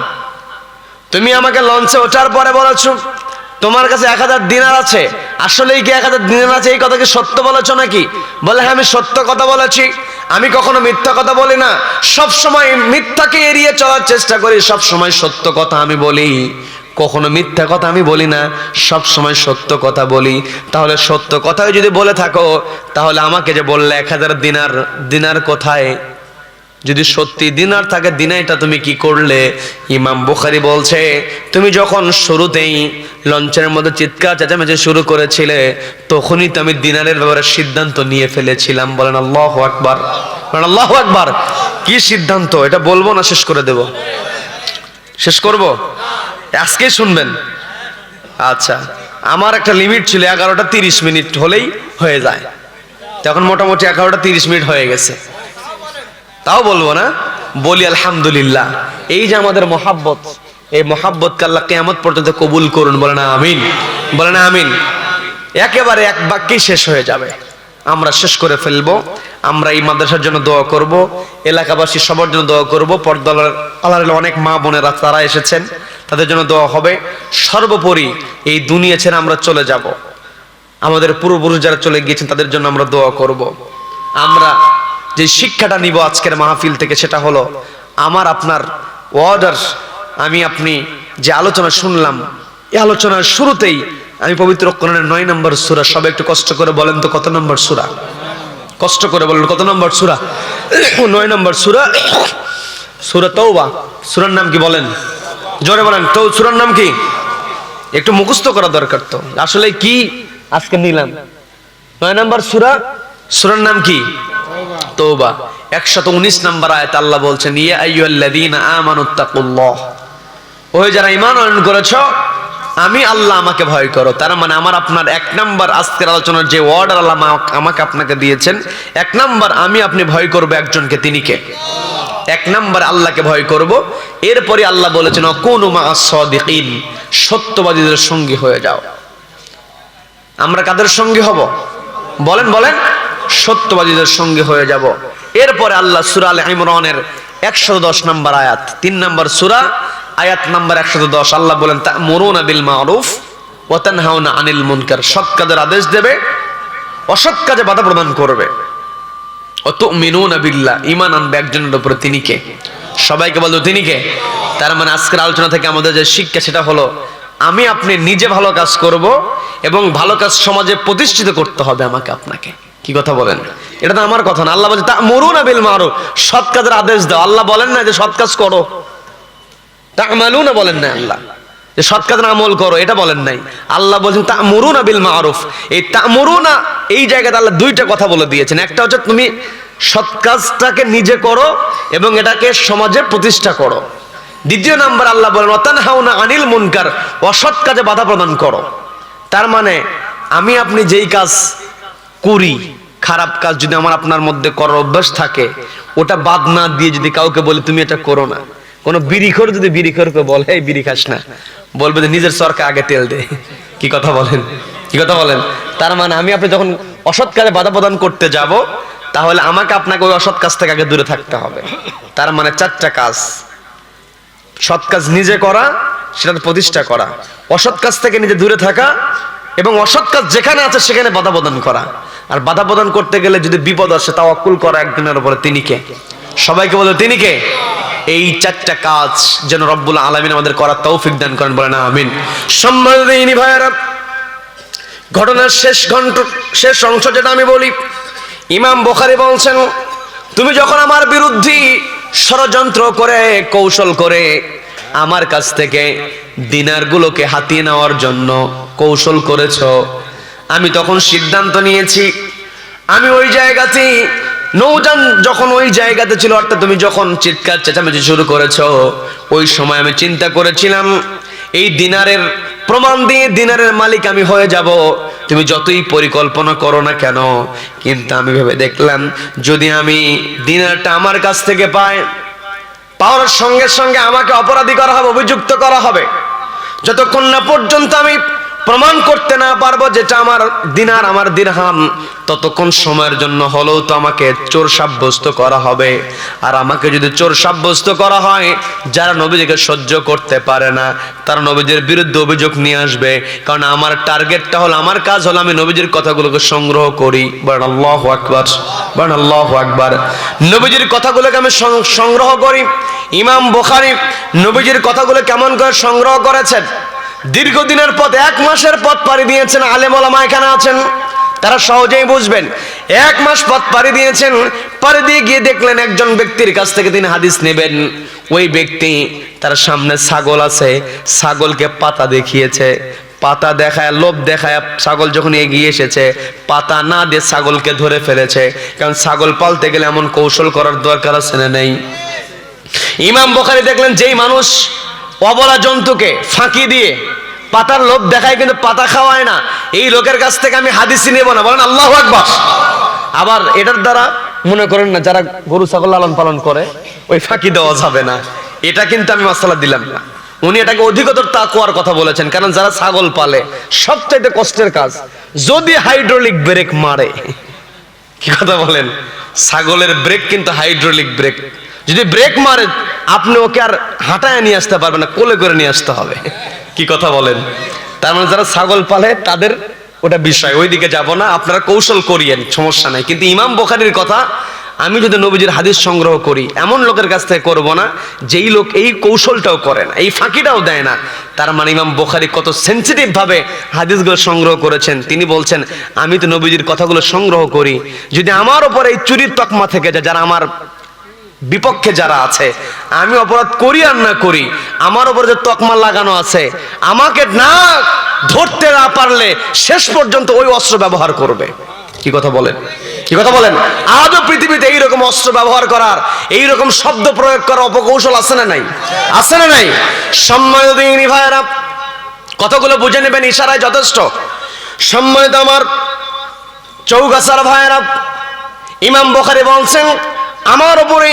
তুমি আমাকে লঞ্চে ওঠার পরে বলেছো তোমার কাছে 1000 দিনার আছে, আসলেই কি 1000 দিনার আছে? এই কথা কি সত্য বলেছো নাকি? বলে হ্যাঁ আমি সত্য কথা বলেছি, আমি কখনো মিথ্যা কথা বলি না, সব সময় মিথ্যাকে এড়িয়ে চলার চেষ্টা করি, সব সময় সত্য কথা আমি বলি, কখনো মিথ্যা কথা আমি বলি না, সব সময় সত্য কথা বলি। তাহলে সত্য কথাই যদি বলে থাকো, তাহলে আমাকে যে বললে 1000 দিনার, দিনার কোথায়? যদি সত্যি দিনার থাকে, দিনাইটা তুমি কি করলে? ইমাম বুখারী বলছে, তুমি যখন শুরুতেই লঞ্চের মধ্যে চিৎকার চেঁচামেচি শুরু করেছিলে, তখনই তো আমি দিনারের ব্যাপারে সিদ্ধান্ত নিয়ে ফেলেছিলাম। বলেন আল্লাহু আকবার, বলেন আল্লাহু আকবার। কি সিদ্ধান্ত? এটা বলবো না শেষ করে দেব? শেষ করব? আজকেই শুনবেন? আচ্ছা, আমার একটা লিমিট ছিল 11টা 30 মিনিট হলেই হয়ে যায়, তখন মোটামুটি 11টা 30 মিনিট হয়ে গেছে। তাও বলবো না? বলি আলহামদুলিল্লাহ। এই যে আমাদের মহাব্বত, এই মহাব্বতকে আল্লাহ কিয়ামত পর্যন্ত কবুল করুন। বলে না আমিন, বলে না আমিন। একেবারে এক বাক্যেই শেষ হয়ে যাবে। আমরা শেষ করে ফেলবো। আমরা এই মাদ্রাসার জন্য দোয়া করব, এলাকাবাসী সবার জন্য দোয়া করব, পর্দার আলার অনেক মা বোনেরা তারা এসেছেন, তাদের জন্য দোয়া হবে। সর্বোপরি এই দুনিয়া ছেড়ে আমরা চলে যাব, আমাদের পূর্বপুরুষ যারা চলে গিয়েছেন তাদের জন্য আমরা দোয়া করব। আমরা যে শিক্ষাটা নিব আজকের মাহফিল থেকে সেটা হলো আমার আপনার অর্ডার। আমি আপনি যে আলোচনা শুনলাম, এই আলোচনার শুরুতেই আমি পবিত্র কোরআনের 9 নম্বর সূরা, সবাই একটু কষ্ট করে বলেন তো কত নম্বর সূরা? কষ্ট করে বলেন কত নম্বর সূরা? 9 নম্বর সূরা, সূরা তাওবা। সূরার নাম কি বলেন? জোরে বলেন তো, সূরার নাম কি? একটু মুখস্থ করা দরকার তো, আসলে কি আজকে নিলাম 9 নম্বর সূরা, সূরার নাম কি? তাওবা। 119 নম্বর আয়াত আল্লাহ বলছেন, ইয়া আইয়ুহাল্লাযীনা আমানুত্তাকুল্লাহ, ওই যারা ঈমান আনয়ন করেছো আমি আল্লাহ আমাকে ভয় করো। তার মানে আমার আপনার 1 নাম্বার আজকের আলোচনার যে ওয়ার্ড আল্লাহ আমাকে আপনাকে দিয়েছেন, 1 নাম্বার আমি আপনি ভয় করব একজনকে, তিনি কে? 1 নাম্বার আল্লাহকে ভয় করব। এরপরে আল্লাহ বলেছেন কুনু মা'আস সাদিকিন, সত্যবাদীদের সঙ্গী হয়ে যাও। আমরা কাদের সঙ্গী হব? বলেন বলেন, সত্যবাদীদের সঙ্গী হয়ে যাব। এরপরে আল্লাহ সূরা আলে ইমরানের 110 নম্বর আয়াত, 3 নম্বর সূরা, আয়াত নাম্বার 110, আল্লাহ বলেন তা'মুরুনা বিল মা'রুফ ওয়া তানহাউনা আনিল মুনকার, সৎ কাজের আদেশ দেবে, অসৎ কাজে বাধা প্রদান করবে। ওয়া তু'মিনুনা বিল্লাহ, ঈমান আনবে একজনের উপরে, তিনি কে? সবাইকে বলতো তিনি কে? তার মানে আজকের আলোচনা থেকে আমাদের যে শিক্ষা সেটা হলো আমি আপনি নিজে ভালো কাজ করব এবং ভালো কাজ সমাজে প্রতিষ্ঠিত করতে হবে আমাকে আপনাকে। কি কথা বলেন? এটা তো আমার কথা না, আল্লাহ বলছে তা'মুরুনা বিল মা'রুফ, সৎ কাজের আদেশ দাও। আল্লাহ বলেন না যে সৎ কাজ করো, তা'মালুনা বলেন না আল্লাহ যে সৎ কাজের আমল করো, এটা বলেন নাই। আল্লাহ বলেন তা'মুরুনা বিল মা'রুফ। এই তা'মুরুনা এই জায়গাতে আল্লাহ দুইটা কথা বলে দিয়েছেন। একটা হচ্ছে তুমি সৎ কাজটাকে নিজে করো এবং এটাকে সমাজে প্রতিষ্ঠা করো। দ্বিতীয় নাম্বার আল্লাহ বলেন ওয়া তানহাউনা আনিল মুনকার, অসৎ কাজে বাধা প্রদান করো। তার মানে আমি আপনি যেই কাজ করি, খারাপ কাজ যদি আমার আপনার মধ্যে করার অভ্যাস থাকে, ওটা বাদ না দিয়ে যদি কাউকে বলি তুমি এটা করো না, কোন বিড়িখোর যদি বিড়িখোরকে বলে এই বিড়ি খাস না, বলবে যে নিজের সরকার আগে তেল দে। কি কথা বলেন? কি কথা বলেন? তার মানে আমি আপনি যখন অসৎ কাজে বাধা প্রদান করতে যাব, তাহলে আমাকে আপনাকে ওই অসৎ কাজ থেকে আগে দূরে থাকতে হবে। তার মানে 4টা কাজ, সৎ কাজ নিজে করা, সেটা প্রতিষ্ঠা করা, অসৎ কাজ থেকে নিজে দূরে থাকা এবং অসৎ কাজ যেখানে আছে সেখানে বাধা প্রদান করা। আর বাধা প্রদান করতে গেলে যদি বিপদ আসে তাওয়াক্কুল করা একজনের উপরে, তিনি কে? সবাইকে বলো তিনি কে? এই 4টা কাজ যেন রব্বুল আলামিন আমাদের করার তৌফিক দান করেন, বলেন আমিন। সম্মানিত ভাইয়েরা, ঘটনার শেষ অংশ যেটা আমি বলি, ইমাম বুখারী বলছেন তুমি যখন আমার বিরুদ্ধে ষড়যন্ত্র করে কৌশল করে আমার কাছ থেকে দিনারগুলোকে হাতিয়ে নেওয়ার জন্য কৌশল করেছো, আমি তখন সিদ্ধান্ত নিয়েছি আমি ওই জায়গাতে নৌযান যখন ওই জায়গাতে ছিল, অর্থাৎ তুমি যখন চিৎকার চেঁচামেচি শুরু করেছো, ওই সময় আমি চিন্তা করেছিলাম এই দিনারের প্রমাণ দিয়ে দিনারের মালিক আমি হয়ে যাব, তুমি যতই পরিকল্পনা করো না কেন। কিন্তু আমি ভেবে দেখলাম যদি আমি দিনারটা আমার কাছ থেকে পাওয়ার সঙ্গে সঙ্গে আমাকে অপরাধী করা হবে, অভিযুক্ত করা হবে। যতক্ষণ না পর্যন্ত আমি প্রমাণ করতে না পারবো যেটা আমার দিনার, আমার দিরহাম, ততক্ষণ সময়ের জন্য হলেও তো আমাকে চোর সাব্যস্ত করা হবে। আর আমাকে যদি চোর সাব্যস্ত করা হয়, যারা নবীজিকে সহ্য করতে পারে না তারা নবীজির বিরুদ্ধে অভিযোগ নিয়ে আসবে। কারণ আমার টার্গেটটা হলো, আমার কাজ হলো আমি নবীজির কথাগুলোকে সংগ্রহ করি। বলেন আল্লাহু আকবার, বলেন আল্লাহু আকবার। নবীজির কথাগুলোকে আমি সংগ্রহ করি। ইমাম বুখারী নবীজির কথাগুলো কেমন করে সংগ্রহ করেছেন? দীর্ঘদিনের পথ, 1 মাসের পথ পাড়ি দিয়েছেন। আলেম ওলামা এখানে আছেন, তারা সহজেই বুঝবেন। 1 মাস পথ পাড়ি দিয়েছেন, পাড়ি দিয়ে গিয়ে দেখলেন একজন ব্যক্তির কাছ থেকে তিনি হাদিস নেবেন। ওই ব্যক্তি, তার সামনে ছাগল আছে, ছাগলকে পাতা দেখিয়েছে, পাতা দেখায়, লোভ দেখায় ছাগল যখন এগিয়ে এসেছে, পাতা না দিয়ে ছাগলকে ধরে ফেলেছে। কারণ ছাগল পালতে গেলে এমন কৌশল করার দরকার আছে না নেই? ইমাম বুখারী দেখলেন যেই মানুষ অবলা জন্তুকে ফাঁকি দিয়ে পাতার লোভ দেখায় কিন্তু পাতা খাওয়ায় না, এই লোকের কাছ থেকে আমি হাদিসই নেব না। বলেন আল্লাহু আকবার। আবার এটার দ্বারা মনে করেন না যারা গরু ছাগল লালন পালন করে ওই ফাঁকি দেওয়া যাবে না, এটা কিন্তু আমি মাসালা দিলাম না। উনি এটাকে অধিকতর তাকওয়ার কথা বলেছেন। কারণ যারা ছাগল পালে সবচাইতে কষ্টের কাজ, যদি হাইড্রোলিক ব্রেক মারে কি কথা বলেন? ছাগলের ব্রেক কিন্তু হাইড্রোলিক ব্রেক, যদি ব্রেক মারে আপনি ওকে আর হাঁটায় নিয়ে আসতে পারবেন না, কোলে করে নিয়ে আসতে হবে। কি কথা বলেন? তার মানে যারা ছাগল পালে তাদের ওটা বিষয়, ওইদিকে যাব না, আপনারা কৌশল করিয়েন, সমস্যা নাই। কিন্তু ইমাম বুখারীর কথা, আমি যদি নবীজির হাদিস সংগ্রহ করি এমন লোকের কাছ থেকে করবো না যেই লোক এই কৌশলটাও করে না, এই ফাঁকিটাও দেয় না। তার মানে ইমাম বুখারী কত সেনসিটিভ ভাবে হাদিসগুলো সংগ্রহ করেছেন। তিনি বলছেন আমি তো নবীজির কথাগুলো সংগ্রহ করি, যদি আমার উপর এই চুরির তকমা থেকে যায়, যারা আমার বিপক্ষে যারা আছে, আমি অপরাধ করি আর না করি, আমার উপর যে তকমা লাগানো আছে, আমাকে না ধরতে না পারলে শেষ পর্যন্ত ওই অস্ত্র ব্যবহার করবে। কি কথা বলেন? কি কথা বলেন? আজও পৃথিবীতে এইরকম অস্ত্র ব্যবহার করার, এইরকম শব্দ প্রয়োগ করার অপকৌশল আছে না নাই? আছে না নাই? সম্মানিত দিনী ভাইয়েরা, কতগুলো বুঝে নেবেন, ইশারায় যথেষ্ট। সম্মানিত আমার চৌগাছার ভাইয়েরা, ইমাম বুখারী বলছেন আমার উপরে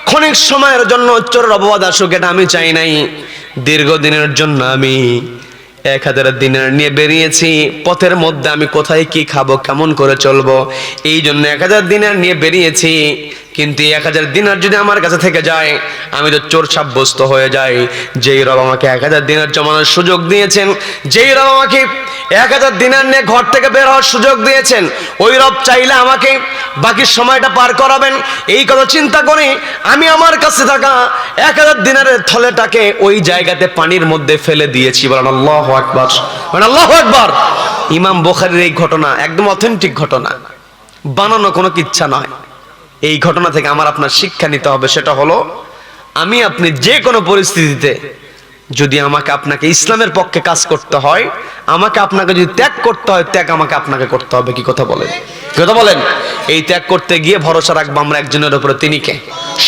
ক্ষণিক সময়ের জন্য চোরের অপবাদ আসুক, এটা আমি চাই নাই। দীর্ঘদিনের জন্য আমি 1000 দিনার নিয়ে বেরিয়েছি, পথের মধ্যে আমি কোথায় কি খাবো, কেমন করে চলবো, এই জন্য 1000 দিনার নিয়ে বেরিয়েছি। কিন্তু 1000 দিনার যদি আমার কাছে থেকে যায় আমি তো চোর সাব্যস্ত হয়ে যাই। যেই রব আমাকে 1000 দিনার জমানোর সুযোগ দিয়েছেন, যেই রব আমাকে 1000 দিনার নিয়ে ঘর থেকে বের হওয়ার সুযোগ দিয়েছেন, ওই রব চাইলে আমাকে বাকি সময়টা পার করাবেন। এই কথা চিন্তা করি আমি আমার কাছে থাকা 1000 দিনারের থলেটাকে ওই জায়গাতে পানির মধ্যে ফেলে দিয়েছি। বলেন আল্লাহু আকবার, বলেন আল্লাহু আকবার। ইমাম বুখারীর এই ঘটনা একদম অথেন্টিক ঘটনা, বানানো কোনো কিচ্ছা নয়। এই ঘটনা থেকে আমার আপনার শিক্ষা নিতে হবে, সেটা হলো আমি আপনি যে কোনো পরিস্থিতিতে যদি আমাকে আপনাকে ইসলামের পক্ষে কাজ করতে হয়, আমাকে আপনাকে যদি ত্যাগ করতে হয়, ত্যাগ আমাকে আপনাকে করতে হবে। কি কথা বলেন? কি কথা বলেন? এই ত্যাগ করতে গিয়ে ভরসা রাখবো আমরা একজনের উপরে, তিনি কে?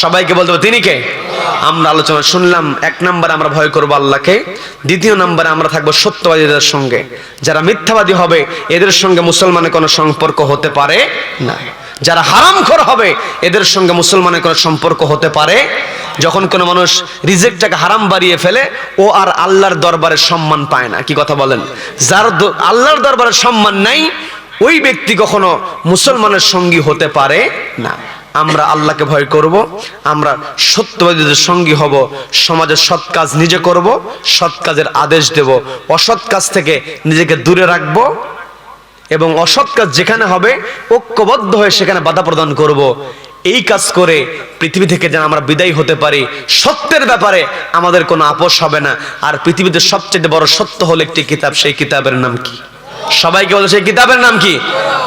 সবাইকে বলতে হবে তিনি কে? আমরা আলোচনা শুনলাম, 1 নম্বরে আমরা ভয় করবো আল্লাহকে, 2 নম্বরে আমরা থাকবো সত্যবাদীদের সঙ্গে। যারা মিথ্যাবাদী হবে এদের সঙ্গে মুসলমানের কোনো সম্পর্ক হতে পারে না। যারা হারামখোর হবে এদের সঙ্গে মুসলমানের কোনো সম্পর্ক হতে পারে। যখন কোনো মানুষ রিজেক্টটাকে হারাম বাড়িয়ে ফেলে, ও আর আল্লাহর দরবারে সম্মান পায় না। কি কথা বলেন? যার আল্লাহর দরবারে সম্মান নাই, ওই ব্যক্তি কখনো মুসলমানের সঙ্গী হতে পারে না। আমরা আল্লাহকে ভয় করব, আমরা সত্যবাদীদের সঙ্গী হব, সমাজের সৎ কাজ নিজে করব, সৎ কাজের আদেশ দেব, অসৎ কাজ থেকে নিজেকে দূরে রাখবো, এবং অসৎ কাজ যেখানে হবে ঐক্যবদ্ধ হয়ে সেখানে বাধা প্রদান করব। এই কাজ করে পৃথিবী থেকে যেন আমরা বিদায় হতে পারি। সত্যের ব্যাপারে আমাদের কোনো আপোষ হবে না। আর পৃথিবীতে সবচেয়ে বড় সত্য হলো একটি কিতাব, সেই কিতাবের নাম কি? সবাইকে বলে সেই কিতাবের নাম কি?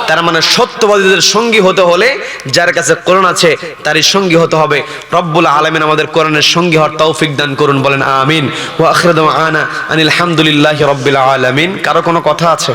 তার মানে সত্যবাদীদের সঙ্গী হতে হলে যার কাছে কোরআন আছে তারই সঙ্গী হতে হবে। রব্বুল আলামিন আমাদের কোরআনের সঙ্গী হওয়ার তৌফিক দান করুন, বলেন আমিন। ওয়া আখিরু দাওয়ানা আনিল হামদুলিল্লাহি রাব্বিল আলামিন। কারো কোনো কথা আছে?